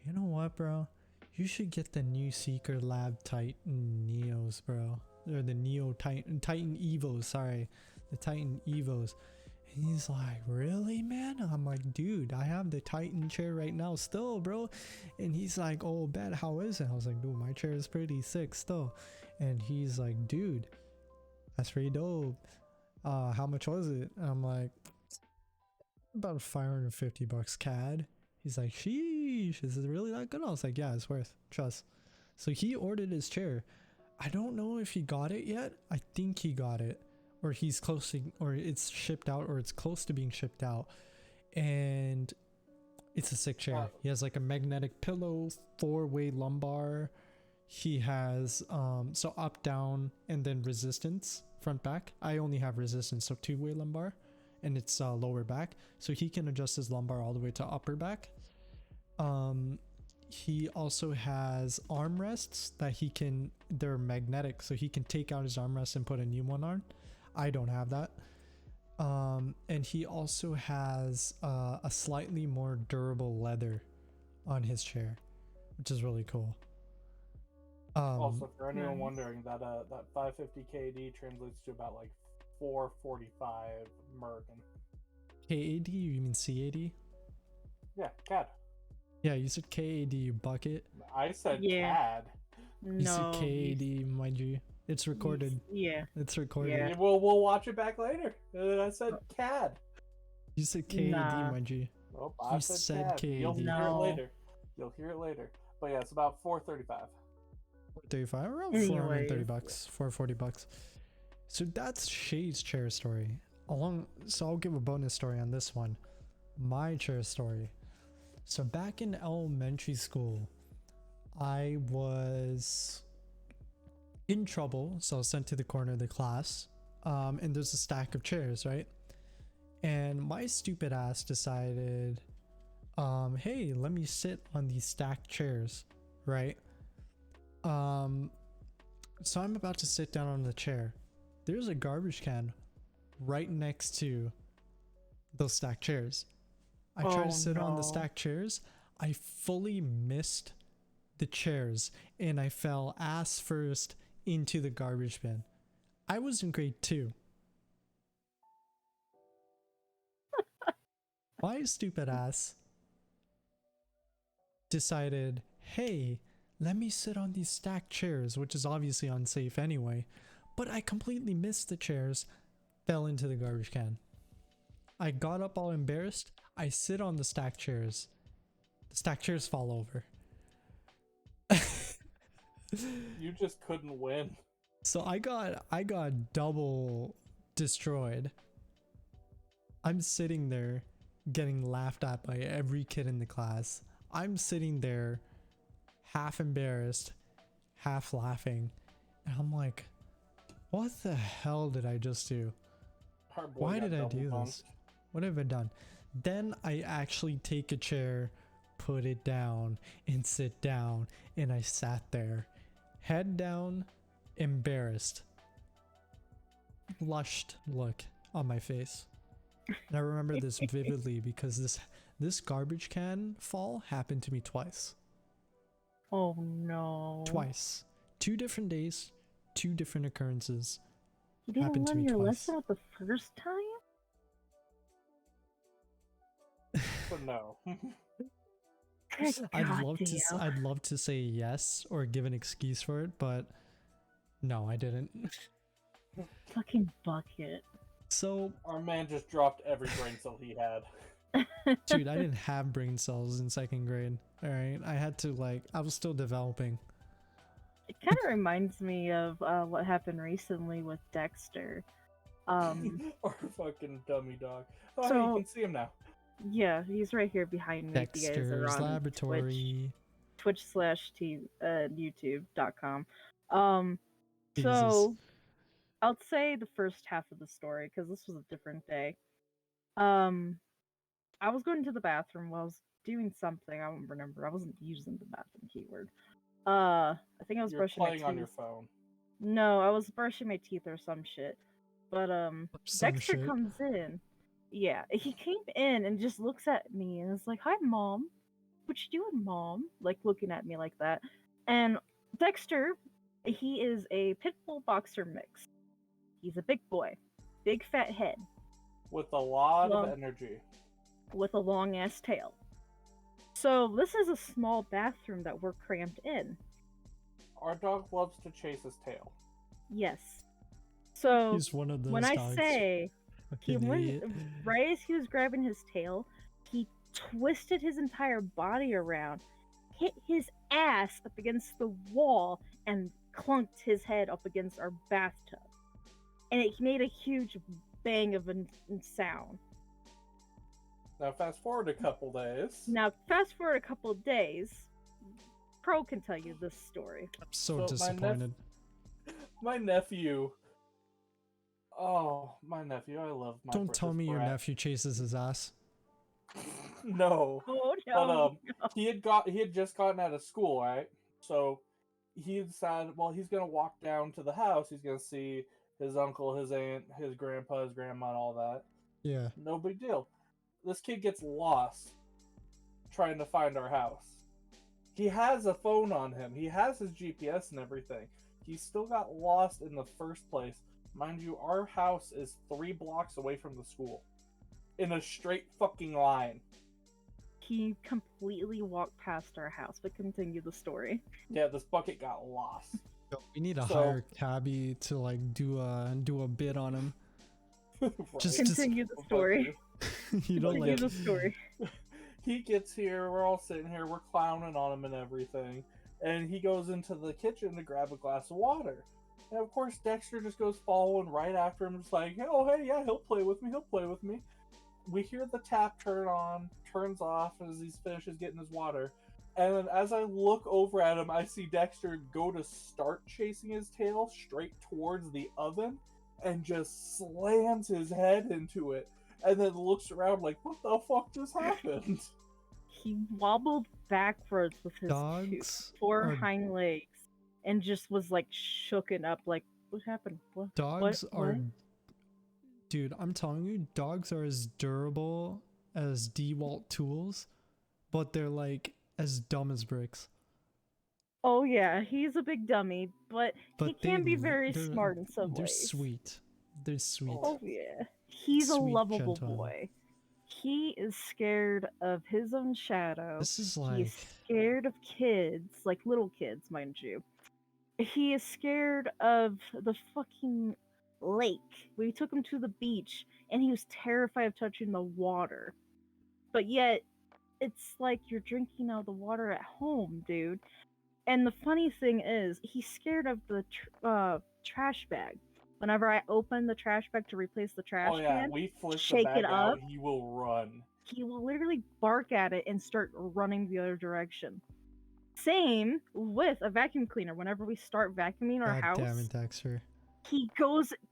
you know what, bro? You should get the new Secret Lab Titan Neos, bro. Or the Neo Titan Evos, sorry. The Titan Evos. And he's like, really, man? I'm like, dude, I have the Titan chair right now still, bro. And he's like, oh, bet, how is it? I was like, dude, my chair is pretty sick still. And he's like, dude, that's pretty dope. How much was it? And I'm like, about $550 CAD. He's like, sheesh, is it really that good? I was like, yeah, it's worth, trust. So he ordered his chair. I don't know if he got it yet. I think he got it, or he's close to, or it's shipped out, or it's close to being shipped out. And it's a sick chair. He has like a magnetic pillow, 4-way lumbar. He has so up, down, and then resistance, front, back. I only have resistance, so 2-way lumbar, and it's lower back, so he can adjust his lumbar all the way to upper back. He also has armrests that they're magnetic, so he can take out his armrest and put a new one on. I don't have that. And he also has a slightly more durable leather on his chair, which is really cool. Also, for anyone wondering, that 550 KD translates to about like 445 American. KAD? You mean CAD? Yeah, CAD. Yeah, you said KAD, you bucket. I said CAD. You see KD, my G. It's recorded. Yeah. It's recorded. Yeah. We'll watch it back later. I said CAD. You said KD, my G. Nope, I said KD. You'll hear it later. You'll hear it later. But yeah, it's about $4.35. $4.35, around $430, $440. So that's Shay's chair story. So I'll give a bonus story on this one. My chair story. So back in elementary school, I was in trouble, so I was sent to the corner of the class. And there's a stack of chairs, right? And my stupid ass decided, hey, let me sit on these stacked chairs, right? So I'm about to sit down on the chair. There's a garbage can right next to those stacked chairs. I tried to sit on the stacked chairs. I fully missed the chairs and I fell ass first into the garbage bin. I was in grade 2. My stupid ass decided, hey, let me sit on these stacked chairs, which is obviously unsafe anyway. But I completely missed the chairs, fell into the garbage can. I got up all embarrassed. I sit on the stacked chairs. The stacked chairs fall over. You just couldn't win. So I got double destroyed. I'm sitting there getting laughed at by every kid in the class. I'm sitting there half embarrassed, half laughing. And I'm like, what the hell did I just do? Why did I do this? What have I done? Then I actually take a chair, put it down, and sit down. And I sat there, head down, embarrassed, flushed look on my face. And I remember this vividly because this garbage can fall happened to me twice. Oh no. Twice. 2 different days, 2 different occurrences. You didn't learn your lesson with the first time? But no. I'd love to say yes or give an excuse for it, but no, I didn't. Fucking bucket. So our man just dropped every brain cell he had. Dude, I didn't have brain cells in 2nd grade. All right, I had to I was still developing. It kind of reminds me of what happened recently with Dexter. Our fucking dummy dog. Oh, so, hey, you can see him now. Yeah, he's right here behind me. Dexter's you guys are on Laboratory. Twitch/youtube.com. So I'll say the first half of the story because this was a different day. I was going to the bathroom while I was doing something. I don't remember. I wasn't using the bathroom keyword. I think I was brushing my teeth. On your phone. No, I was brushing my teeth or some shit. But Dexter comes in. Yeah, he came in and just looks at me and is like, "Hi, Mom. What you doing, Mom?" Like looking at me like that. And Dexter, he is a pit bull boxer mix. He's a big boy, big fat head, with a lot of energy, with a long ass tail. So this is a small bathroom that we're cramped in. Our dog loves to chase his tail. Yes. So he's one of those when dogs. I say he went right as he was grabbing his tail, he twisted his entire body around, hit his ass up against the wall, and clunked his head up against our bathtub. And it made a huge bang of a sound. Now fast forward a couple days. Pro can tell you this story. I'm so disappointed. My nephew. Oh, my nephew. I love my Don't tell me your nephew chases his ass. No. Oh no. But he had just gotten out of school, right? So he decided, well, he's gonna walk down to the house. He's gonna see his uncle, his aunt, his grandpa, his grandma, and all that. Yeah. No big deal. This kid gets lost trying to find our house. He has a phone on him. He has his GPS and everything. He still got lost in the first place. Mind you, our house is 3 blocks away from the school. In a straight fucking line. he completely walked past our house, but continue the story. Yeah, this bucket got lost. We need to hire Cabby to like do a bid on him. Right. Just continue the story. You don't continue like the story. He gets here, we're all sitting here, we're clowning on him and everything, and he goes into the kitchen to grab a glass of water. And of course, Dexter just goes following right after him, just like, oh, hey, yeah, he'll play with me. We hear the tap turns off as he finishes getting his water. And then as I look over at him, I see Dexter go to start chasing his tail straight towards the oven and just slams his head into it. And then looks around like, what the fuck just happened? He wobbled backwards with his four hind legs and just was like shooken up like, what happened? What? Dogs are... Dude, I'm telling you, dogs are as durable as DeWalt tools, but they're like as dumb as bricks. Oh yeah, he's a big dummy, but he can be very smart in some ways. They're sweet. They're sweet. Oh yeah. He's a lovable boy. He is scared of his own shadow. This is like... He's scared of kids, like little kids, mind you. He is scared of the fucking lake. We took him to the beach, and he was terrified of touching the water. But yet, it's like you're drinking out of the water at home, dude. And the funny thing is, he's scared of the trash bag. Whenever I open the trash bag to replace the trash can, we flip shake the bag it up, out, he will run. He will literally bark at it and start running the other direction. Same with a vacuum cleaner. Whenever we start vacuuming our house, damn it, Dexter. He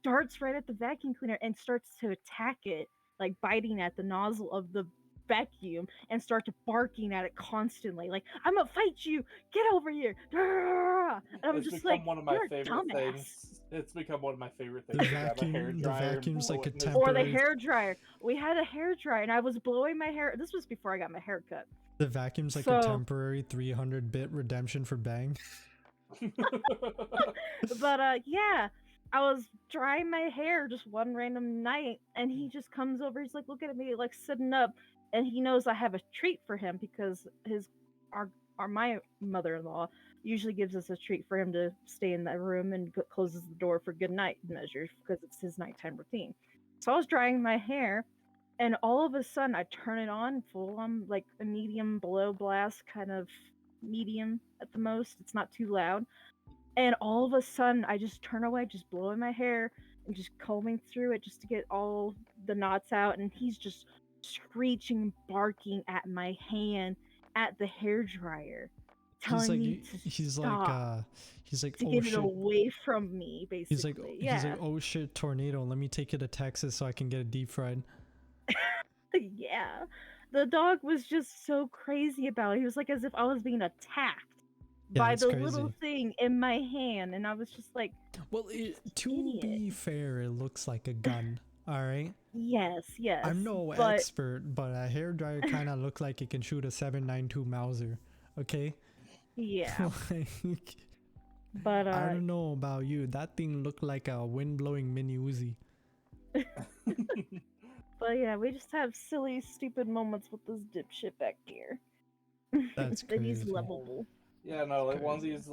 darts right at the vacuum cleaner and starts to attack it, like biting at the nozzle of the vacuum and starts barking at it constantly, like, I'm gonna fight you, get over here. And I'm just like, one of my favorite things. It's become one of my favorite things. The vacuum's like a temporary... Or the hair dryer. We had a hair dryer and I was blowing my hair. This was before I got my hair cut. The vacuum's like a temporary 300-bit redemption for Bang. But yeah, I was drying my hair just one random night, and he just comes over. He's like, look at me, like sitting up, and he knows I have a treat for him because my mother-in-law usually gives us a treat for him to stay in that room and closes the door for good night measures because it's his nighttime routine. So I was drying my hair, and all of a sudden I turn it on full on, like a medium blow blast, kind of medium at the most. It's not too loud. And all of a sudden, I just turn away, just blowing my hair and just combing through it just to get all the knots out. And he's just screeching, barking at my hand at the hairdryer, telling me to stop. He's like, to oh get shit, it away from me, basically. He's like, oh shit, tornado! Let me take you to Texas so I can get it deep fried. Yeah, the dog was just so crazy about it. He was like as if I was being attacked. By the little thing in my hand, and I was just like, well, to be fair, it looks like a gun. All right. Yes. I'm no expert, but a hairdryer kind of looks like it can shoot a 7.92 Mauser. Okay. Yeah. But I don't know about you. That thing looked like a wind-blowing mini Uzi. But yeah, we just have silly, stupid moments with this dipshit back here. That's crazy. He's lovable. Yeah, no, like one of these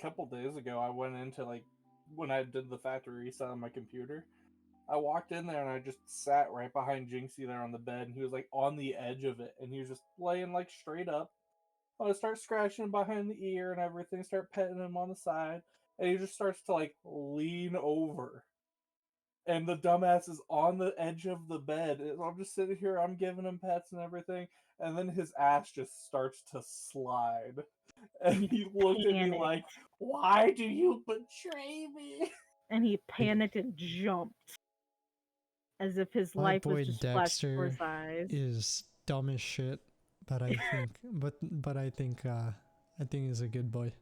couple days ago, I went into like when I did the factory reset on my computer. I walked in there and I just sat right behind Jinxy there on the bed, and he was like on the edge of it, and he was just laying like straight up. I start scratching him behind the ear and everything, start petting him on the side, and he just starts to like lean over. And the dumbass is on the edge of the bed. I'm just sitting here, I'm giving him pets and everything, and then his ass just starts to slide. And he looked at me like, why do you betray me? And he panicked and jumped. As if his life was just flashed before his eyes. Is dumb as shit, but I think but I think he's a good boy.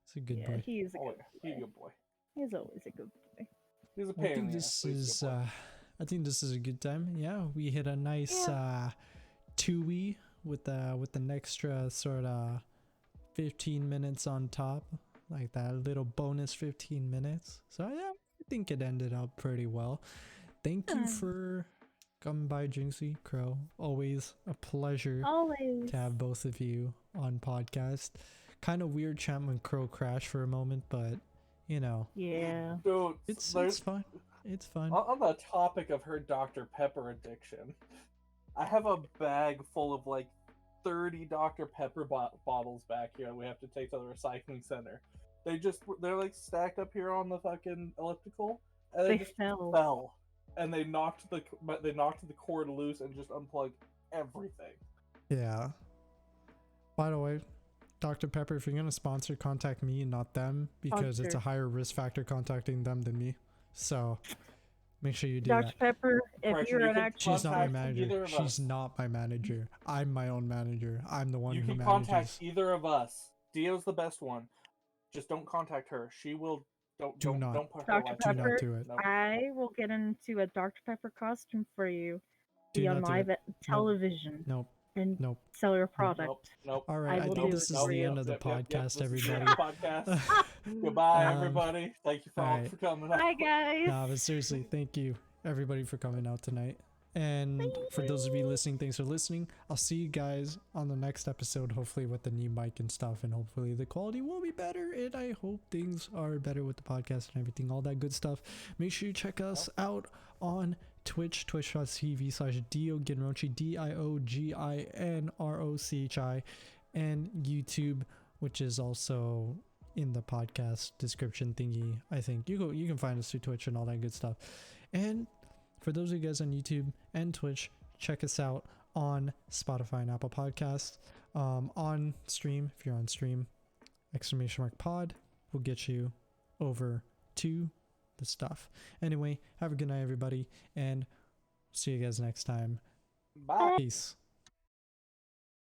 He's a good boy. He is a good boy. He's a good boy. He's always a good boy. He's a pain in the ass, I think this is a good time. Yeah, we hit a nice 2-y with an extra sort of 15 minutes on top, like that little bonus 15 minutes. So yeah, I think it ended up pretty well. Thank you for coming by, Jinxy, Crow. Always a pleasure Always. to have both of you on podcast. Kind of weird chat when Crow crashed for a moment, but you know. Yeah. Dude, It's fun. It's fun. On the topic of her Dr. Pepper addiction, I have a bag full of like 30 Dr. Pepper bottles back here that we have to take to the recycling center. They're like stacked up here on the fucking elliptical, and they just fell. And they knocked the cord loose and just unplugged everything. Yeah. By the way, Dr. Pepper, if you're gonna sponsor, contact me and not them, because it's a higher risk factor contacting them than me. So make sure you do Dr. that. Pepper, if you're an actual... She's not my manager. She's not my manager. I'm my own manager. I'm the one who manages. You can contact either of us. Dio's the best one. Just don't contact her. She will... Don't put her Dr. Pepper, do not do it. I will get into a Dr. Pepper costume for you. Be on live television. Nope. And sell your product. Nope. All right, I think this is the end of the podcast, everybody. Goodbye, everybody. Thank you for coming out. Bye, guys. Nah, but seriously, thank you, everybody, for coming out tonight. And for those of you listening, thanks for listening. I'll see you guys on the next episode, hopefully with the new mic and stuff, and hopefully the quality will be better, and I hope things are better with the podcast and everything, all that good stuff. Make sure you check us out on Twitch, twitch.tv/DioGinrochi, DIOGINROCHI, and YouTube, which is also in the podcast description thingy. I think you can find us through Twitch and all that good stuff. And for those of you guys on YouTube and Twitch, check us out on Spotify and Apple Podcasts. On stream, if you're on stream, !pod will get you over to the stuff. Anyway, have a good night, everybody, and see you guys next time. Bye. Peace.